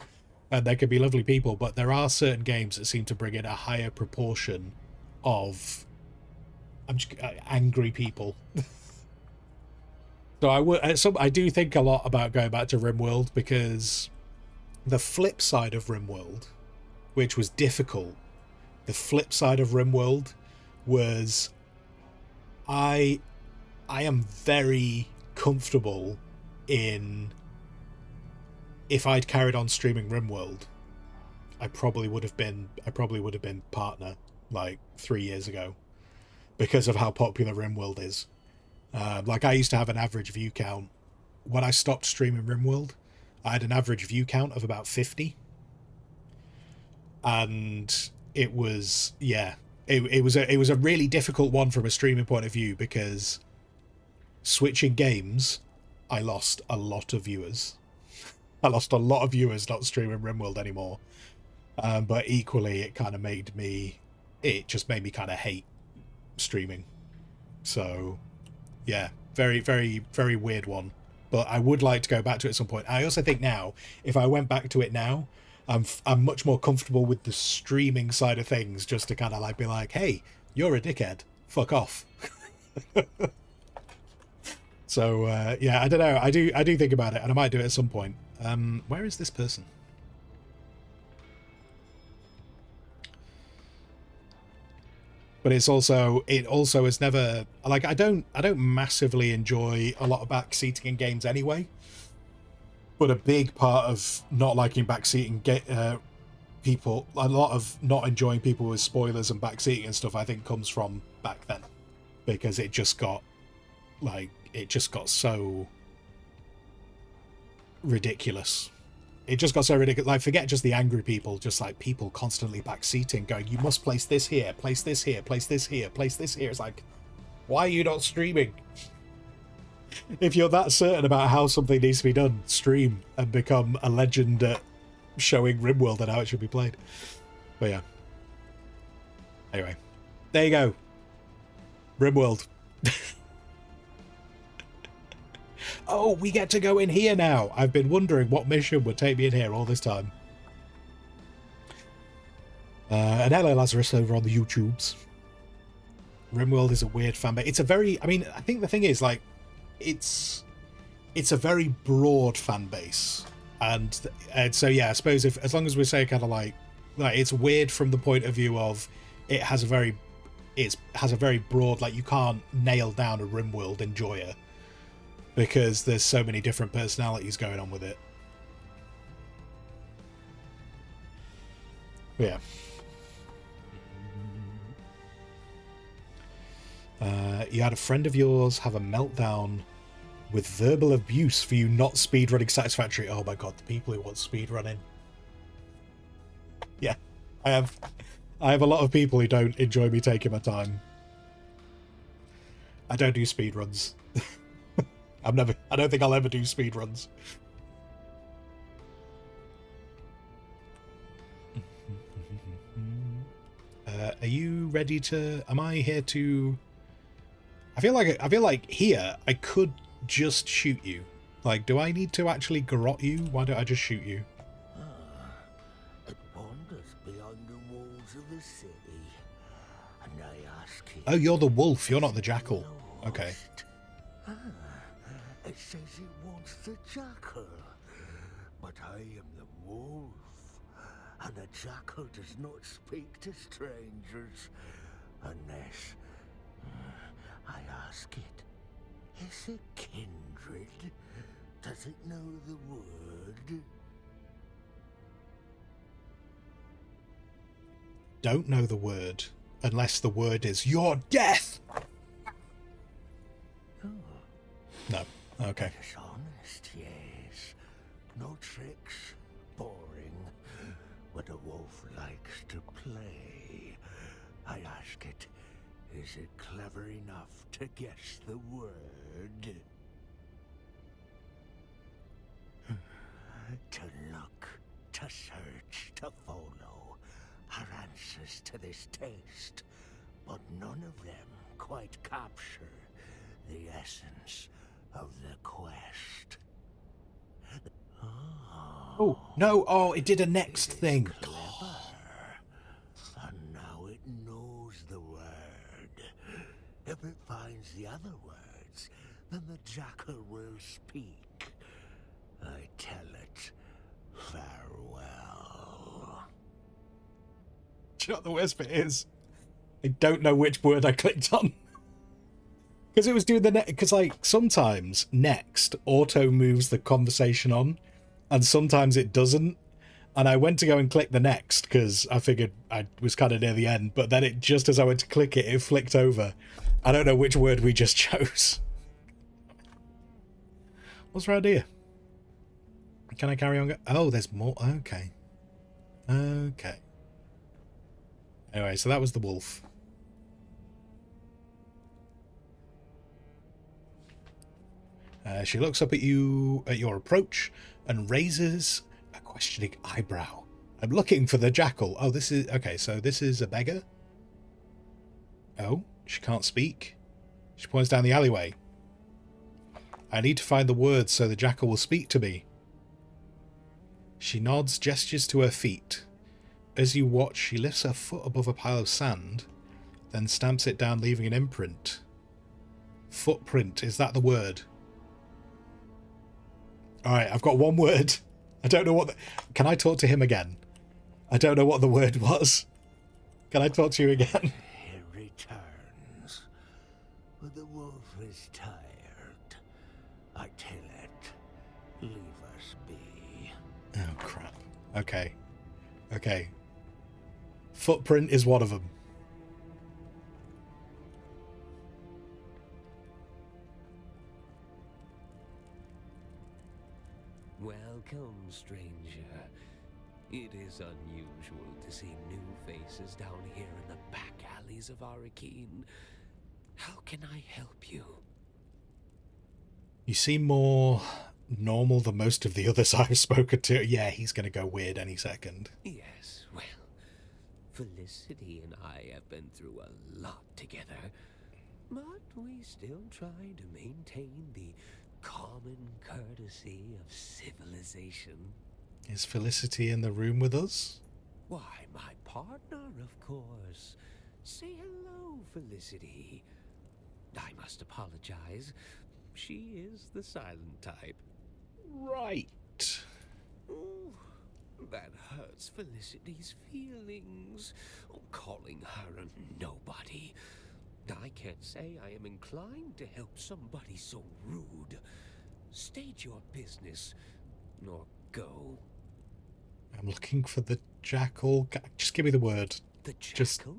and they could be lovely people, but there are certain games that seem to bring in a higher proportion of angry people. So I do think a lot about going back to RimWorld, because the flip side of RimWorld, which was difficult, the flip side of RimWorld was I am very comfortable in, if I'd carried on streaming RimWorld, I probably would have been partner like 3 years ago, because of how popular RimWorld is. Like, I used to have an average view count. When I stopped streaming RimWorld, I had an average view count of about 50. And it was, yeah, it was a really difficult one from a streaming point of view, because switching games, I lost a lot of viewers. I lost a lot of viewers not streaming RimWorld anymore. But equally, it just made me kind of hate streaming. So yeah, very, very, very weird one. but I would like to go back to it at some point. I also think now, if I went back to it now, I'm much more comfortable with the streaming side of things, just to kind of like be like, hey, you're a dickhead, fuck off. So yeah, I don't know. I do think about it, and I might do it at some point. Where is this person? But it also is never like, I don't massively enjoy a lot of backseating in games anyway. But a big part of not liking backseating people, a lot of not enjoying people with spoilers and backseating and stuff, I think comes from back then, because it just got so ridiculous. It just got so ridiculous. Like, forget just the angry people, just like people constantly backseating, going, you must place this here, place this here, place this here, place this here. It's like, why are you not streaming? If you're that certain about how something needs to be done, stream and become a legend at showing RimWorld and how it should be played. But yeah. Anyway, there you go. RimWorld. Oh, we get to go in here now. I've been wondering what mission would take me in here all this time. And hello, Lazarus, over on the YouTubes. RimWorld is a weird fanbase. It's a very... I mean, I think the thing is, like, it's a very broad fan base. And so, yeah, I suppose as long as we say kind of like it's weird from the point of view of it has a very broad, like, you can't nail down a RimWorld enjoyer, because there's so many different personalities going on with it. Yeah. You had a friend of yours have a meltdown with verbal abuse for you not speedrunning Satisfactory. Oh my god, the people who want speedrunning. Yeah, I have a lot of people who don't enjoy me taking my time. I don't do speedruns. I don't think I'll ever do speedruns. Are you ready to... Am I here to... I feel like here I could just shoot you. Like, do I need to actually garrote you? Why don't I just shoot you? It wanders beyond the walls of the city, and I ask it. Oh, you're the wolf. You're not the jackal. Okay. It says it wants the jackal, but I am the wolf, and a jackal does not speak to strangers unless I ask it. Is it kindred? Does it know the word? Don't know the word, unless the word is your death. Oh. No. Okay. Dishonest, yes. No tricks. Boring. But a wolf likes to play. I ask it, is it clever enough to guess the word? To look, to search, to follow are answers to this test, but none of them quite capture the essence of the quest. Oh, no. Oh, it did a next thing. Clever. And now it knows the word. If it finds the other words, then the jackal will speak. I tell it, farewell. Do you know what the worst bit is? I don't know which word I clicked on. Because it was doing the because like sometimes next auto moves the conversation on, and sometimes it doesn't. And I went to go and click the next because I figured I was kind of near the end, but then it just as I went to click it, it flicked over. I don't know which word we just chose. What's right here? Can I carry on? Oh, there's more. Okay. Okay. Anyway, so that was the wolf. She looks up at you at your approach and raises a questioning eyebrow. I'm looking for the jackal. Oh, this is... Okay, so this is a beggar? Oh, she can't speak. She points down the alleyway. I need to find the words so the jackal will speak to me. She nods, gestures to her feet. As you watch, she lifts her foot above a pile of sand, then stamps it down, leaving an imprint. Footprint, is that the word? Alright, I've got one word. I don't know what... Can I talk to him again? I don't know what the word was. Can I talk to you again? He returns, but the wolf is tired. I tell it, leave us be. Oh, crap. Okay. Okay. Footprint is one of them. Welcome, stranger. It is unusual to see new faces down here in the back alleys of Arakeen. How can I help you? You seem more normal than most of the others I've spoken to. Yeah, he's going to go weird any second. Yes, well, Felicity and I have been through a lot together, but we still try to maintain the common courtesy of civilization. Is Felicity in the room with us? Why, my partner, of course. Say hello, Felicity. I must apologize. She is the silent type. Right. Ooh, that hurts Felicity's feelings. Calling her a nobody. I can't say I am inclined to help somebody so rude. State your business, or go. I'm looking for the jackal. Just give me the word. The jackal?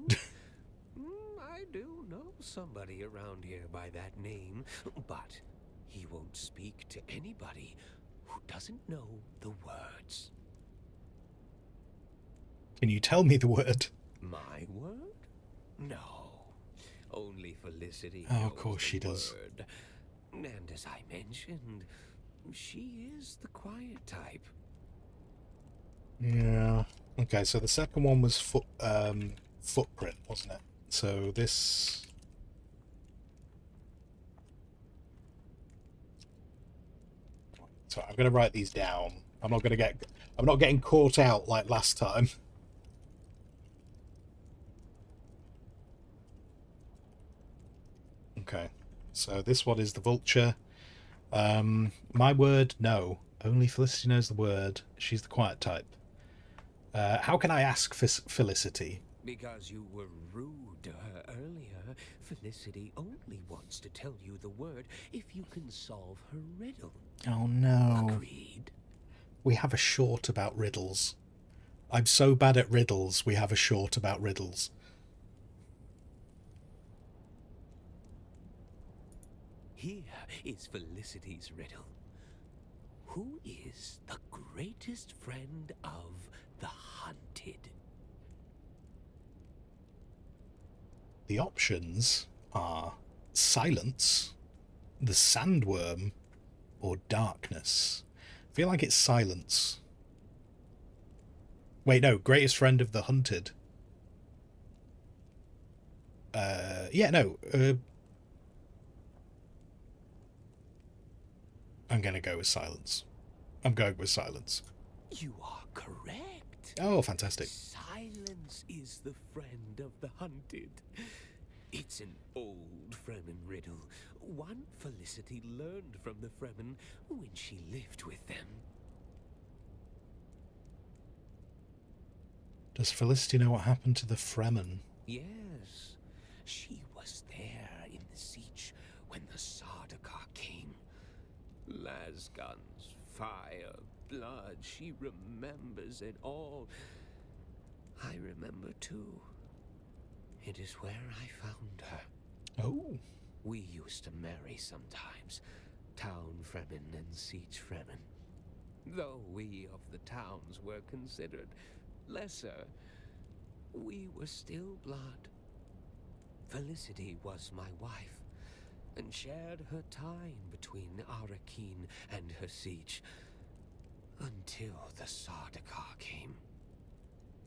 I do know somebody around here by that name, but he won't speak to anybody who doesn't know the words. Can you tell me the word? My word? No. Only Felicity Oh, knows of course she does. word. And as I mentioned, she is the quiet type. Yeah. Okay, so the second one was footprint, wasn't it? So this... So I'm going to write these down. I'm not getting caught out like last time. Okay. So this one is the vulture. My word, no. Only Felicity knows the word. She's the quiet type. How can I ask Felicity? Because you were rude to her earlier, Felicity only wants to tell you the word if you can solve her riddle. Oh no. Agreed. We have a short about riddles. I'm so bad at riddles, we have a short about riddles. Here is Felicity's riddle. Who is the greatest friend of the hunted? The options are silence, the sandworm, or darkness. I feel like it's silence. Wait, no, greatest friend of the hunted. Yeah, no. I'm going to go with silence. I'm going with silence. You are correct. Oh, fantastic. Silence is the friend of the hunted. It's an old Fremen riddle, one Felicity learned from the Fremen when she lived with them. Does Felicity know what happened to the Fremen? Yes, she was there in the siege when the Sardaukar came. Lasguns, fire, blood, she remembers it all. I remember too. It is where I found her. Oh. We used to marry sometimes, town Fremen and siege Fremen. Though we of the towns were considered lesser, we were still blood. Felicity was my wife, and shared her time between Arakeen and her siege, until the Sardaukar came.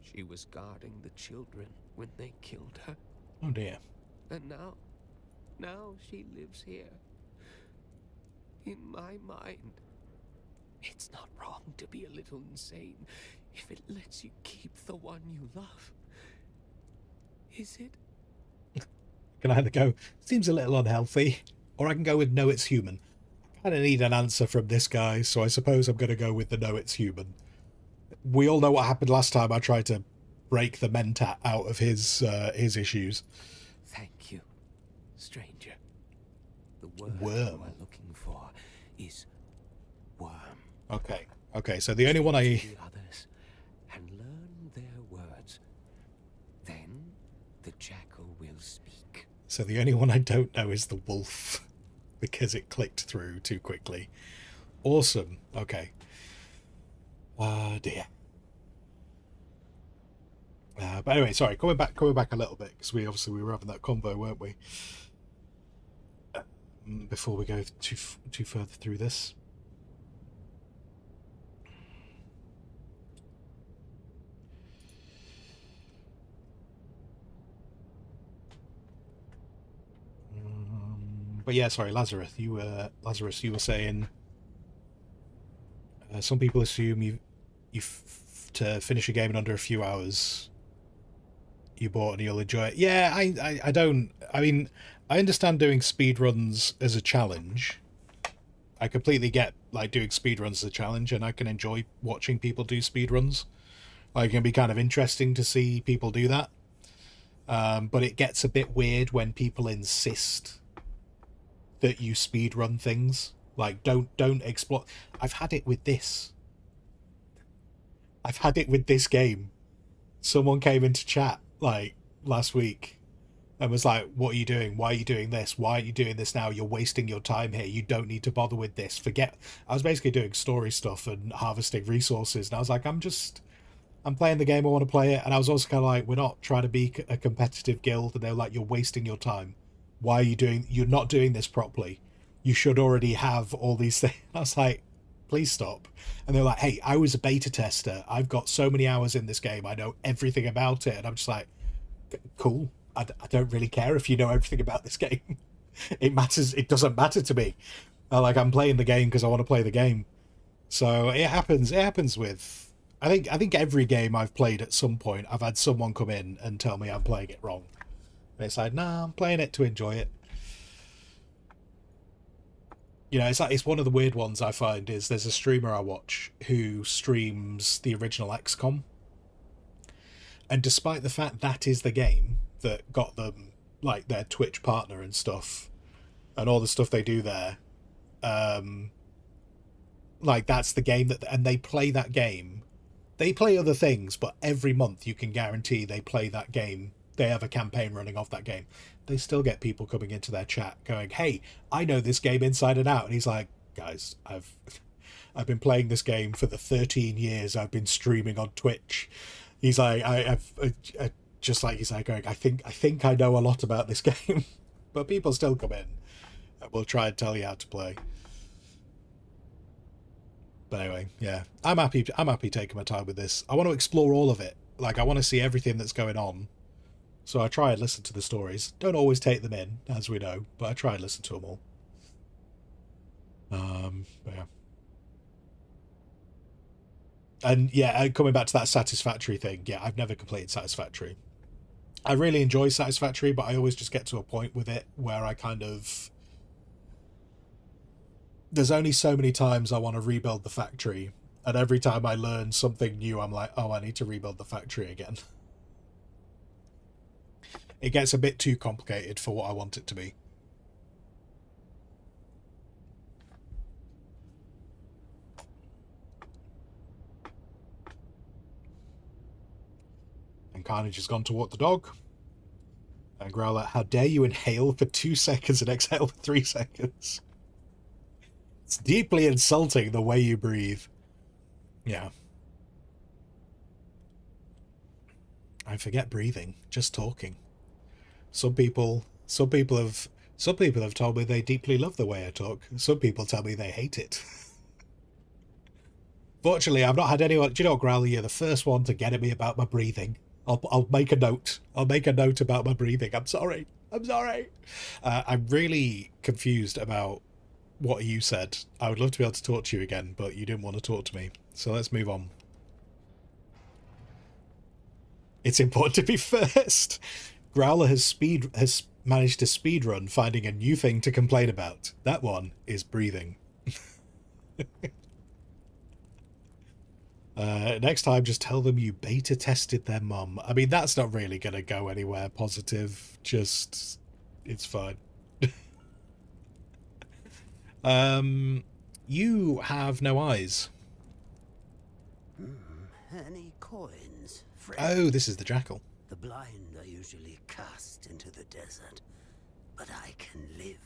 She was guarding the children when they killed her. Oh dear. And now she lives here. in my mind. It's not wrong to be a little insane if it lets you keep the one you love. Is it? Can I either go, seems a little unhealthy, or I can go with no, it's human. I kind of need an answer from this guy, so I suppose I'm going to go with the no, it's human. We all know what happened last time I tried to break the mentat out of his issues. Thank you, stranger. The word Worm. you are looking for is worm. Okay, so the only one I... The others and learn their words. Then the jackal will speak. So the only one I don't know is the wolf, because it clicked through too quickly. Awesome. Okay. Dear. But anyway, sorry, coming back a little bit, because we were having that convo, weren't we? Before we go too further through this. But yeah, sorry, Lazarus, you were saying some people assume you to finish a game in under a few hours. You bought and you'll enjoy it. Yeah, I don't. I mean, I understand doing speedruns as a challenge. I completely get like doing speedruns as a challenge, and I can enjoy watching people do speedruns. Like, it can be kind of interesting to see people do that. But it gets a bit weird when people insist that you speedrun things. Like, don't explore. I've had it with this. I've had it with this game. Someone came into chat like last week and was like, what are you doing? Why are you doing this? Why are you doing this now? You're wasting your time here. You don't need to bother with this. Forget. I was basically doing story stuff and harvesting resources, and I was like, I'm playing the game, I want to play it. And I was also kind of like, we're not trying to be a competitive guild. And they're like, you're wasting your time. Why are you're not doing this properly. You should already have all these things. I was like, please stop. And they're like, hey, I was a beta tester. I've got so many hours in this game. I know everything about it. And I'm just like, cool. I don't really care if you know everything about this game. It matters. It doesn't matter to me. I'm playing the game because I want to play the game. So it happens. It happens with, I think every game I've played at some point, I've had someone come in and tell me I'm playing it wrong. And it's like, nah, I'm playing it to enjoy it. You know, it's one of the weird ones I find is there's a streamer I watch who streams the original XCOM. And despite the fact that is the game that got them, like, their Twitch partner and stuff, and all the stuff they do there, like, that's the game and they play that game. They play other things, but every month you can guarantee they play that game. They have a campaign running off that game. They still get people coming into their chat going, hey, I know this game inside and out. And he's like, guys, I've been playing this game for the 13 years I've been streaming on Twitch. He's like, he's like going, I think I know a lot about this game. But people still come in and will try and tell you how to play. But anyway, yeah, I'm happy taking my time with this. I want to explore all of it. Like, I want to see everything that's going on. So I try and listen to the stories. Don't always take them in, as we know, but I try and listen to them all. But yeah. And yeah, coming back to that Satisfactory thing, yeah, I've never completed Satisfactory. I really enjoy Satisfactory, but I always just get to a point with it where I kind of... There's only so many times I want to rebuild the factory, and every time I learn something new, I'm like, oh, I need to rebuild the factory again. It gets a bit too complicated for what I want it to be. And Carnage has gone to walk the dog. And Growler, how dare you inhale for 2 seconds and exhale for 3 seconds? It's deeply insulting the way you breathe. Yeah. I forget breathing, just talking. Some people have told me they deeply love the way I talk. Some people tell me they hate it. Fortunately, I've not had anyone... Do you know what, Growler? You're the first one to get at me about my breathing. I'll make a note. I'll make a note about my breathing. I'm sorry. I'm really confused about what you said. I would love to be able to talk to you again, but you didn't want to talk to me. So let's move on. It's important to be first. Growler has managed to speedrun, finding a new thing to complain about. That one is breathing. Next time, just tell them you beta tested their mum. I mean, that's not really going to go anywhere positive. Just, it's fine. You have no eyes. Any coins, friend? Oh, this is the jackal. The blind are usually cast into the desert, but I can live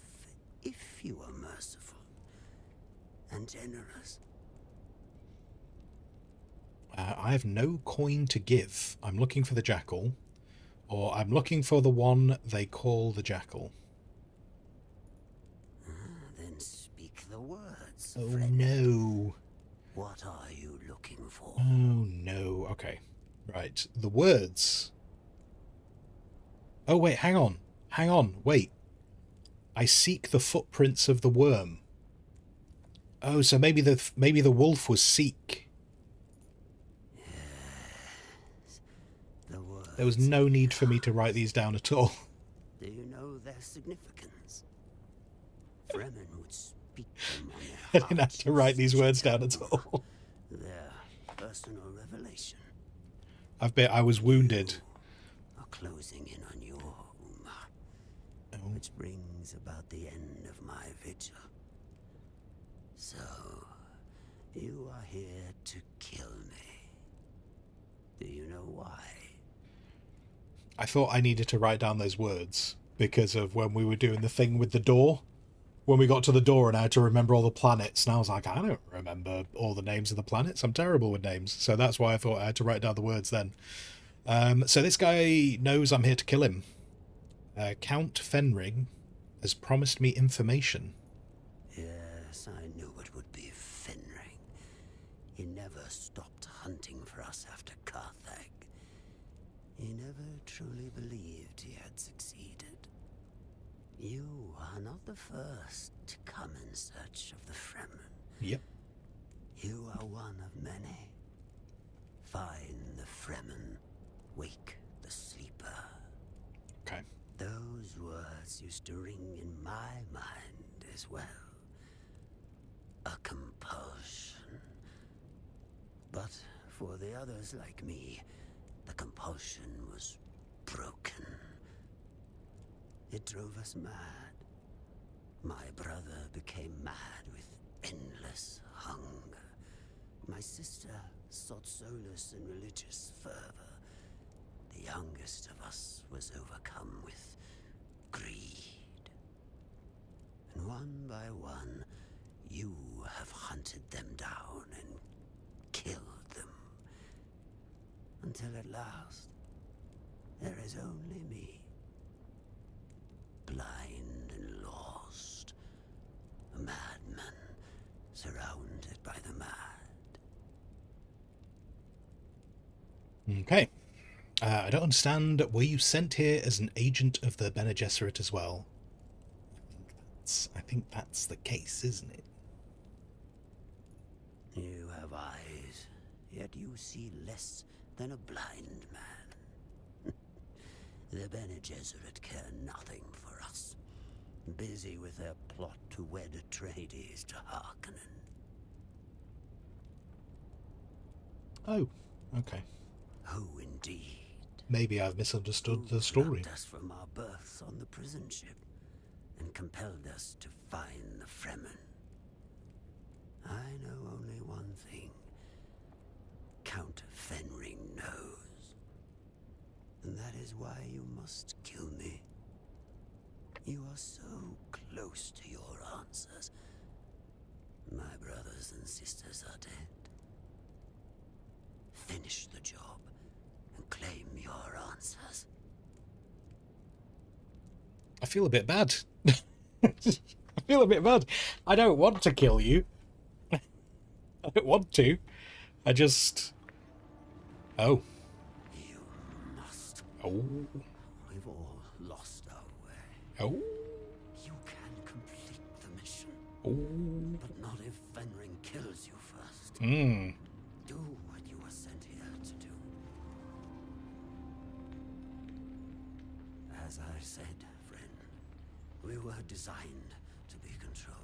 if you are merciful and generous. I have no coin to give. I'm looking for the jackal, or I'm looking for the one they call the jackal. Then speak the words, Oh friend. no. What are you looking for? Oh no. Okay. Right. The words. Oh wait, hang on. Hang on. Wait. I seek the footprints of the worm. Oh, so maybe the wolf was seek. Yes. The words. There was no need for me to write these down at all. Do you know their significance? Fremen would speak them on their I didn't have to write these words down at all. Their personal revelation. I was wounded. Are closing in on your Uma, which brings about the end of my vigil. So, you are here to kill me. Do you know why? I thought I needed to write down those words because of when we were doing the thing with the door. When we got to the door and I had to remember all the planets, and I was like, I don't remember all the names of the planets. I'm terrible with names. So that's why I thought I had to write down the words then. So this guy knows I'm here to kill him. Count Fenring has promised me information. Yes, I knew it would be Fenring. He never stopped hunting for us after Carthag. He never truly believed he had succeeded. You are not the first to come in search of the Fremen. Yep. You are one of many. Find the Fremen, wake the sleeper. Okay. Those words used to ring in my mind as well. A compulsion. But for the others like me, the compulsion was broken. It drove us mad. My brother became mad with endless hunger. My sister sought solace in religious fervor. The youngest of us was overcome with greed. And one by one, you have hunted them down and killed them. Until at last, there is only me. Blind and lost. A madman surrounded by the mad. Okay. I don't understand. Were you sent here as an agent of the Bene Gesserit as well? I think that's the case, isn't it? You have eyes, yet you see less than a blind man. The Bene Gesserit care nothing for us. Busy with their plot to wed Atreides to Harkonnen. Oh, okay. Who indeed? Maybe I've misunderstood the story. Who us from our berths on the prison ship and compelled us to find the Fremen. I know only one thing. Count Fenring knows. And that is why you must kill me. You are so close to your answers. My brothers and sisters are dead. Finish the job and claim your answers. I feel a bit bad. I feel a bit bad. I don't want to kill you. I don't want to. I just... Oh. You must. Oh. We've all lost our way. Oh. You can complete the mission. Ooh. But not if Fenring kills you first. Hmm. Do what you were sent here to do. As I said, friend, we were designed to be controlled.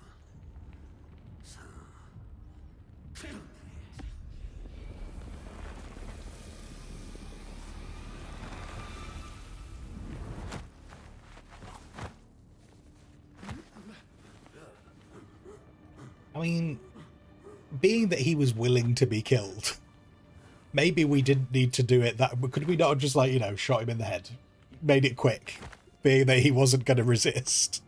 So, kill me. I mean, being that he was willing to be killed, maybe we didn't need to do it that... Could we not have just, like, you know, shot him in the head? Made it quick, being that he wasn't going to resist.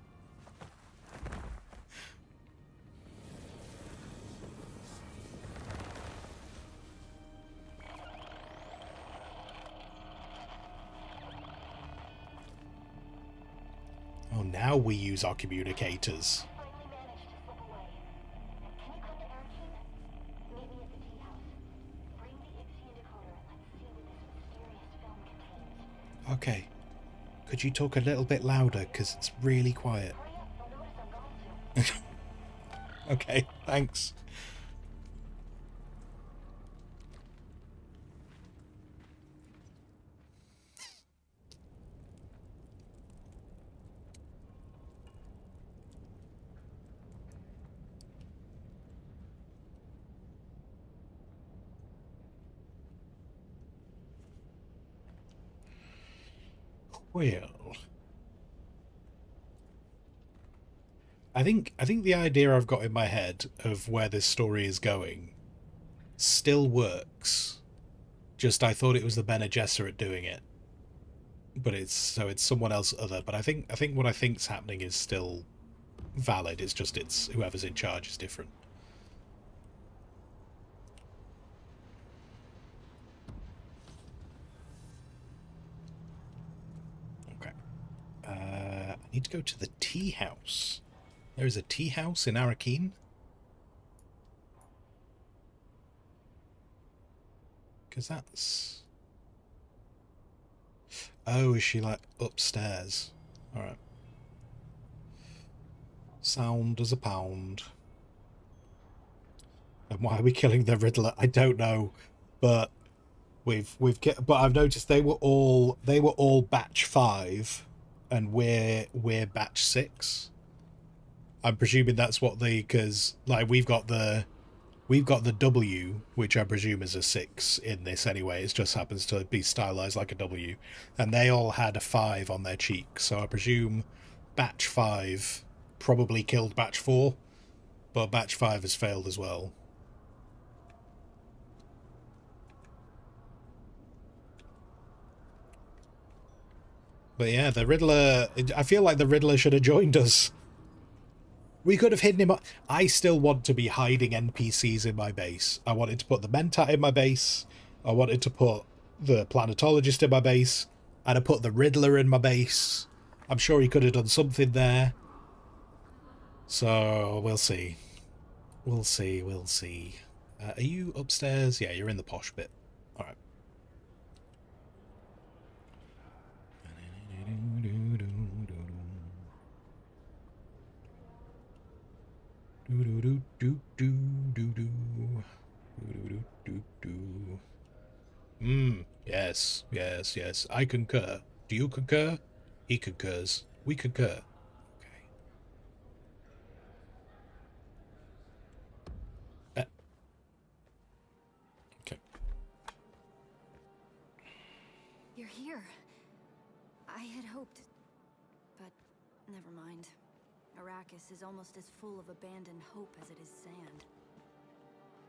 Oh, now we use our communicators. Okay. Could you talk a little bit louder, because it's really quiet? Okay, thanks. Well, I think the idea I've got in my head of where this story is going still works. Just I thought it was the Bene Gesserit doing it, but it's someone else other. But I think what I think's happening is still valid. It's just it's whoever's in charge is different. I need to go to the tea house. There is a tea house in Arakeen. Because that's... Oh, is she like upstairs? Alright. Sound as a pound. And why are we killing the Riddler? I don't know. But but I've noticed they were all batch 5. And we're batch 6. I'm presuming that's what because like we've got the W, which I presume is a 6 in this anyway. It just happens to be stylized like a W, and they all had a 5 on their cheek. So I presume batch 5 probably killed batch 4, but batch 5 has failed as well. But yeah, the Riddler... I feel like the Riddler should have joined us. We could have hidden him... I still want to be hiding NPCs in my base. I wanted to put the Mentat in my base. I wanted to put the Planetologist in my base. And I put the Riddler in my base. I'm sure he could have done something there. So, we'll see. We'll see, we'll see. Are you upstairs? Yeah, you're in the posh bit. Alright. Yes, yes, yes. I concur. Do you concur? He concurs. We concur. Okay. Okay. You're here. I had hoped, but never mind. Arrakis is almost as full of abandoned hope as it is sand.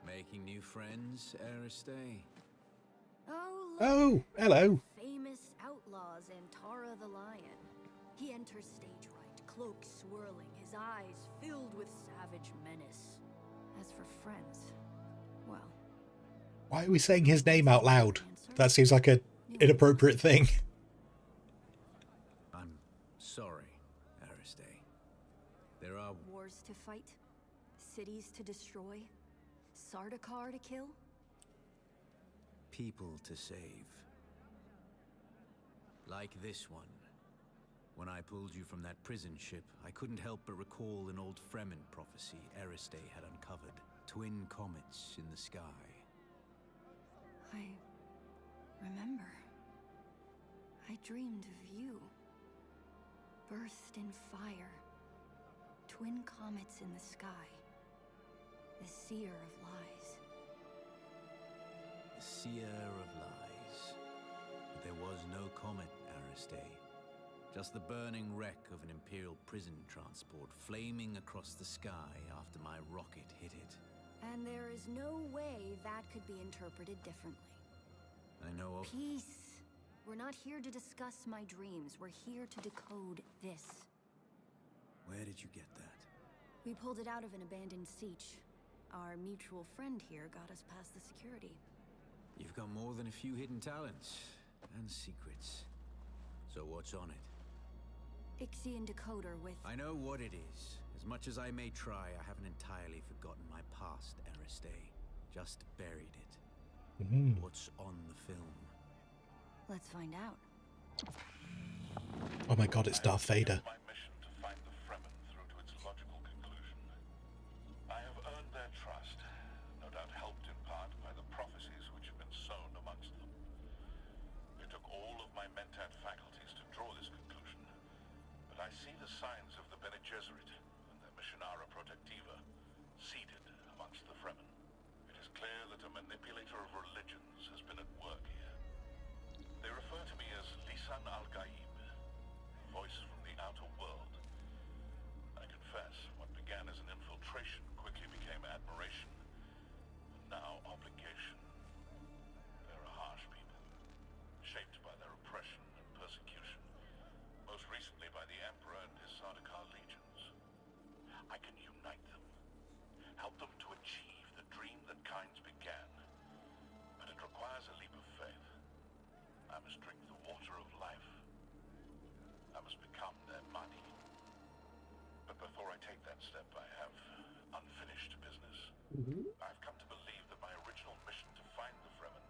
Making new friends, Aristay? Oh, hello. Famous outlaws Antara the Lion. He enters stage right, cloak swirling, his eyes filled with savage menace. As for friends, well... Why are we saying his name out loud? That seems like an inappropriate thing. I'm sorry, Aristay. There are... Wars to fight, cities to destroy, Sardaukar to kill. People to save. Like this one. When I pulled you from that prison ship, I couldn't help but recall an old Fremen prophecy Aristei had uncovered. Twin comets in the sky. I remember. I dreamed of you. Birthed in fire. Twin comets in the sky. The seer of lies. The seer of lies. But there was no comet, Aristei. Just the burning wreck of an Imperial prison transport flaming across the sky after my rocket hit it. And there is no way that could be interpreted differently. I know of... Peace. We're not here to discuss my dreams. We're here to decode this. Where did you get that? We pulled it out of an abandoned siege. Our mutual friend here got us past the security. You've got more than a few hidden talents and secrets. So what's on it? Ixian decoder with... I know what it is. As much as I may try, I haven't entirely forgotten my past, Aristei. Just buried it. What's on the film? Let's find out. Oh my god, it's Darth Vader. My mission to find the Fremen through to its logical conclusion. I have earned their trust, no doubt helped in part by the prophecies which have been sown amongst them. It took all of my Mentat faculties to draw this conclusion, but I see the signs of the Bene Gesserit and their Missionara Protectiva seated amongst the Fremen. It is clear that a manipulator of religions has been at work here. They refer to me as Lisan al-Gaib, voice from the outer world. I confess, what began as an infiltration quickly became admiration, and now obligation. They're a harsh people, shaped by their oppression and persecution, most recently by the Emperor and his Sardaukar legions. I can unite them, help them to achieve the dream that Kynes began, but it requires a leap of faith. I must drink the water of life. I must become their money. But before I take that step, I have unfinished business. I've come to believe that my original mission to find the Fremen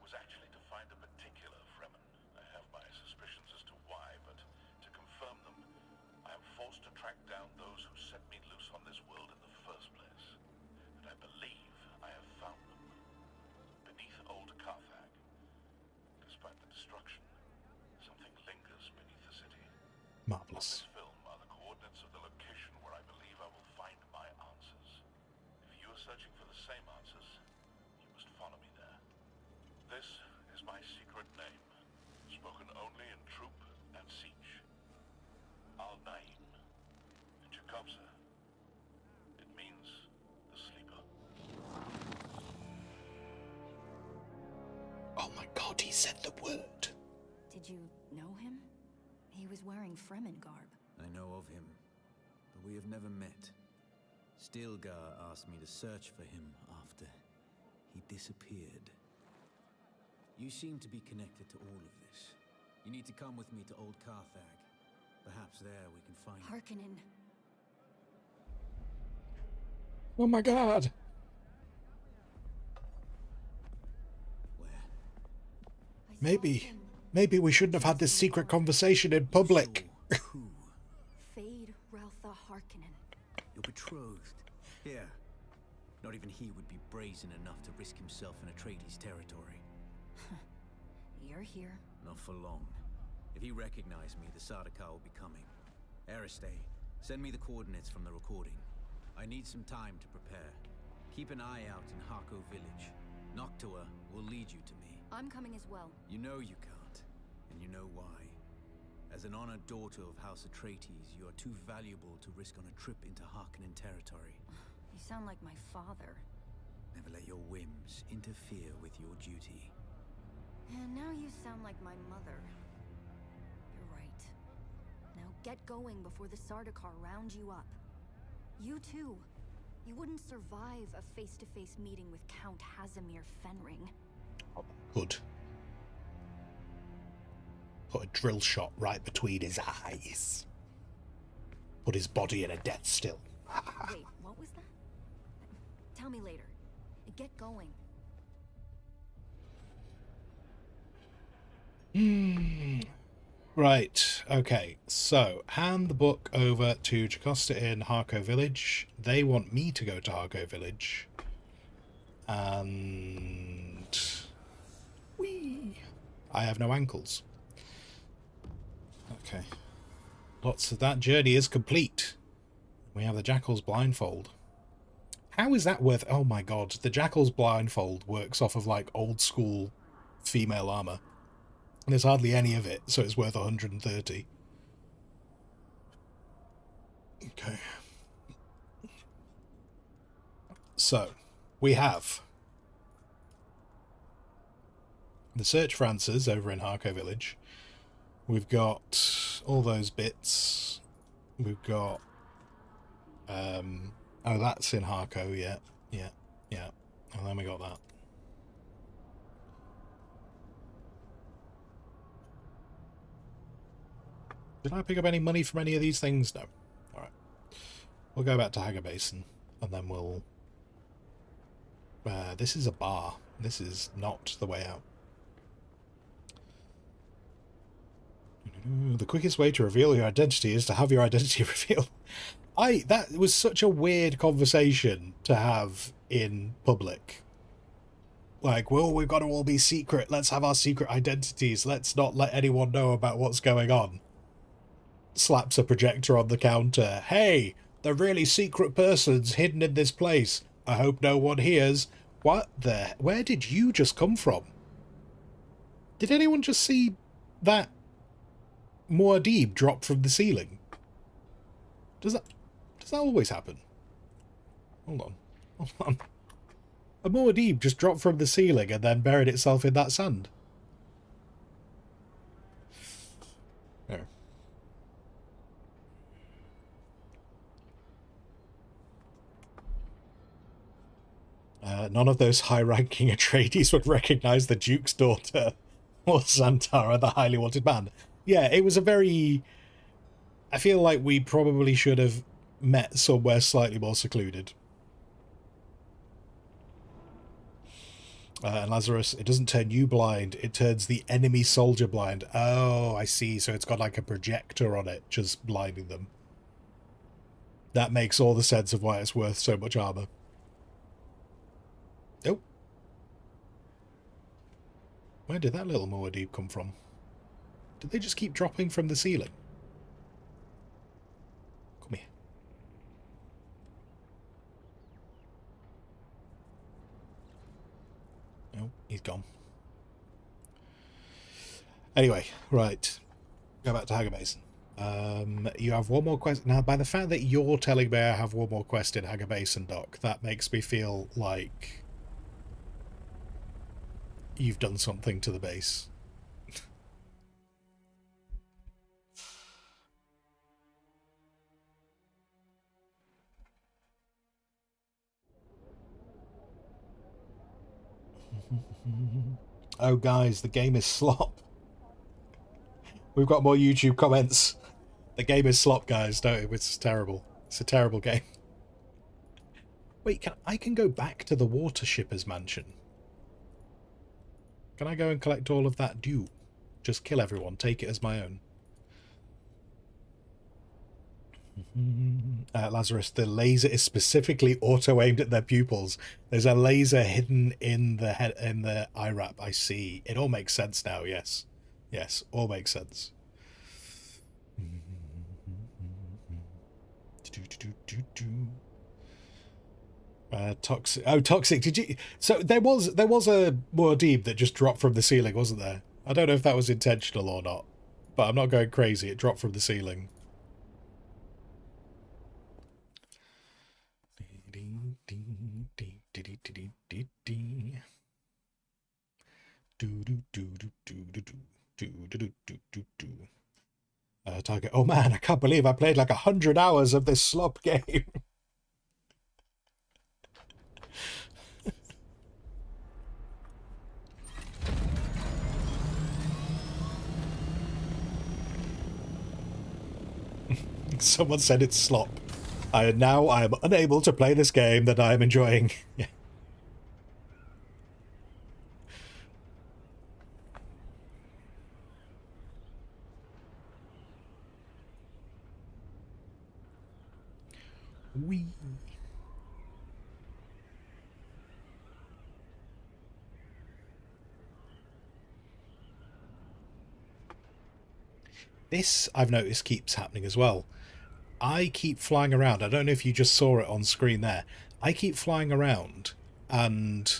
was actually to find a particular Fremen. I have my suspicions as to why, but to confirm them, I am forced to track down those who set me loose on this world in the first place. And I believe I have found them. Beneath old Carthag. Despite the destruction, something lingers beneath the city. Marvelous. On this film are the coordinates of the location where I believe I will find my answers. If you are searching for the same answers, you must follow me there. This is my secret name, spoken only in troop and siege. Al-Naim. In Chekhovza. It means the sleeper. Oh my god, he said the word. Did you know him? He was wearing Fremen garb. I know of him, but we have never met. Stilgar asked me to search for him after he disappeared. You seem to be connected to all of this. You need to come with me to Old Carthag. Perhaps there we can find... Harkonnen. Oh my god. Maybe we shouldn't have had this secret conversation in public. Fade Raltha Harkonnen. You're betrothed. Yeah. Not even he would be brazen enough to risk himself in Atreides territory. You're here. Not for long. If he recognized me, the Sardaukar will be coming. Aristei, send me the coordinates from the recording. I need some time to prepare. Keep an eye out in Harko village. Noctua will lead you to me. I'm coming as well. You know you can't, and you know why. As an honored daughter of House Atreides, you are too valuable to risk on a trip into Harkonnen territory. You sound like my father. Never let your whims interfere with your duty. And now you sound like my mother. You're right. Now get going before the Sardaukar round you up. You too. You wouldn't survive a face-to-face meeting with Count Hazimir Fenring. Good. Put a drill shot right between his eyes. Put his body in a death still. Wait, what was that? Tell me later. Get going. Right, okay, so hand the book over to Jocasta in Harco Village. They want me to go to Harco Village. And... whee! I have no ankles. Okay. Lots of that journey is complete. We have the Jackal's blindfold. How is that worth... oh my god, the Jackal's blindfold works off of, like, old school female armour. And there's hardly any of it, so it's worth 130. Okay. So, we have the search for answers over in Harco Village. We've got all those bits. We've got... oh, that's in Harco, yeah. And then we got that. Did I pick up any money from any of these things? No. Alright. We'll go back to Hager Basin, and then we'll... this is a bar. This is not the way out. The quickest way to reveal your identity is to have your identity revealed. That was such a weird conversation to have in public. Like, well, we've got to all be secret. Let's have our secret identities. Let's not let anyone know about what's going on. Slaps a projector on the counter. Hey, the really secret person's hidden in this place. I hope no one hears. What the... where did you just come from? Did anyone just see that Muad'Dib drop from the ceiling? Does that always happen? Hold on. A Muad'Dib just dropped from the ceiling and then buried itself in that sand. There. None of those high-ranking Atreides would recognize the Duke's daughter or Santara, the highly wanted man. Yeah, it was a very... I feel like we probably should have met somewhere slightly more secluded. And Lazarus, it doesn't turn you blind, it turns the enemy soldier blind. Oh, I see. So it's got like a projector on it, just blinding them. That makes all the sense of why it's worth so much armor. Oh. Where did that little Muad'Dib come from? Did they just keep dropping from the ceiling? Come here. No, he's gone. Anyway, right. Go back to Hager Basin. You have one more quest. Now, by the fact that you're telling me I have one more quest in Hager Basin, Doc, that makes me feel like you've done something to the base. Oh, guys, the game is slop. We've got more YouTube comments. The game is slop, guys. No, it's terrible. It's a terrible game. Wait, I can go back to the water shipper's mansion. Can I go and collect all of that dew? Just kill everyone, take it as my own. Lazarus, the laser is specifically auto-aimed at their pupils. There's a laser hidden in the head, in the eye wrap. I see. It all makes sense now, yes. Yes, all makes sense. Toxic. Oh, toxic. Did you? So there was a Muad'Dib that just dropped from the ceiling, wasn't there? I don't know if that was intentional or not, but I'm not going crazy. It dropped from the ceiling. Target. Oh man, I can't believe I played like 100 hours of this slop game. Someone said it's slop. I am unable to play this game that I am enjoying. Yeah. Wee. This, I've noticed, keeps happening as well. I keep flying around. I don't know if you just saw it on screen there. I keep flying around and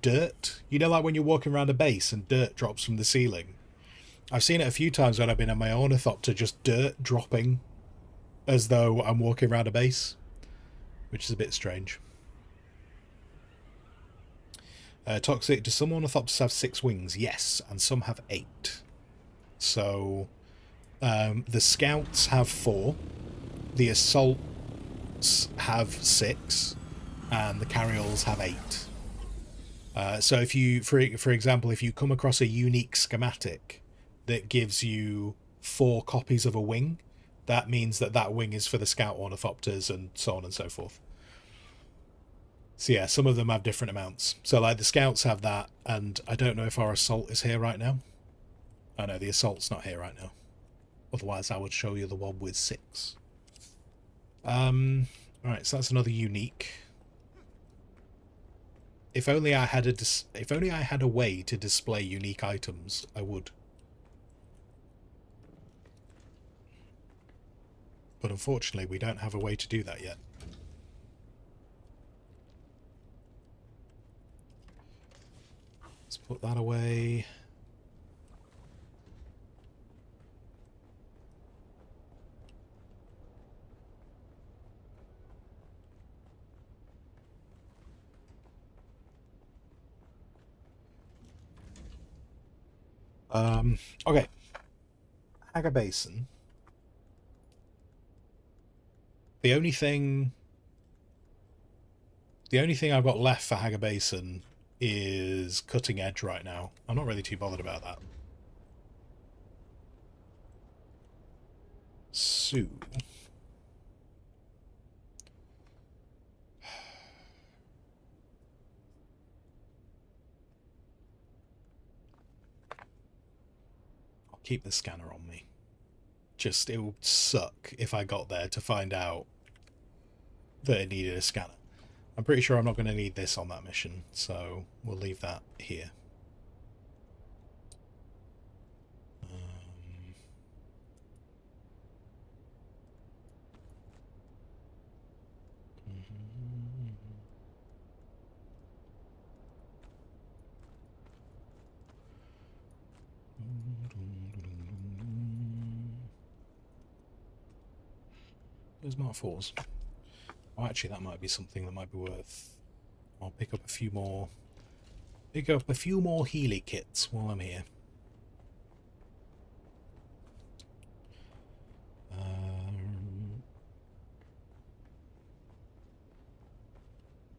dirt, you know, like when you're walking around a base and dirt drops from the ceiling. I've seen it a few times when I've been on my ornithopter, just dirt dropping as though I'm walking around a base, which is a bit strange. Toxic, do some ornithopters have 6 wings? Yes, and some have 8. So the scouts have 4, the assaults have 6, and the carryalls have 8. So if you, for example, if you come across a unique schematic that gives you 4 copies of a wing, that means that that wing is for the scout ornithopters and so on and so forth. So yeah, some of them have different amounts. So like the scouts have that, and I don't know if our assault is here right now. Oh no, the assault's not here right now. Otherwise I would show you the one with 6. Alright, so that's another unique. If only I had a way to display unique items, I would. But unfortunately, we don't have a way to do that yet. Let's put that away. Okay. Haga Basin. The only thing I've got left for Haga Basin is Cutting Edge right now. I'm not really too bothered about that. So I'll keep the scanner on me. Just, it would suck if I got there to find out that it needed a scanner. I'm pretty sure I'm not going to need this on that mission, so we'll leave that here. There's Mark 4s. Oh, actually, that might be something that might be worth. I'll pick up a few more. Pick up a few more Healy kits while I'm here.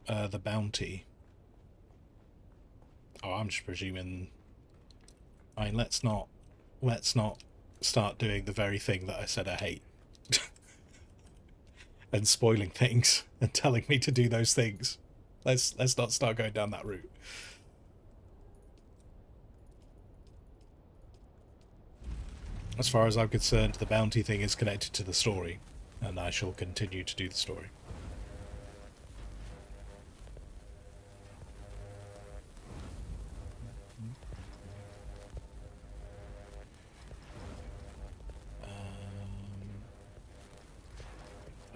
The bounty. Oh, I'm just presuming. I mean, let's not start doing the very thing that I said I hate. And spoiling things and telling me to do those things. Let's not start going down that route. As far as I'm concerned, the bounty thing is connected to the story, and I shall continue to do the story.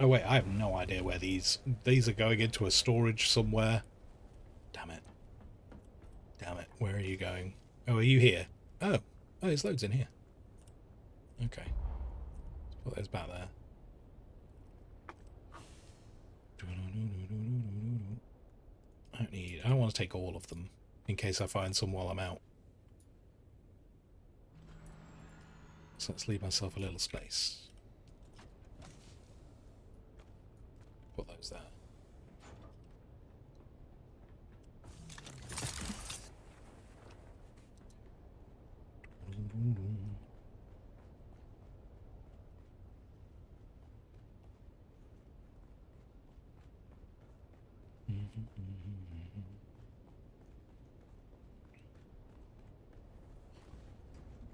Oh wait, I have no idea where these are going into a storage somewhere. Damn it. Damn it. Where are you going? Oh, are you here? Oh, there's loads in here. Okay. Let's put those back there. I don't want to take all of them in case I find some while I'm out. So let's leave myself a little space. Put those there.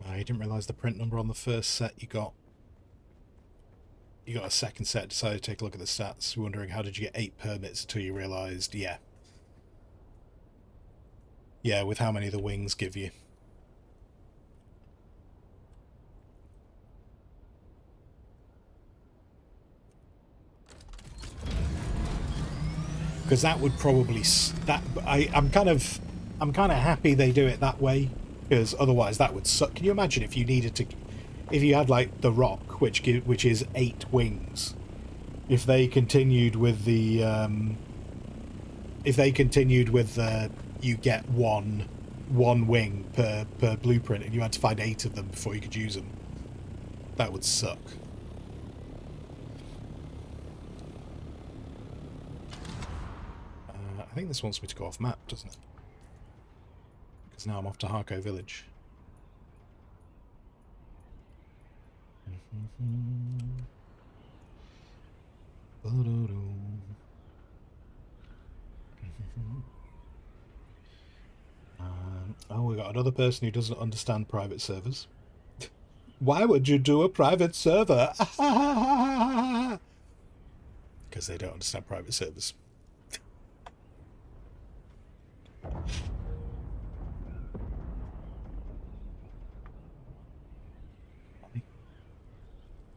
I didn't realise the print number on the first set you got. you got a second set, decided to take a look at the stats, wondering how did you get 8 permits until you realised, yeah. Yeah, with how many the wings give you. Because that would probably I'm kind of happy they do it that way, because otherwise that would suck. Can you imagine if you needed to, if you had like the Rock, which is 8 wings, if they continued with the you get one wing per blueprint, and you had to find 8 of them before you could use them, that would suck. I think this wants me to go off map, doesn't it? Because now I'm off to Harko village. Oh, we got another person who doesn't understand private servers. Why would you do a private server? Because they don't understand private servers.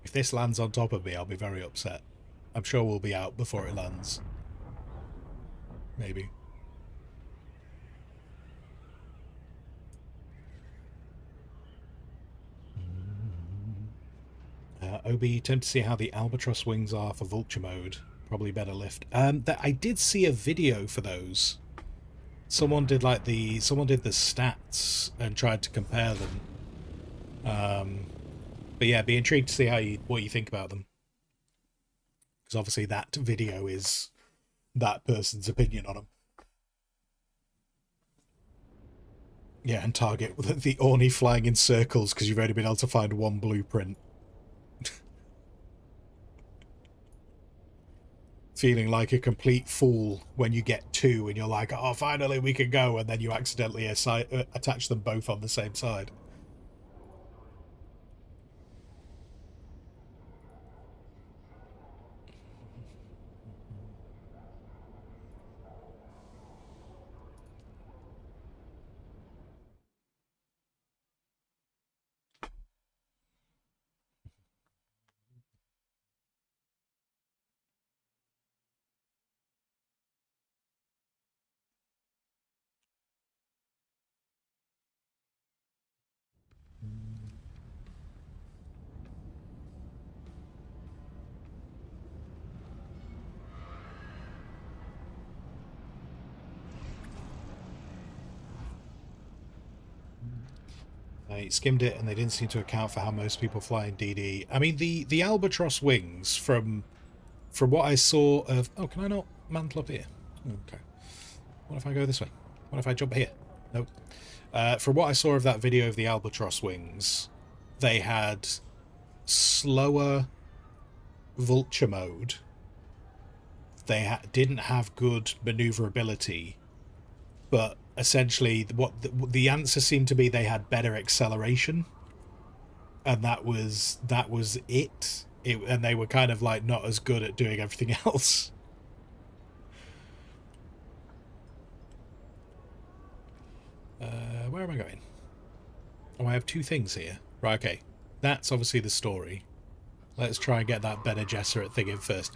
If this lands on top of me, I'll be very upset. I'm sure we'll be out before it lands. Maybe. OB, tend to see how the albatross wings are for vulture mode. Probably better lift. I did see a video for those. Someone did the stats and tried to compare them. But yeah, be intrigued to see what you think about them. Because obviously that video is that person's opinion on them. Yeah, and target the Orny flying in circles because you've only been able to find one blueprint. Feeling like a complete fool when you get 2 and you're like, oh, finally we can go, and then you accidentally attach them both on the same side. I skimmed it and they didn't seem to account for how most people fly in DD. I mean, the albatross wings, from what I saw of... Oh, can I not mantle up here? Okay. What if I go this way? What if I jump here? Nope. From what I saw of that video of the albatross wings, they had slower vulture mode. They didn't have good maneuverability, but essentially what the answer seemed to be, they had better acceleration, and that was it. And they were kind of like not as good at doing everything else. Where am I going? Oh, I have 2 things here. Right, okay. That's obviously the story. Let's try and get that Bene Gesserit thing in first.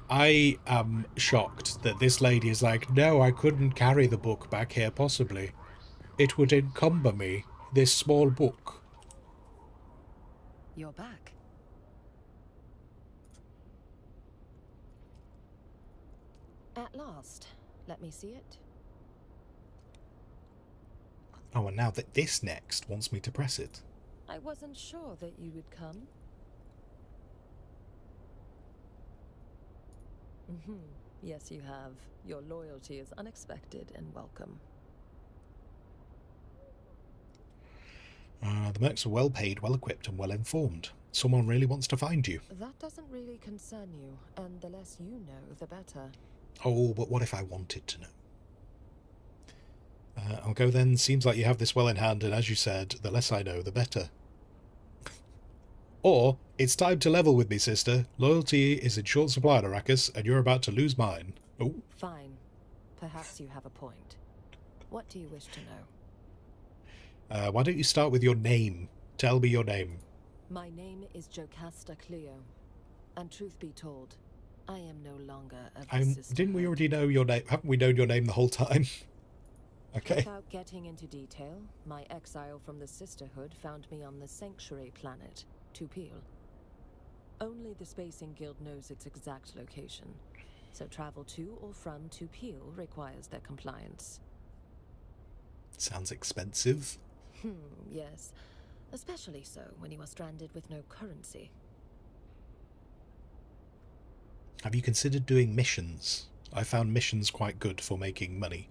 I am shocked that this lady is like, no, I couldn't carry the book back here, possibly. It would encumber me, this small book. You're back. At last. Let me see it. Oh, and now that this next wants me to press it. I wasn't sure that you would come. Yes, you have. Your loyalty is unexpected and welcome. The mercs are well paid, well equipped, and well informed. Someone really wants to find you. That doesn't really concern you, and the less you know, the better. Oh, but what if I wanted to know? I'll go then. Seems like you have this well in hand, and as you said, the less I know, the better. Or, it's time to level with me, sister. Loyalty is in short supply on Arrakis, and you're about to lose mine. Oh. Fine. Perhaps you have a point. What do you wish to know? Why don't you start with your name? Tell me your name. My name is Jocasta Cleo, and truth be told, I am no longer of the sisterhood. Didn't we already know your name? Haven't we known your name the whole time? Okay. Without getting into detail, my exile from the Sisterhood found me on the Sanctuary planet, Tupil. Only the Spacing Guild knows its exact location, so travel to or from Tupil requires their compliance. Sounds expensive. Yes. Especially so when you are stranded with no currency. Have you considered doing missions? I found missions quite good for making money.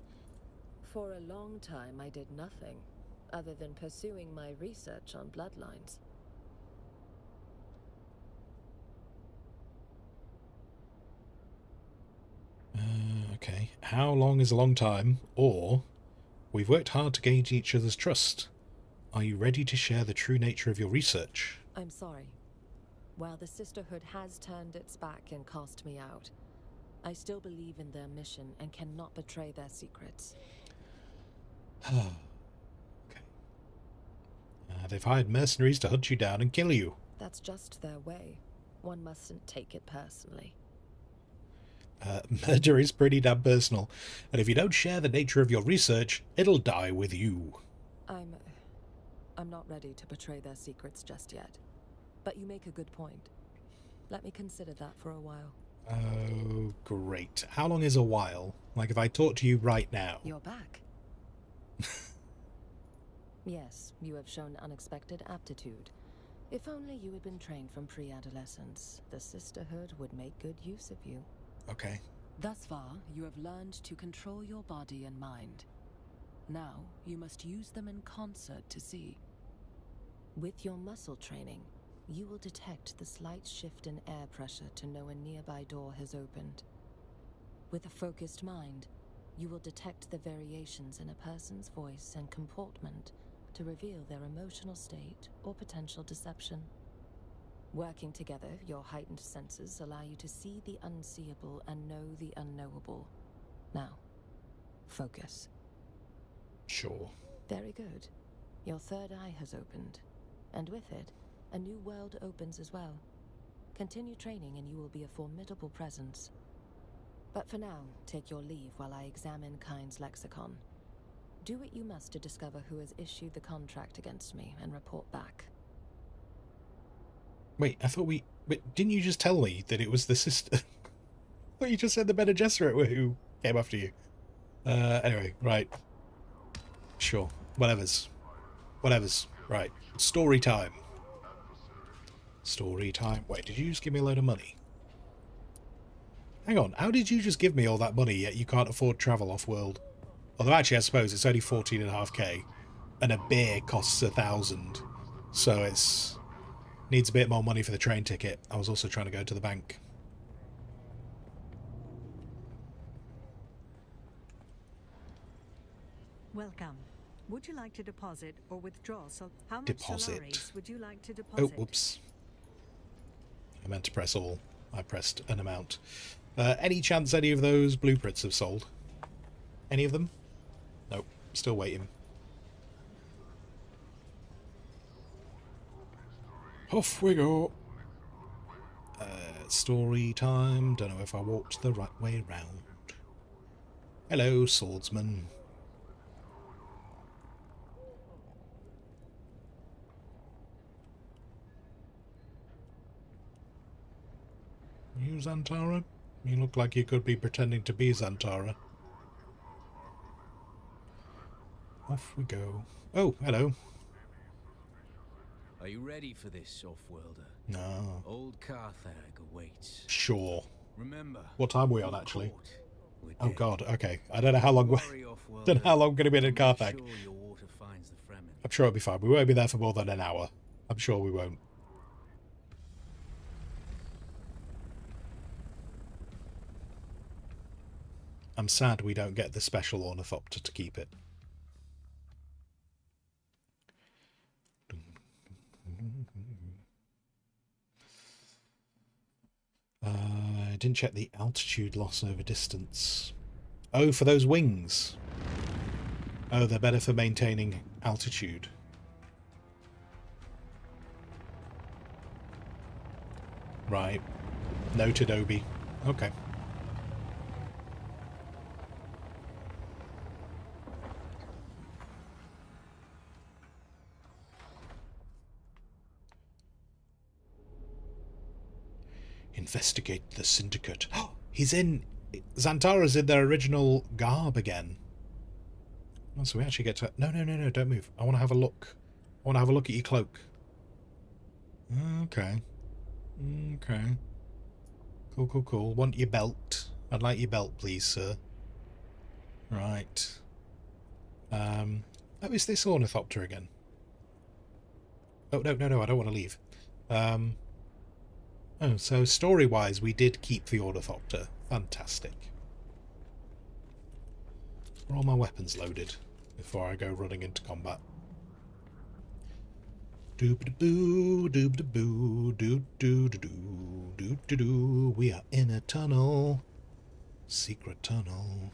For a long time I did nothing, other than pursuing my research on bloodlines. Okay. How long is a long time? Or, we've worked hard to gauge each other's trust. Are you ready to share the true nature of your research? I'm sorry. While the Sisterhood has turned its back and cast me out, I still believe in their mission and cannot betray their secrets. Okay. They've hired mercenaries to hunt you down and kill you. That's just their way. One mustn't take it personally. Murder is pretty damn personal, and if you don't share the nature of your research, it'll die with you. I'm not ready to betray their secrets just yet. But you make a good point. Let me consider that for a while. Oh, great. How long is a while? Like if I talk to you right now. You're back. Yes, you have shown unexpected aptitude. If only you had been trained from pre-adolescence, the Sisterhood would make good use of you. Okay. Thus far, you have learned to control your body and mind. Now, you must use them in concert to see. With your muscle training, you will detect the slight shift in air pressure to know a nearby door has opened. With a focused mind, you will detect the variations in a person's voice and comportment to reveal their emotional state or potential deception. Working together, your heightened senses allow you to see the unseeable and know the unknowable. Now, focus. Sure. Very good. Your third eye has opened, and with it, a new world opens as well. Continue training and you will be a formidable presence. But for now, take your leave while I examine Kind's lexicon. Do what you must to discover who has issued the contract against me and report back. Wait, I thought we... Wait, didn't you just tell me that it was the sister? I thought you just said the Bene Gesserit who came after you. Anyway, right. Sure. Whatevers. Whatevers. Right. Story time. Story time. Wait, did you just give me a load of money? Hang on, how did you just give me all that money yet you can't afford travel off-world? Although actually I suppose it's only 14.5k and a beer costs 1,000. So it's... needs a bit more money for the train ticket. I was also trying to go to the bank. Welcome. Would you like to deposit or withdraw? So how much Deposit. Solaris would you like to deposit? Oh, whoops. I meant to press all. I pressed an amount. Any chance any of those blueprints have sold? Any of them? Nope. Still waiting. Off we go. Story time. Don't know if I walked the right way round. Hello, swordsman. You Xantara? You look like you could be pretending to be Xantara. Off we go. Oh, hello. Are you ready for this, off-worlder? No. Old Carthag awaits. Sure. Remember. What time are we on, actually? Oh God. Okay. I don't know how long. Don't know how long we're going to be in Carthag. I'm sure it'll be fine. We won't be there for more than an hour. I'm sure we won't. I'm sad we don't get the special ornithopter to keep it. didn't check the altitude loss over distance. Oh, for those wings. Oh, they're better for maintaining altitude. Right. Noted, Obi. Okay. Investigate the syndicate. Oh, he's in... Xantara's in their original garb again. Oh, so we actually get to... No, don't move. I want to have a look. I want to have a look at your cloak. Okay. Okay. Cool. Want your belt. I'd like your belt, please, sir. Right. Oh, is this Ornithopter again? Oh, no, I don't want to leave. Oh, so story-wise, we did keep the Ornithopter. Fantastic. Are all my weapons loaded before I go running into combat? Doob-da-boo, doob-da-boo, doo-doo-doo-doo, doo-doo-doo. We are in a tunnel. Secret tunnel.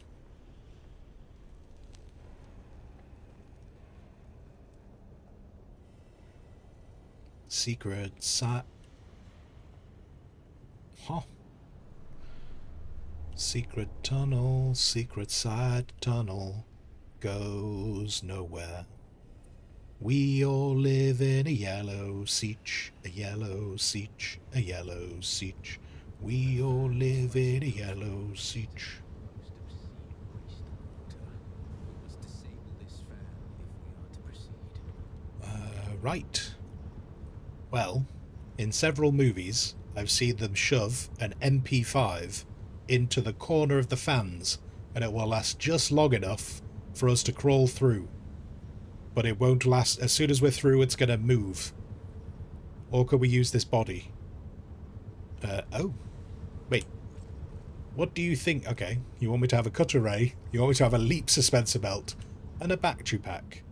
Secret side. Huh. Secret tunnel, secret side tunnel goes nowhere. We all live in a yellow siege, a yellow siege, a yellow siege. We all live in a yellow siege. Right. Well, in several movies, I've seen them shove an MP5 into the corner of the fans, and it will last just long enough for us to crawl through. But it won't last. As soon as we're through, it's going to move. Or could we use this body? Oh. Wait. What do you think? Okay, you want me to have a cutter ray, you want me to have a leap suspensor belt, and a battery pack.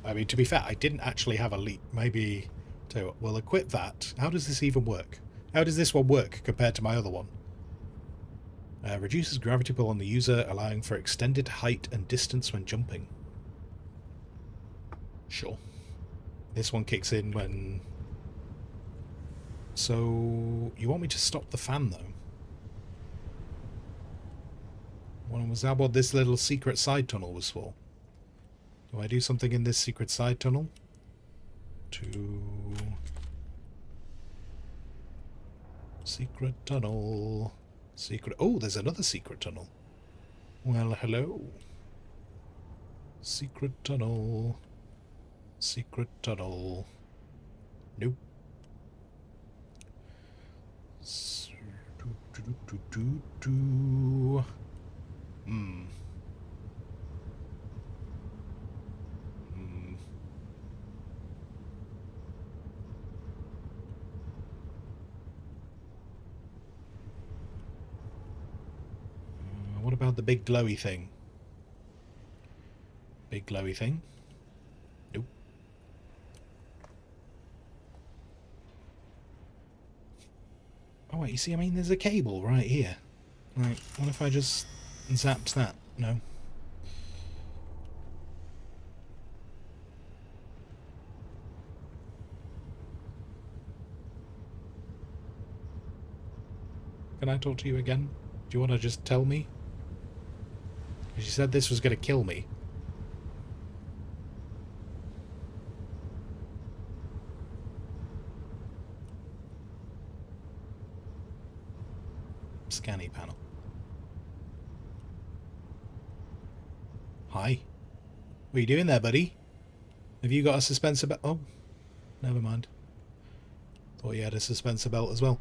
I mean, to be fair, I didn't actually have a leap. Maybe, tell you what, we'll equip that. How does this even work? How does this one work compared to my other one? Reduces gravity pull on the user, allowing for extended height and distance when jumping. Sure. This one kicks in when... So, you want me to stop the fan, though? Well, was that what this little secret side tunnel was for? Do I do something in this secret side tunnel? Secret tunnel... Secret... Oh, there's another secret tunnel. Well, hello. Secret tunnel... Secret tunnel... Nope. What about the big glowy thing? Big glowy thing? Nope. Oh wait, you see, I mean, there's a cable right here. Right, what if I just zapped that? No. Can I talk to you again? Do you want to just tell me? She said this was going to kill me. Scanning panel. Hi. What are you doing there, buddy? Have you got a suspensor belt? Oh, never mind. Thought you had a suspensor belt as well.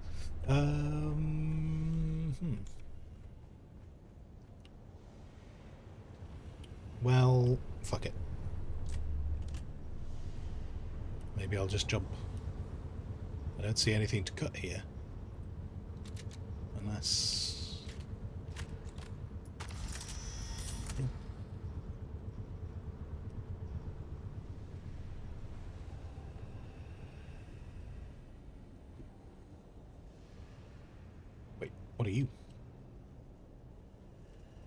Well, fuck it. Maybe I'll just jump. I don't see anything to cut here. Unless... What are you?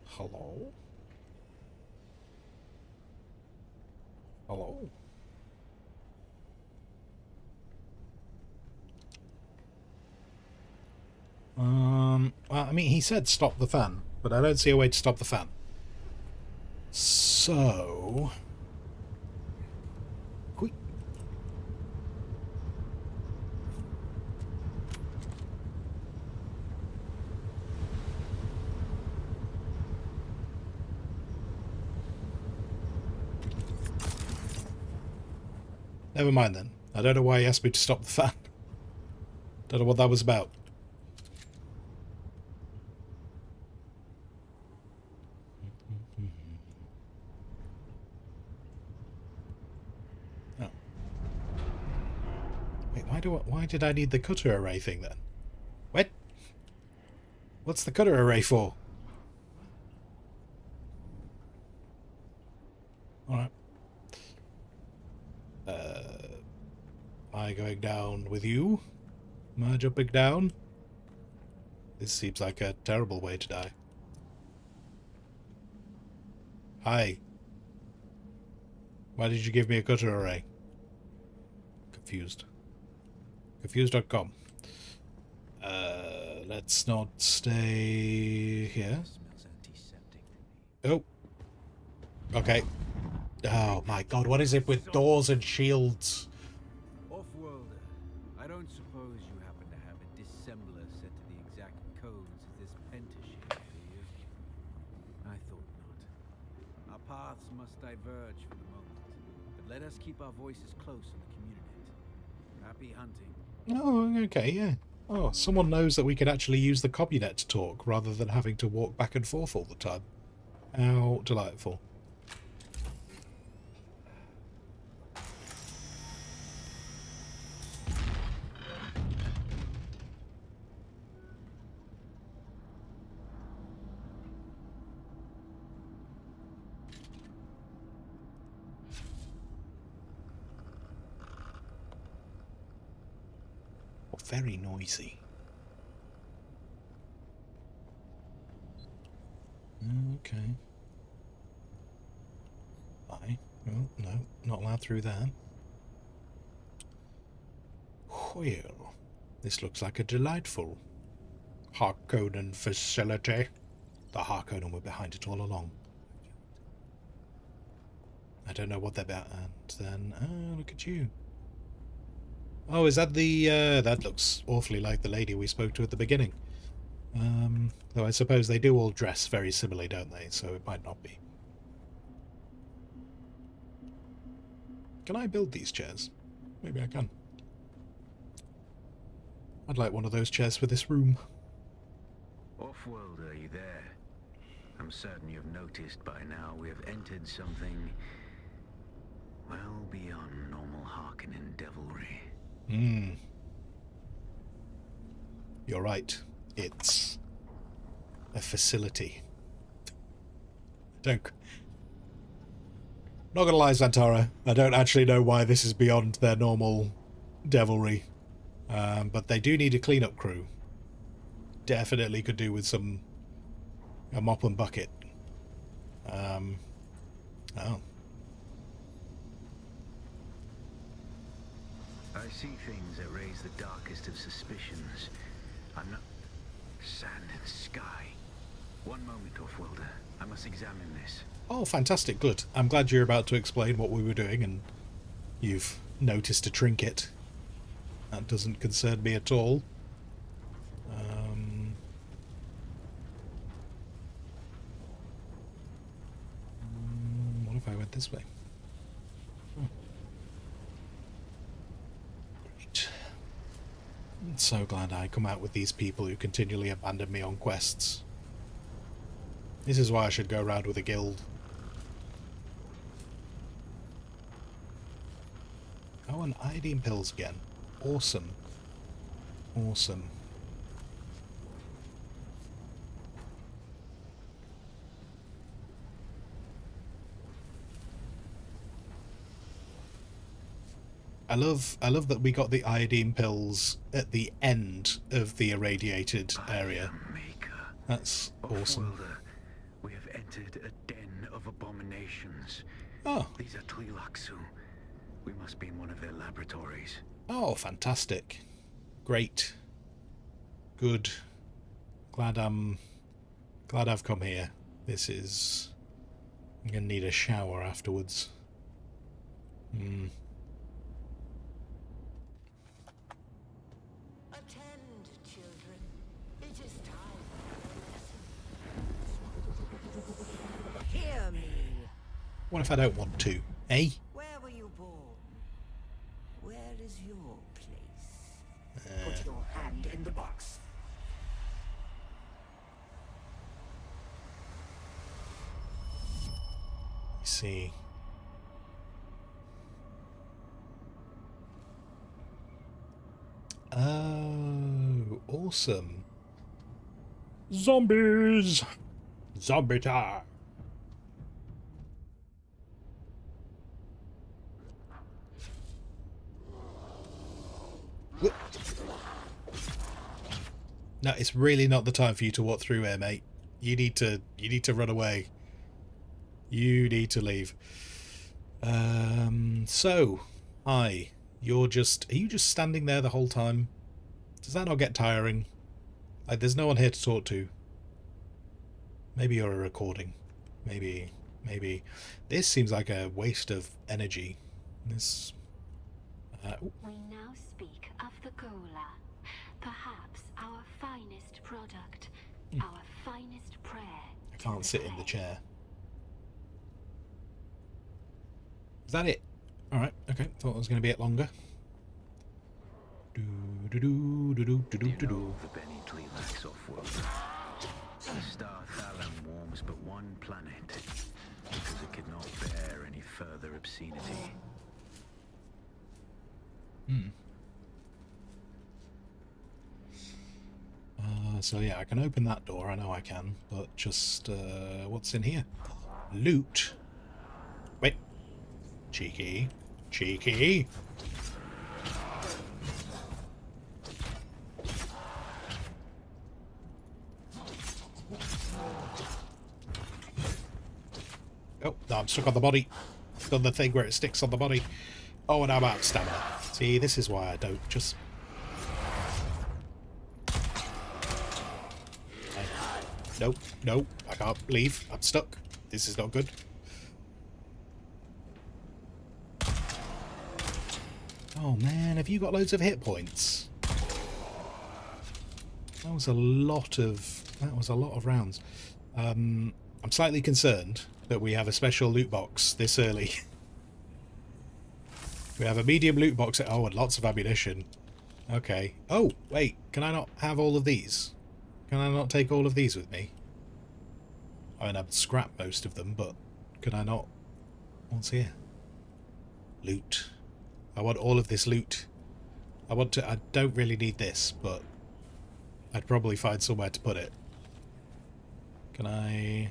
Hello? Hello? Well, I mean, he said stop the fan, but I don't see a way to stop the fan. So... Hui. Never mind then. I don't know why he asked me to stop the fan. Don't know what that was about. Oh. Wait, why did I need the cutter array thing then? What? What's the cutter array for? Alright. Am I going down with you? Am I jumping down? This seems like a terrible way to die. Hi. Why did you give me a cutter array? Confused. Confused.com. Let's not stay here. Oh. Okay. Oh my god, what is it with doors and shields? Off-worlder, I don't suppose you happen to have a dissembler set to the exact codes of this pentaship, do you? I thought not. Our paths must diverge for the moment, but let us keep our voices close on the communinet. Happy hunting. Oh, okay, yeah. Oh, someone knows that we could actually use the communet to talk rather than having to walk back and forth all the time. How delightful. Very noisy. Okay. Bye. Oh, no, not allowed through there. Well, this looks like a delightful Harkonnen facility. The Harkonnen were behind it all along. I don't know what they're about. And then, oh, look at you. Oh, is that the, that looks awfully like the lady we spoke to at the beginning. Though I suppose they do all dress very similarly, don't they? So it might not be. Can I build these chairs? Maybe I can. I'd like one of those chairs for this room. Off-world, are you there? I'm certain you've noticed by now we have entered something well beyond normal Harkonnen devilry. You're right. It's a facility. Not gonna lie, Santara, I don't actually know why this is beyond their normal devilry. But they do need a cleanup crew. Definitely could do with a mop and bucket. Oh. I see things that raise the darkest of suspicions. I'm not... Sand and sky. One moment, Off-worlder. I must examine this. Oh, fantastic. Good. I'm glad you're about to explain what we were doing and you've noticed a trinket. That doesn't concern me at all. What if I went this way? Great. I'm so glad I come out with these people who continually abandon me on quests. This is why I should go around with a guild. Oh, and iodine pills again. Awesome. Awesome. I love that we got the iodine pills at the end of the irradiated area. That's awesome. Off-worlder, we have entered a den of abominations. Oh. These are Twi'leksu. We must be in one of their laboratories. Oh, fantastic. Great. Good. Glad I've come here. This is... I'm gonna need a shower afterwards. Attend, children. It is time for a lesson. Hear me. What if I don't want to? Eh? Where were you born? Where is your place? Put your hand in the box. See. Oh, awesome. Zombies! Zombie time! No, it's really not the time for you to walk through here, mate. You need to run away. You need to leave. So, hi. Are you just standing there the whole time? Does that not get tiring? Like, there's no one here to talk to. Maybe you're a recording. Maybe. This seems like a waste of energy. This... We now speak of the Gola. Perhaps our finest product. Our finest prayer. I can't sit in the chair. Is that it? Alright, okay. Thought it was going to be a bit longer. Do you know the Benny Twi'leks off-world? The star Thalam warms but one planet because it could not bear any further obscenity. So yeah, I can open that door, I know I can, but just, what's in here? Loot. Wait. Cheeky. Cheeky. Oh, no, I'm stuck on the body. I've done the thing where it sticks on the body. Oh, and I'm out of stamina. See, this is why I don't just... Nope, nope, I can't leave. I'm stuck. This is not good. Oh man, have you got loads of hit points? That was a lot of rounds. I'm slightly concerned that we have a special loot box this early. We have a medium loot box. Oh, and lots of ammunition. Okay. Oh, wait. Can I not have all of these? Can I not take all of these with me? I mean, I'd scrap most of them, but could I not? What's here? Loot. I want all of this loot. I don't really need this, but I'd probably find somewhere to put it. Can I...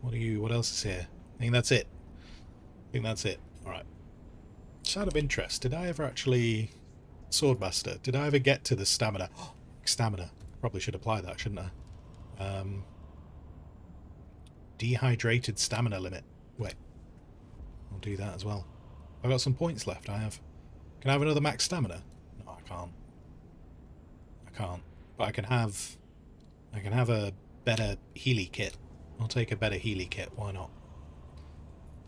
What else is here? I think that's it. Alright. Just out of interest, did I ever actually... Swordmaster, did I ever get to the stamina? Stamina. Probably should apply that, shouldn't I? Dehydrated stamina limit. Wait. I'll do that as well. I've got some points left, I have. Can I have another max stamina? No, I can't. But I can have a better Healy kit. I'll take a better Healy kit, why not?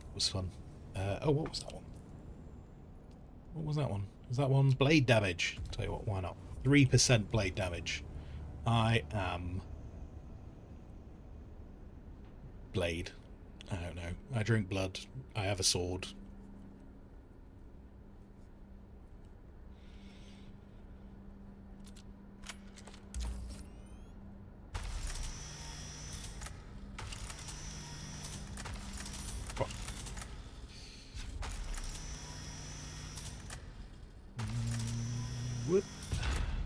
It was fun. Oh, what was that one? What was that one? Was that one blade damage? Tell you what, why not? 3% blade damage. I am... Blade. I don't know. I drink blood. I have a sword. Whoop.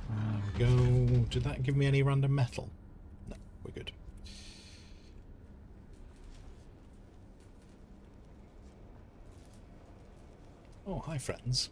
There we go. Did that give me any random metal? No, we're good. Oh, Oh, hi, friends.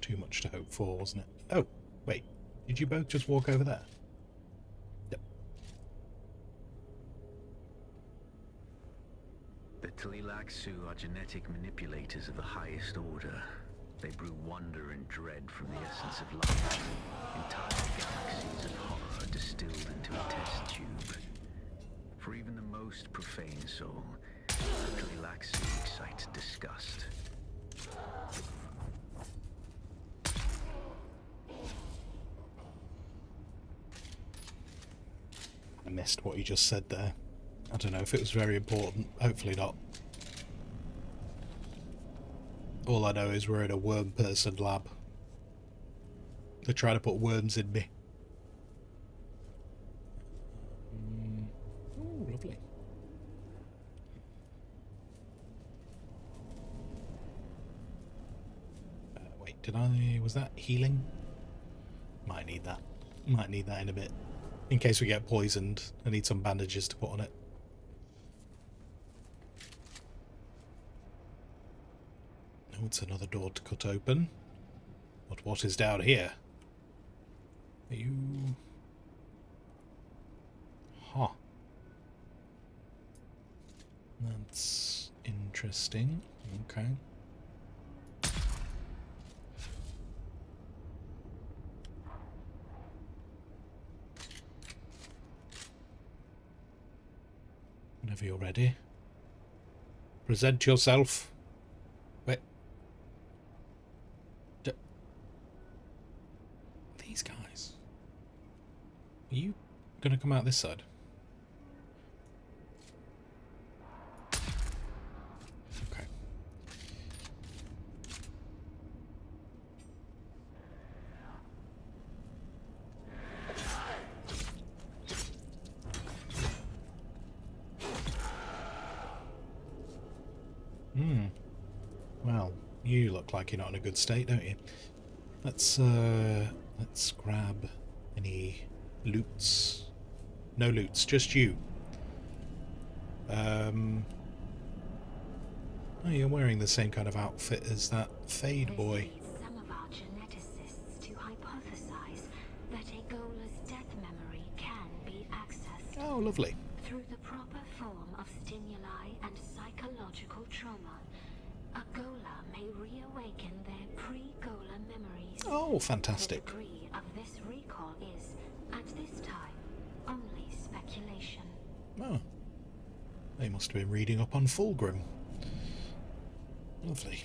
Too much to hope for, wasn't it? Oh, wait. Did you both just walk over there? Yep. The Tleilaxu are genetic manipulators of the highest order. They brew wonder and dread from the essence of life. Entire galaxies of horror are distilled into a test tube. For even the most profane soul, the Tleilaxu excite disgust. I missed what you just said there. I don't know if it was very important. Hopefully not. All I know is we're in a worm person lab. They're trying to put worms in me. Oh, lovely. Wait, did I... was that healing? Might need that. Might need that in a bit. In case we get poisoned, I need some bandages to put on it. Oh, it's another door to cut open. But what is down here? Are you... Huh. That's interesting. Okay. Whenever you're ready. Present yourself. Wait. These guys. Are you gonna come out this side? Okay. Well, you look like you're not in a good state, don't you? Let's grab any loots. No loots, just you. Oh, you're wearing the same kind of outfit as that Fade boy. Some of our geneticists to hypothesize that a Gola's death memory can be accessed. Oh, lovely. Through the proper form of stimuli and psychological trauma, a Gola may reawaken their pre-Gola memories. Oh, fantastic. The degree of this recall is, at this time, only speculation. Oh. They must have been reading up on Fulgrim. Lovely.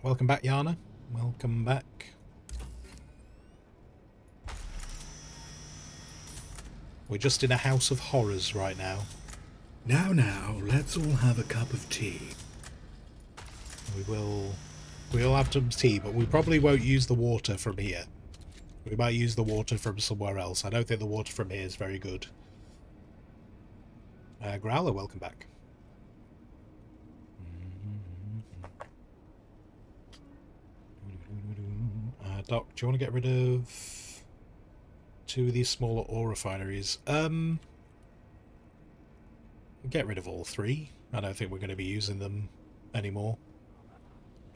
Welcome back, Yana. Welcome back. We're just in a house of horrors right now. Now, let's all have a cup of tea. We'll have some tea, but we probably won't use the water from here. We might use the water from somewhere else. I don't think the water from here is very good. Growler, welcome back. Doc, do you want to get rid of 2 of these smaller ore refineries? Get rid of all 3. I don't think we're going to be using them anymore.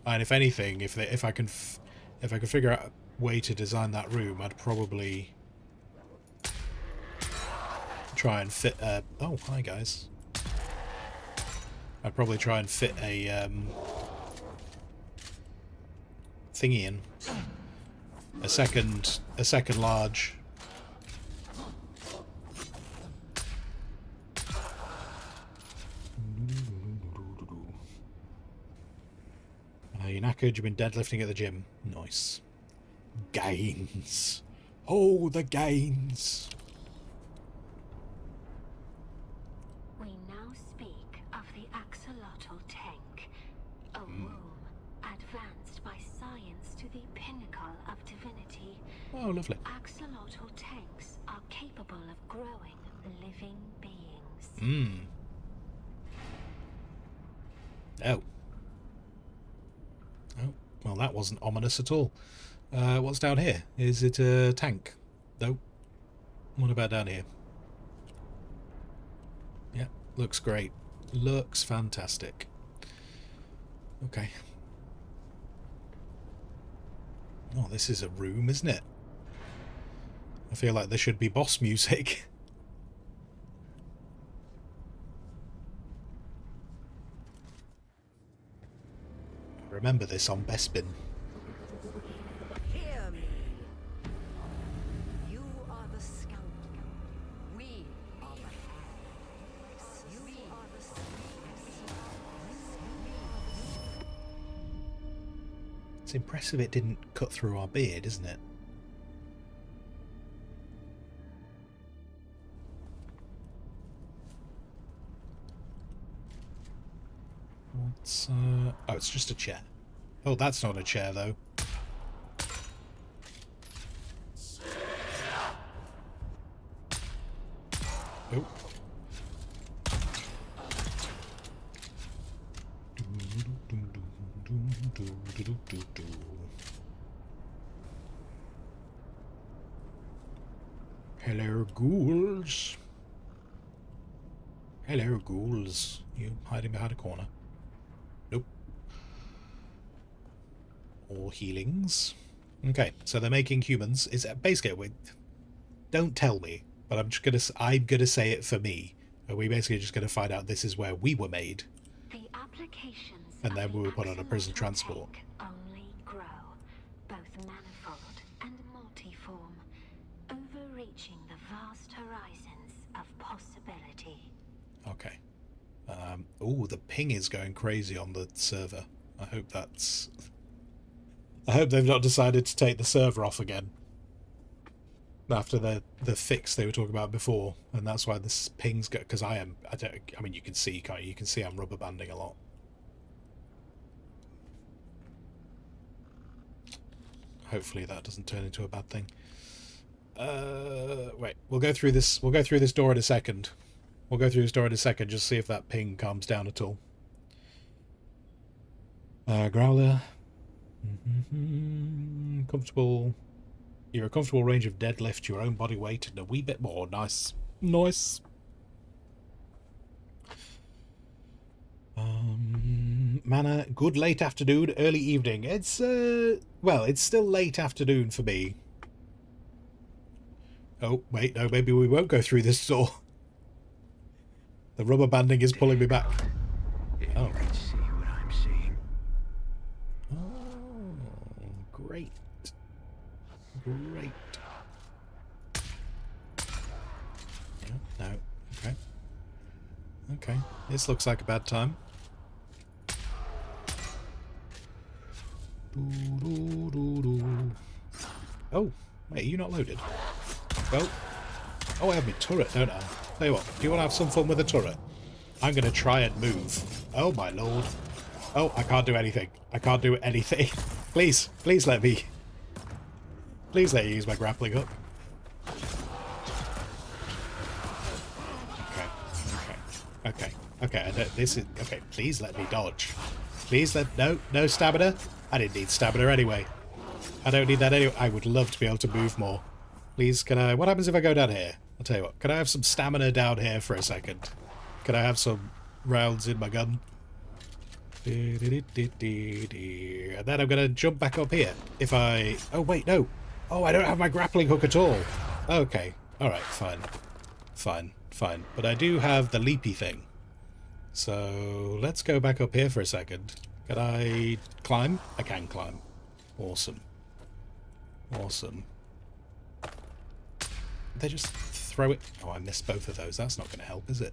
And if anything, if I can figure out a way to design that room, I'd probably try and fit oh, hi guys. I'd probably try and fit a thingy in. A second large. You're knackered, you've been deadlifting at the gym. Nice. Gains. Oh, the gains. We now speak of the axolotl tank, a womb advanced by science to the pinnacle of development. Oh, lovely. Axolotl tanks are capable of growing living beings. Hmm. Oh. Oh, well, that wasn't ominous at all. What's down here? Is it a tank? Nope. What about down here? Yeah, looks great. Looks fantastic. Okay. Oh, this is a room, isn't it? I feel like there should be boss music. Remember this on Bespin. Hear me. You are the scoundrel. We are the hags. You are the It's impressive it didn't cut through our beard, isn't it? What's oh, it's just a chair. Oh, that's not a chair though. Oh. Hello, ghouls. Hello, ghouls. You hiding behind a corner? Nope. All healings. Okay, so they're making humans. Is basically, don't tell me, but I'm gonna say it for me. Are we basically just gonna find out this is where we were made? The applications and then we were put on a prison transport. Only grow, both manifold and multiform, overreaching the vast horizons of possibility. Okay. Oh, the ping is going crazy on the server. I hope they've not decided to take the server off again after the fix they were talking about before, and that's why this ping's got. Because I mean, you can see, can't you? You can see I'm rubber banding a lot. Hopefully that doesn't turn into a bad thing. Wait, we'll go through this. We'll go through this door in a second. We'll go through this door in a second, just see if that ping calms down at all. Growler. Comfortable. You're a comfortable range of deadlift, your own body weight, and a wee bit more. Nice. Nice. Mana, good late afternoon, early evening. It's, well, it's still late afternoon for me. Oh, wait, no, maybe we won't go through this door. The rubber banding is pulling me back. Oh. You can see what I'm seeing. Oh, great. Great. No. Okay. Okay. This looks like a bad time. Oh, wait, are you not loaded? Well, oh, I have my turret, don't I? Tell you what, do you want to have some fun with the turret? I'm going to try and move. Oh, my lord. Oh, I can't do anything. I can't do anything. Please, please let me. Please let me use my grappling hook. Okay. This is okay. Please let me dodge. Please let no stamina. I didn't need stamina anyway. I don't need that anyway. I would love to be able to move more. Please, can I? What happens if I go down here? I'll tell you what. Can I have some stamina down here for a second? Can I have some rounds in my gun? And then I'm gonna jump back up here. If I... Oh wait, no. Oh, I don't have my grappling hook at all. Okay. Alright, fine. Fine. But I do have the leapy thing. So let's go back up here for a second. Can I climb? I can climb. Awesome. They just throw it... Oh, I missed both of those. That's not going to help, is it?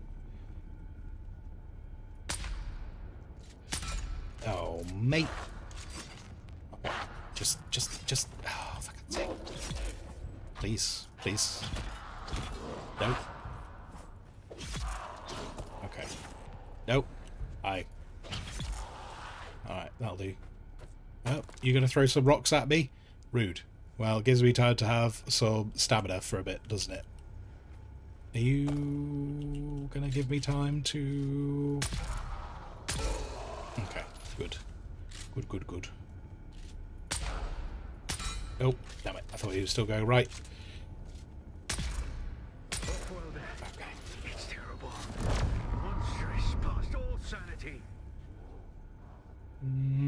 Oh, mate. Okay. Just... Oh, for God's sake. Please. Nope. Okay. Nope. Alright, that'll do. Oh, you're going to throw some rocks at me? Rude. Well, it gives me time to have some stamina for a bit, doesn't it? Are you gonna give me time to... Okay, good. Good. Oh, damn it. I thought he was still going right. Okay. It's terrible. Monstrous past all sanity.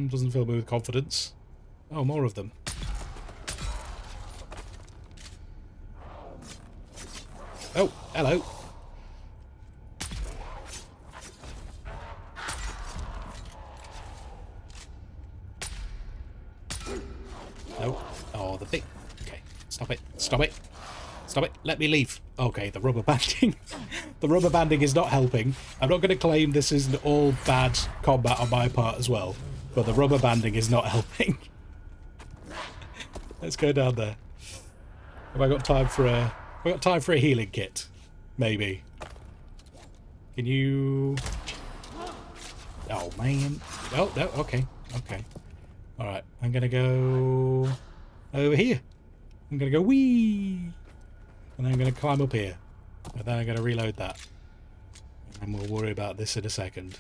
Doesn't fill me with confidence. Oh, more of them. Oh, hello. No. Oh, the big... Okay, stop it. Stop it. Stop it. Let me leave. Okay, the rubber banding. The rubber banding is not helping. I'm not going to claim this isn't all bad combat on my part as well, but the rubber banding is not helping. Let's go down there. Have I got time for a... Have I got time for a healing kit? Maybe. Can you... Oh, man. Oh, no, okay. Okay. Alright, I'm going to go over here. I'm going to go wee. And then I'm going to climb up here. And then I'm going to reload that. And we'll worry about this in a second.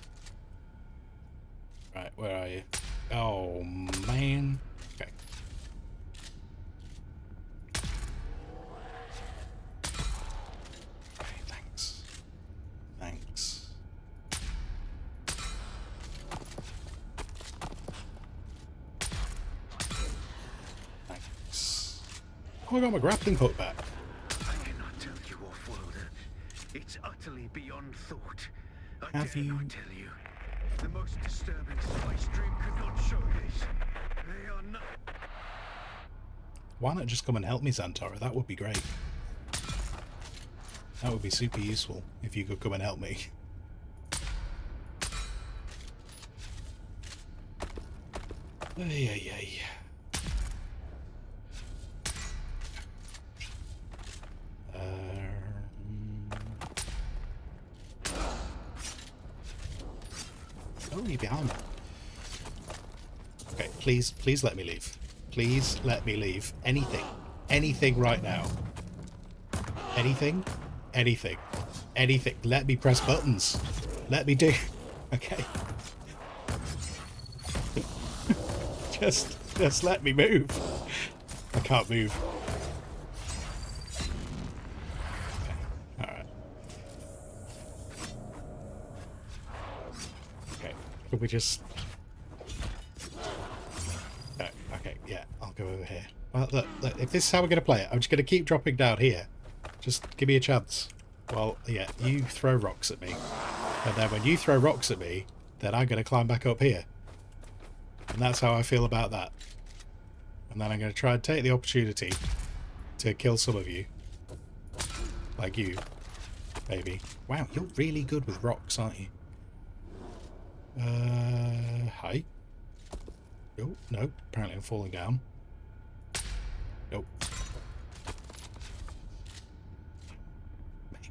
Right, where are you? Oh, man. Okay. Okay, thanks. Thanks. Thanks. Oh, I got my grappling hook back. I cannot tell you, Offworlder. It's utterly beyond thought. I Have dare you... not tell you. The most disturbing spice dream could not show this. They are not... Why not just come and help me, Xantara? That would be great. That would be super useful if you could come and help me. Ay. Oh, you're behind me. Okay, please let me leave. Please let me leave. Anything. Anything right now. Anything. Let me press buttons. Let me do... Okay. Just let me move. I can't move. Okay. Alright. Okay. Can we just... Okay, yeah, I'll go over here. Well, look, if this is how we're going to play it, I'm just going to keep dropping down here. Just give me a chance. Well, yeah, you throw rocks at me. And then when you throw rocks at me, then I'm going to climb back up here. And that's how I feel about that. And then I'm going to try and take the opportunity to kill some of you. Like you, maybe. Wow, you're really good with rocks, aren't you? Hi. Oh, no. Apparently I'm falling down. Nope.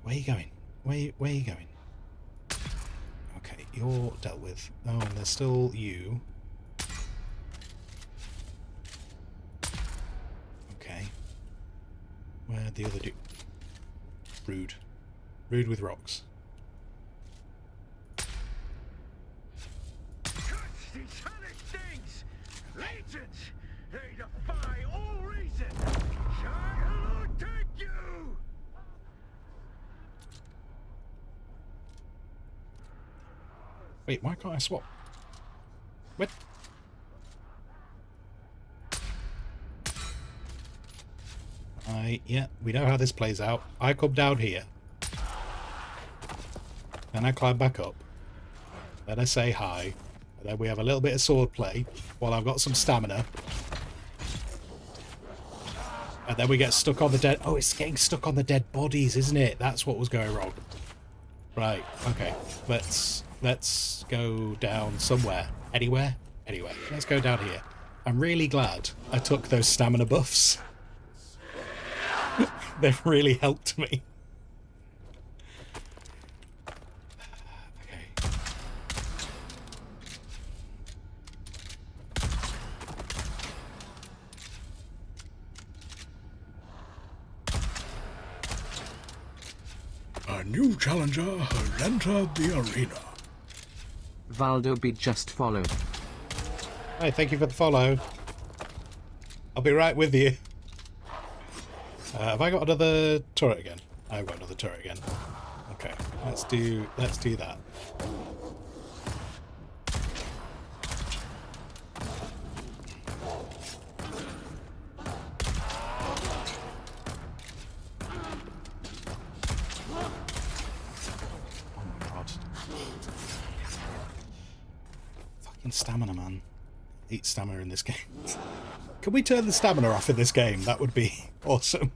Where are you going? Where are you going? Okay, you're dealt with. Oh, and there's still you. Okay. Where'd the other dude? Rude. Rude with rocks. These hellish things! Legions! They defy all reason! I will take you! Wait, why can't I swap? What? Yeah, we know how this plays out. I come down here. Then I climb back up. Then I say hi. And then we have a little bit of sword play while I've got some stamina. And then we get stuck on the dead... Oh, it's getting stuck on the dead bodies, isn't it? That's what was going wrong. Right, okay. Let's go down somewhere. Anywhere? Anywhere. Let's go down here. I'm really glad I took those stamina buffs. They've really helped me. A new challenger has entered the arena. Valdo be just followed. Hey, thank you for the follow. I'll be right with you. Have I got another turret again? I've got another turret again. Okay, let's do that. Fucking stamina, man. Eat stamina in this game. Can we turn the stamina off in this game? That would be awesome.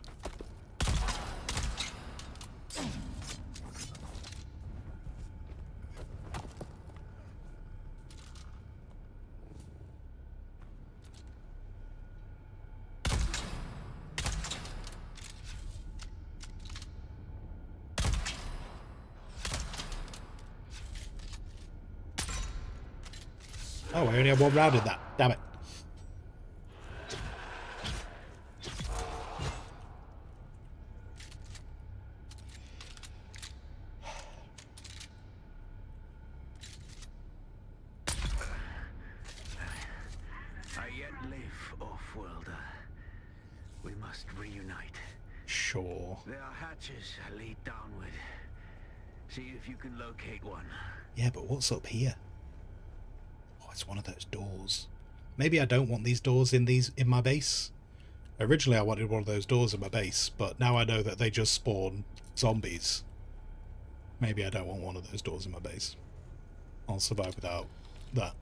Oh, I only had one round in that. Damn it. I yet live, off-worlder. We must reunite. Sure. There are hatches that lead downward. See if you can locate one. Yeah, but what's up here? Oh, it's one of those doors. Maybe I don't want these doors in my base. Originally I wanted one of those doors in my base, but now I know that they just spawn zombies. Maybe I don't want one of those doors in my base. I'll survive without that.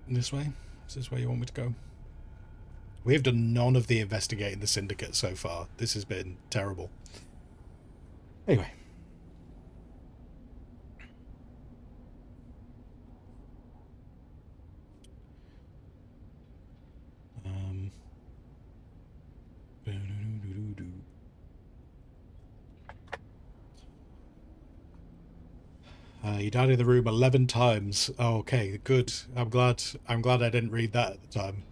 This way? Is this where you want me to go? We have done none of the investigating the syndicate so far. This has been terrible. Anyway. You died in the room 11 times. Oh, okay, good. I'm glad I didn't read that at the time.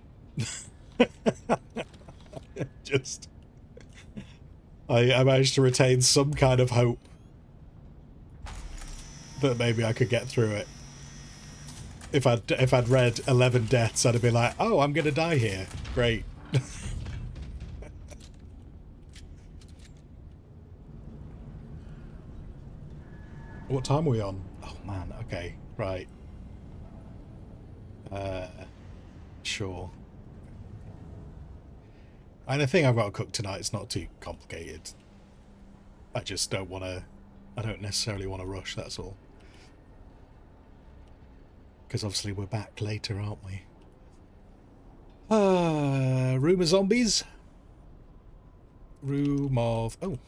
Just I managed to retain some kind of hope that maybe I could get through it. If I'd read 11 deaths, I'd have been like, oh, I'm gonna die here. Great. What time are we on? Oh man, okay, right. Sure. And the thing I've got to cook tonight is not too complicated. I just don't want to... I don't necessarily want to rush, that's all. Because obviously we're back later, aren't we? Room of zombies? Room of... Oh,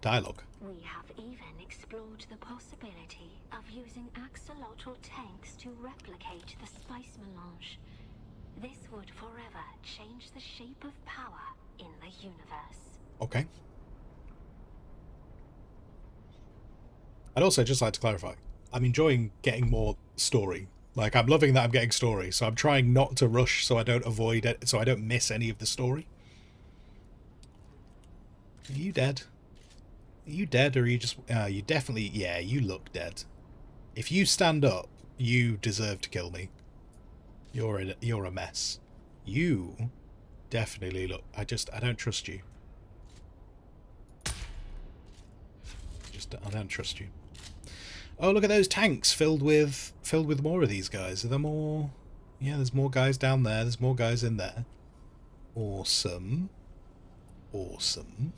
dialogue. We have even explored the possibility of using axolotl tanks to replicate the spice melange. This would forever change the shape of power in the universe. Okay. I'd also just like to clarify, I'm enjoying getting more story. Like, I'm loving that I'm getting story, so I'm trying not to rush so I don't avoid it, so I don't miss any of the story. Are you dead? Are you dead, or are you just... you definitely... Yeah, you look dead. If you stand up, you deserve to kill me. You're a mess. You definitely look... I don't trust you. I don't trust you. Oh, look at those tanks filled with more of these guys. Are there more? Yeah, there's more guys down there. There's more guys in there. Awesome. Awesome.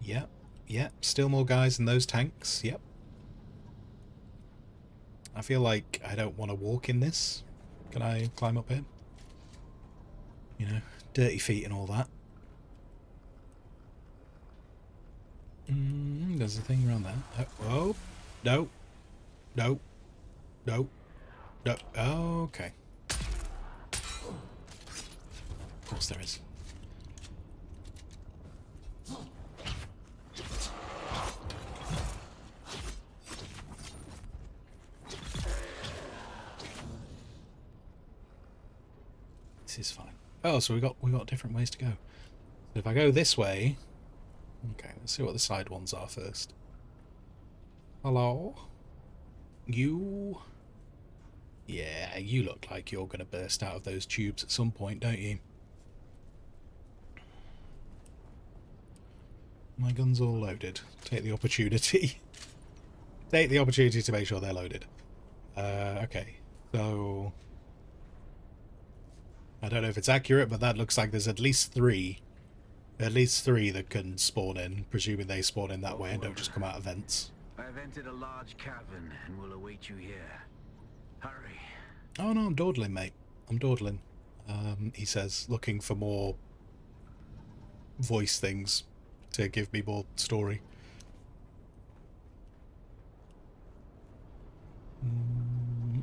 Yep. Yep. Still more guys in those tanks. Yep. I feel like I don't want to walk in this. Can I climb up here? You know, dirty feet and all that. There's a thing around there. Oh, no. No. No. No. Oh, okay. Of course there is. This is fine. Oh, so we got different ways to go. So if I go this way, okay, let's see what the side ones are first. Hello? You? Yeah, you look like you're going to burst out of those tubes at some point, don't you? My gun's all loaded. Take the opportunity. Take the opportunity to make sure they're loaded. Okay, so... I don't know if it's accurate, but that looks like there's at least three. At least three that can spawn in, presuming they spawn in that way and don't just come out of vents. I've entered a large cavern and will await you here. Hurry. Oh no, I'm dawdling, mate. I'm dawdling. He says, looking for more voice things to give me more story.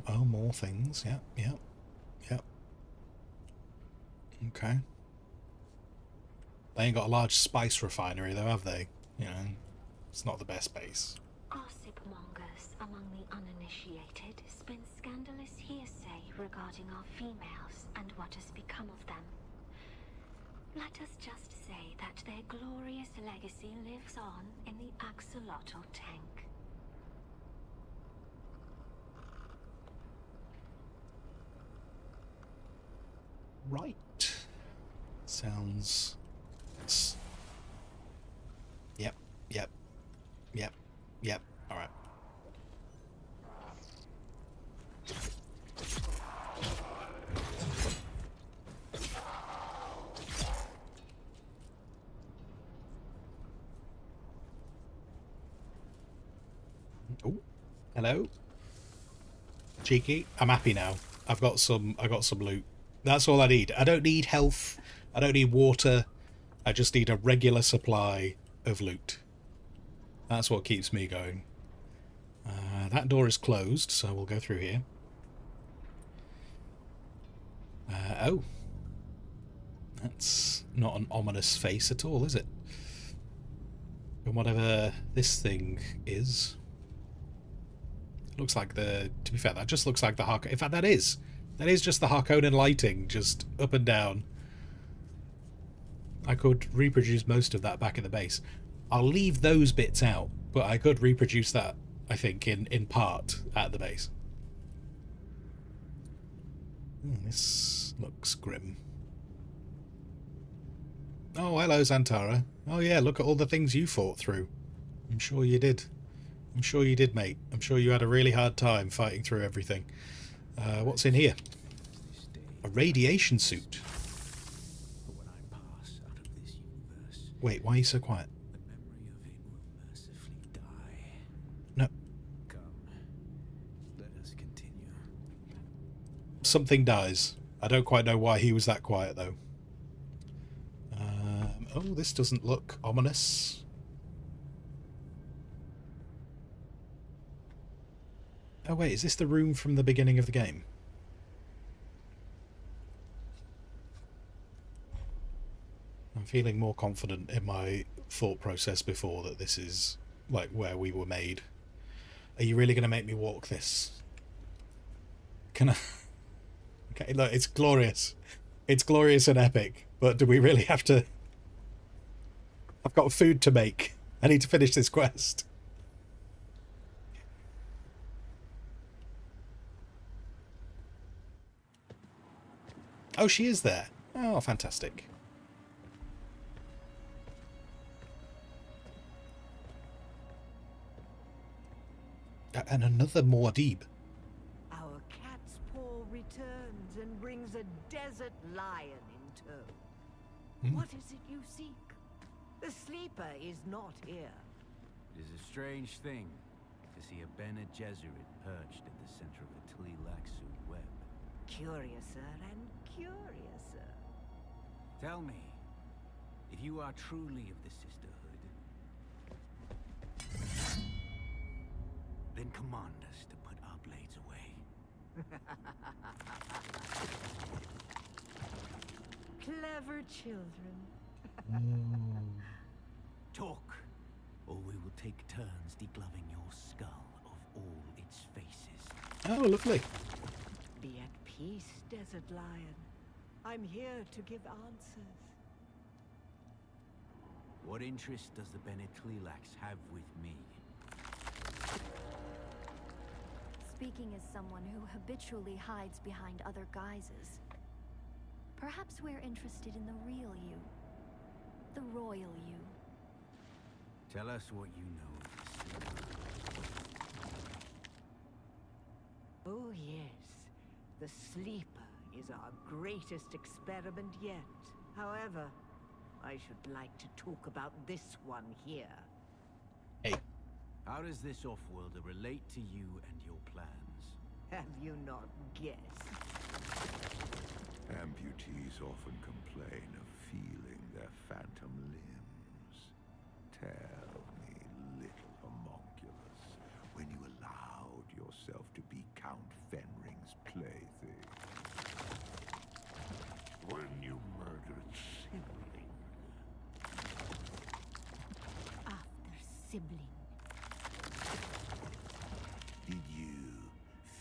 Oh, more things. Yep, yep, yep. Okay. They ain't got a large spice refinery though, have they? You know, it's not the best base. Gossip mongers among the uninitiated spin scandalous hearsay regarding our females and what has become of them. Let us just say that their glorious legacy lives on in the axolotl tank. Right. Sounds... Yep, yep, yep, yep. Alright. Oh, hello. Cheeky. I'm happy now. I got some loot. That's all I need. I don't need health. I don't need water. I just need a regular supply of loot. That's what keeps me going. That door is closed, so we'll go through here. Oh. That's not an ominous face at all, is it? And whatever this thing is... Looks like the... To be fair, that just looks like the Harkonnen... In fact, that is just the Harkonnen lighting, just up and down. I could reproduce most of that back in the base. I'll leave those bits out, but I could reproduce that, I think, in part at the base. This looks grim. Oh, hello, Xantara. Oh yeah, look at all the things you fought through. I'm sure you did. I'm sure you did, mate. I'm sure you had a really hard time fighting through everything. What's in here? A radiation suit. Wait, why are you so quiet? No. Let us continue. Something dies. I don't quite know why he was that quiet, though. Oh, this doesn't look ominous. Oh, wait, is this the room from the beginning of the game? I'm feeling more confident in my thought process before that this is, like, where we were made. Are you really going to make me walk this? Can I... Okay, look, it's glorious. It's glorious and epic, but do we really have to... I've got food to make. I need to finish this quest. Oh, she is there. Oh, fantastic. And another Muad'Dib. Our cat's paw returns and brings a desert lion in tow. What is it you seek? The sleeper is not here. It is a strange thing to see a Bene Gesserit perched at the center of a Tleilaxu web. Curiouser and curiouser. Tell me, if you are truly of the Sisterhood, then command us to put our blades away. Clever children. Talk, or we will take turns degloving your skull of all its faces. Oh, lovely. Be at peace, desert lion. I'm here to give answers. What interest does the Bene Tleilax have with me? Speaking as someone who habitually hides behind other guises, perhaps we're interested in the real you. The royal you. Tell us what you know of the Sleeper. Oh yes, the Sleeper is our greatest experiment yet. However, I should like to talk about this one here. Hey. How does this off-worlder relate to you and your plans? Have you not guessed? Amputees often complain of feeling their phantom limbs. Tell me, little homunculus, when you allowed yourself to be Count Fenring's plaything. When you murdered sibling. After sibling. Did you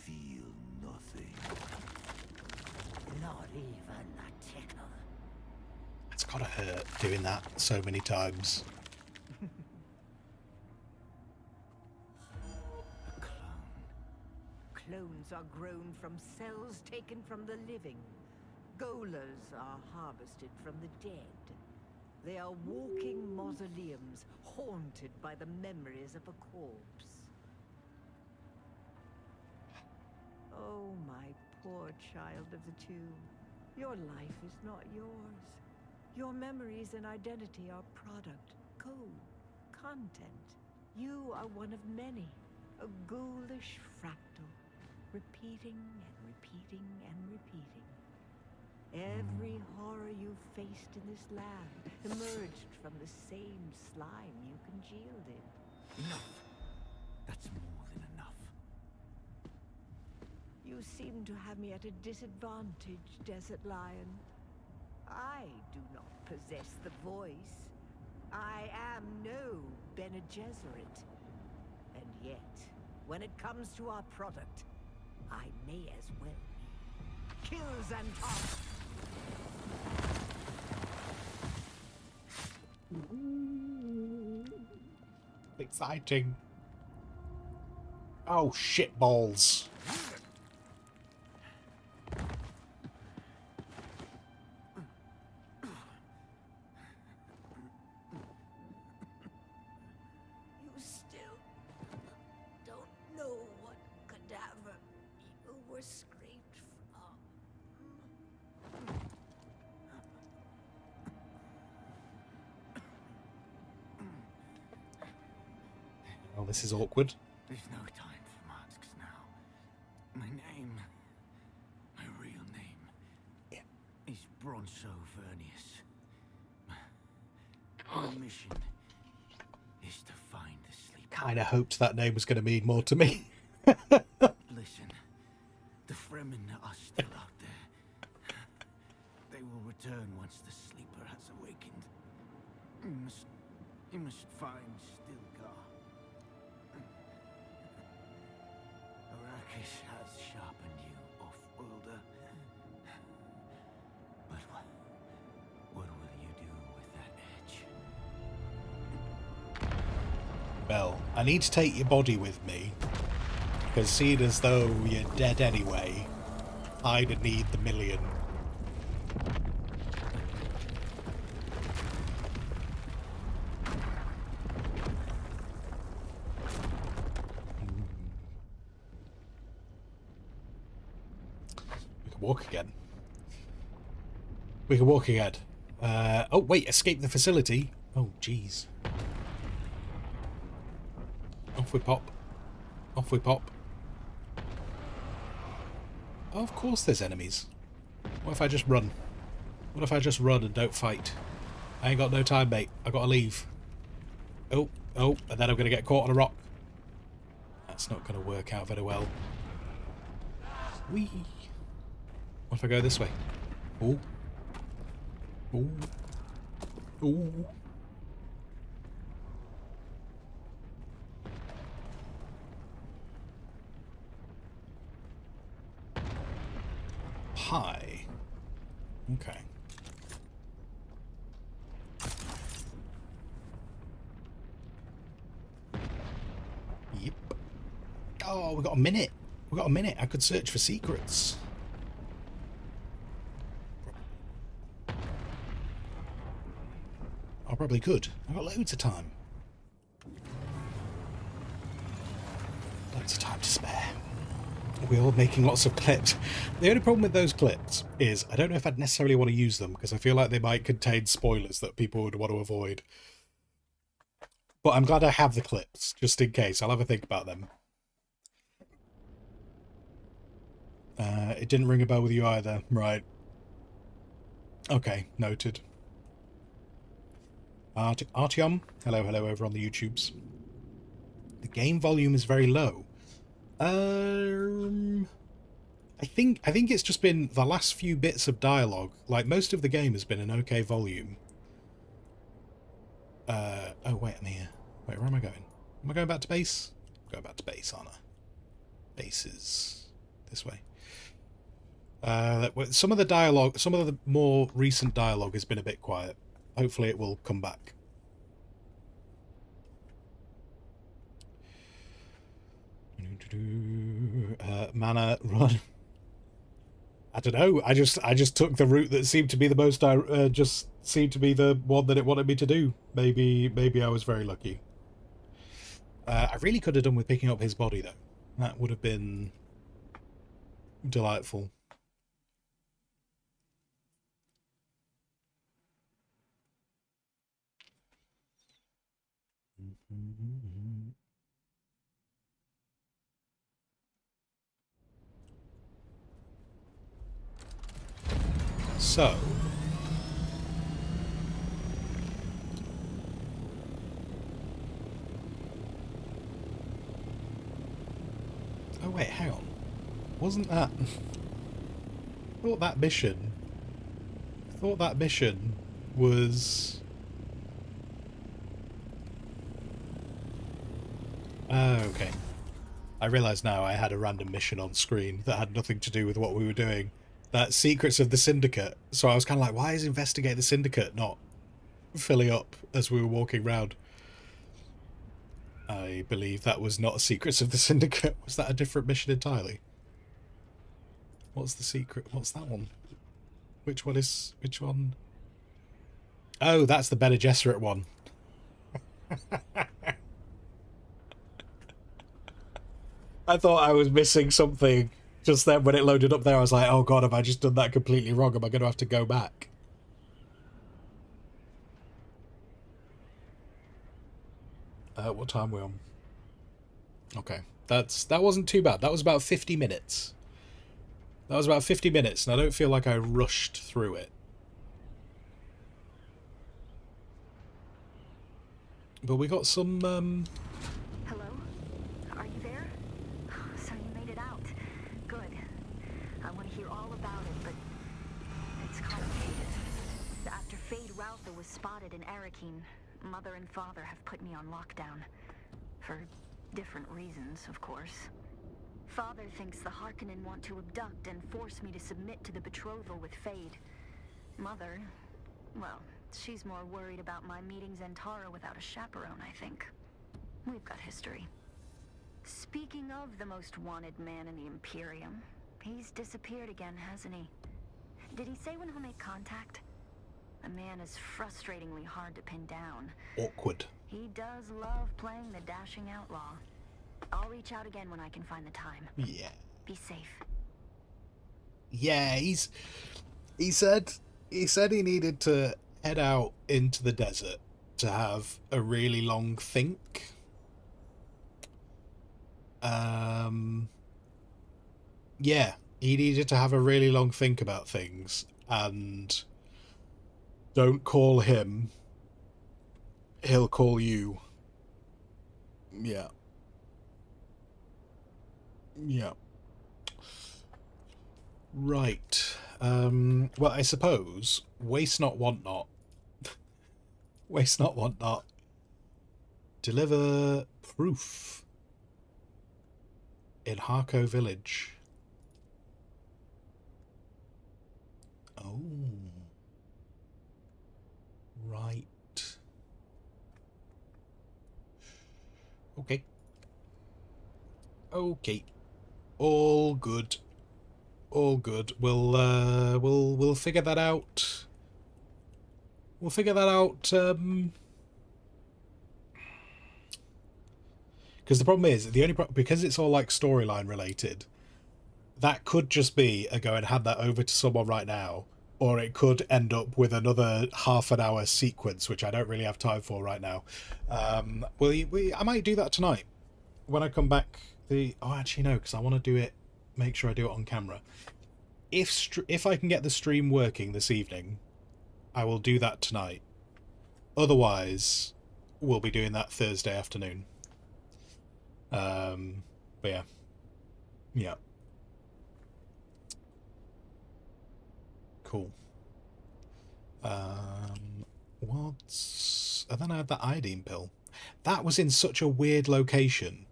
feel nothing? Not even a tickle. It's gotta hurt doing that so many times. A clone. Clones are grown from cells taken from the living. Golers are harvested from the dead. They are walking mausoleums, haunted by the memories of a corpse. Oh, my poor child of the tomb. Your life is not yours. Your memories and identity are product, code, content. You are one of many, a ghoulish fractal, repeating and repeating and repeating. Every horror you faced in this land emerged from the same slime you congealed in. Enough. That's more than enough. You seem to have me at a disadvantage, Desert Lion. I do not possess the voice. I am no Bene Gesserit. And yet, when it comes to our product, I may as well be. Kills and toss! Exciting. Oh, shit balls. You still don't know what cadaver you were scraped from. Oh, this is awkward. There's no time for masks now. My name, my real name, is Bronso Vernius. My mission is to find the Sleeper. Kinda hoped that name was going to mean more to me. Listen, the Fremen are still out there. They will return once the Sleeper has awakened. You must find Stilgar. Arrakis has sharpened you, off-worlder. But what will you do with that edge? Well, I need to take your body with me, because seeing as though you're dead anyway, I'd need the million. We can walk again. We can walk again. Oh, wait, escape the facility. Oh, jeez. Off we pop. Off we pop. Oh, of course there's enemies. What if I just run? What if I just run and don't fight? I ain't got no time, mate. I gotta leave. Oh, and then I'm gonna get caught on a rock. That's not gonna work out very well. Whee! What if I go this way? Ooh. Ooh. Ooh. Hi. Okay. Yep. Oh, we got a minute. We got a minute. I could search for secrets. I probably could. I've got loads of time. Loads of time to spare. We're all making lots of clips. The only problem with those clips is I don't know if I'd necessarily want to use them because I feel like they might contain spoilers that people would want to avoid. But I'm glad I have the clips, just in case. I'll have a think about them. It didn't ring a bell with you either. Right. Okay, noted. Artyom, hello over on the YouTubes. The game volume is very low. I think it's just been the last few bits of dialogue. Like, most of the game has been an okay volume. Oh wait, I'm here. Wait, where am I going? Am I going back to base? I'm going back to base, aren't I? Base is this way. Some of the dialogue, some of the more recent dialogue has been a bit quiet. Hopefully it will come back. Mana run. I don't know. I just took the route that seemed to be the most. Just seemed to be the one that it wanted me to do. Maybe I was very lucky. I really could have done with picking up his body though. That would have been delightful. So, oh wait, hang on. Wasn't that... I thought that mission was... Oh, okay. I realise now I had a random mission on screen that had nothing to do with what we were doing. That Secrets of the Syndicate. So I was kind of like, why is Investigate the Syndicate not filling up as we were walking round? I believe that was not Secrets of the Syndicate. Was that a different mission entirely? What's the secret? What's that one? Which one is... which one? Oh, that's the Bene Gesserit one. I thought I was missing something just then when it loaded up there. I was like, oh god, have I just done that completely wrong? Am I going to have to go back? What time are we on? Okay, that wasn't too bad. That was about 50 minutes. That was about 50 minutes, and I don't feel like I rushed through it. But we got some, Hello? Are you there? So you made it out. Good. I want to hear all about it, but it's complicated. After Fade Routher was spotted in Arakeen, Mother and Father have put me on lockdown. For different reasons, of course. Father thinks the Harkonnen want to abduct and force me to submit to the betrothal with Fade. Mother, well, she's more worried about my meeting Zentara without a chaperone, I think. We've got history. Speaking of the most wanted man in the Imperium, he's disappeared again, hasn't he? Did he say when he'll make contact? The man is frustratingly hard to pin down. awkward. He does love playing the dashing outlaw. I'll reach out again when I can find the time. Yeah. Be safe. Yeah, he said he needed to head out into the desert to have a really long think. Yeah, he needed to have a really long think about things, and don't call him, he'll call you. Yeah. Yeah. Right. Well, I suppose waste not, want not. Waste not, want not. Deliver proof in Harco Village. Oh. Okay. All good. All good. We'll figure that out. We'll figure that out. Because the problem is because it's all like storyline related. That could just be a go and hand that over to someone right now, or it could end up with another half an hour sequence, which I don't really have time for right now. I might do that tonight when I come back. Actually no, because I want to do it. Make sure I do it on camera. If I can get the stream working this evening, I will do that tonight. Otherwise, we'll be doing that Thursday afternoon. But yeah. Cool. And then I had that iodine pill. That was in such a weird location,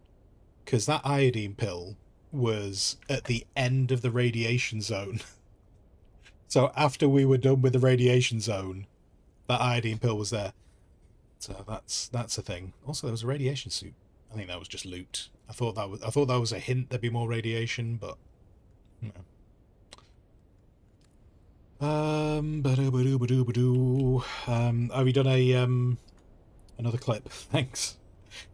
because that iodine pill was at the end of the radiation zone. So after we were done with the radiation zone, that iodine pill was there. So that's a thing. Also, there was a radiation suit. I think that was just loot. I thought that was a hint there'd be more radiation, but no. Have you done another clip? Thanks.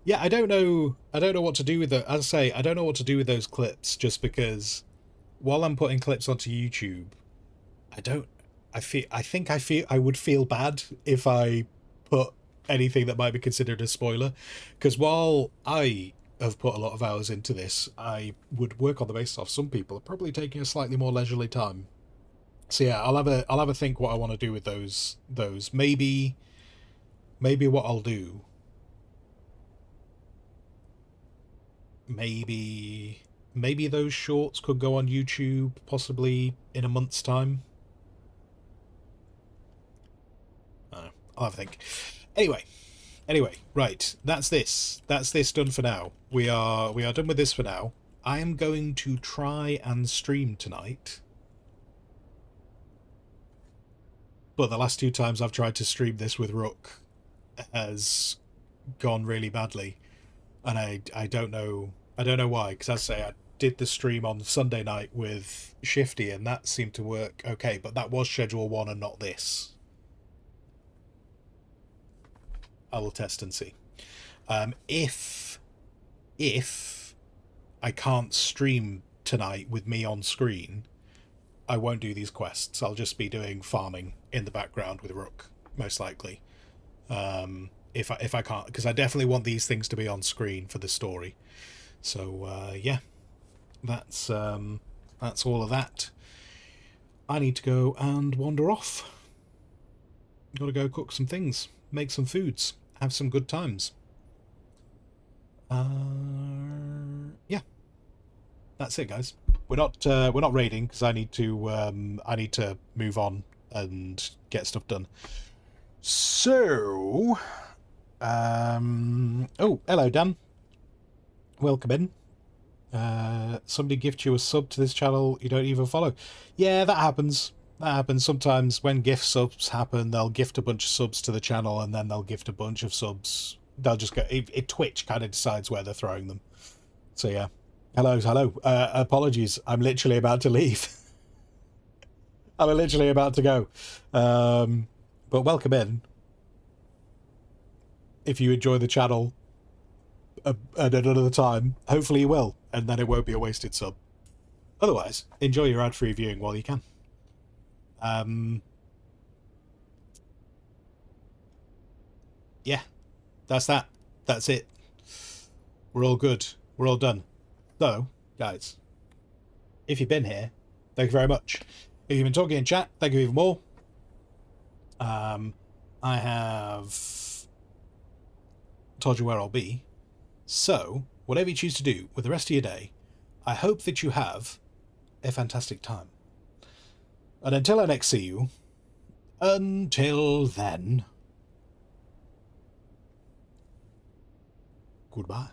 Yeah, I don't know what to do with it. As I say, I don't know what to do with those clips, just because while I'm putting clips onto YouTube, I would feel bad if I put anything that might be considered a spoiler, because while I have put a lot of hours into this, I would work on the basis of some people are probably taking a slightly more leisurely time. So yeah, I'll have a think what I want to do with those. Maybe what I'll do. Maybe those shorts could go on YouTube possibly in a month's time. I'll have a think. Anyway, right. That's this done for now. We are done with this for now. I am going to try and stream tonight. But the last 2 times I've tried to stream this with Rook has gone really badly, and I don't know why. Because as I say, I did the stream on Sunday night with Shifty, and that seemed to work okay. But that was Schedule 1 and not this. I will test and see. If I can't stream tonight with me on screen, I won't do these quests. I'll just be doing farming in the background with Rook, most likely. If I can't, because I definitely want these things to be on screen for the story. So yeah, that's all of that. I need to go and wander off. Got to go cook some things, make some foods, have some good times. Yeah, that's it, guys. We're not raiding because I need to move on and get stuff done. So, oh, hello, Dan. Welcome in. Somebody gift you a sub to this channel you don't even follow. Yeah, that happens. That happens sometimes. When gift subs happen, they'll gift a bunch of subs to the channel, and then they'll gift a bunch of subs. They'll just go. Twitch kind of decides where they're throwing them. So yeah. Hello. Apologies. I'm literally about to leave. I'm literally about to go. But welcome in. If you enjoy the channel at another time, hopefully you will, and then it won't be a wasted sub. Otherwise, enjoy your ad-free viewing while you can. Yeah, that's that. That's it. We're all good. We're all done. So, guys, if you've been here, thank you very much. If you've been talking in chat, thank you even more. I have told you where I'll be. So, whatever you choose to do with the rest of your day, I hope that you have a fantastic time. And until I next see you, until then, goodbye.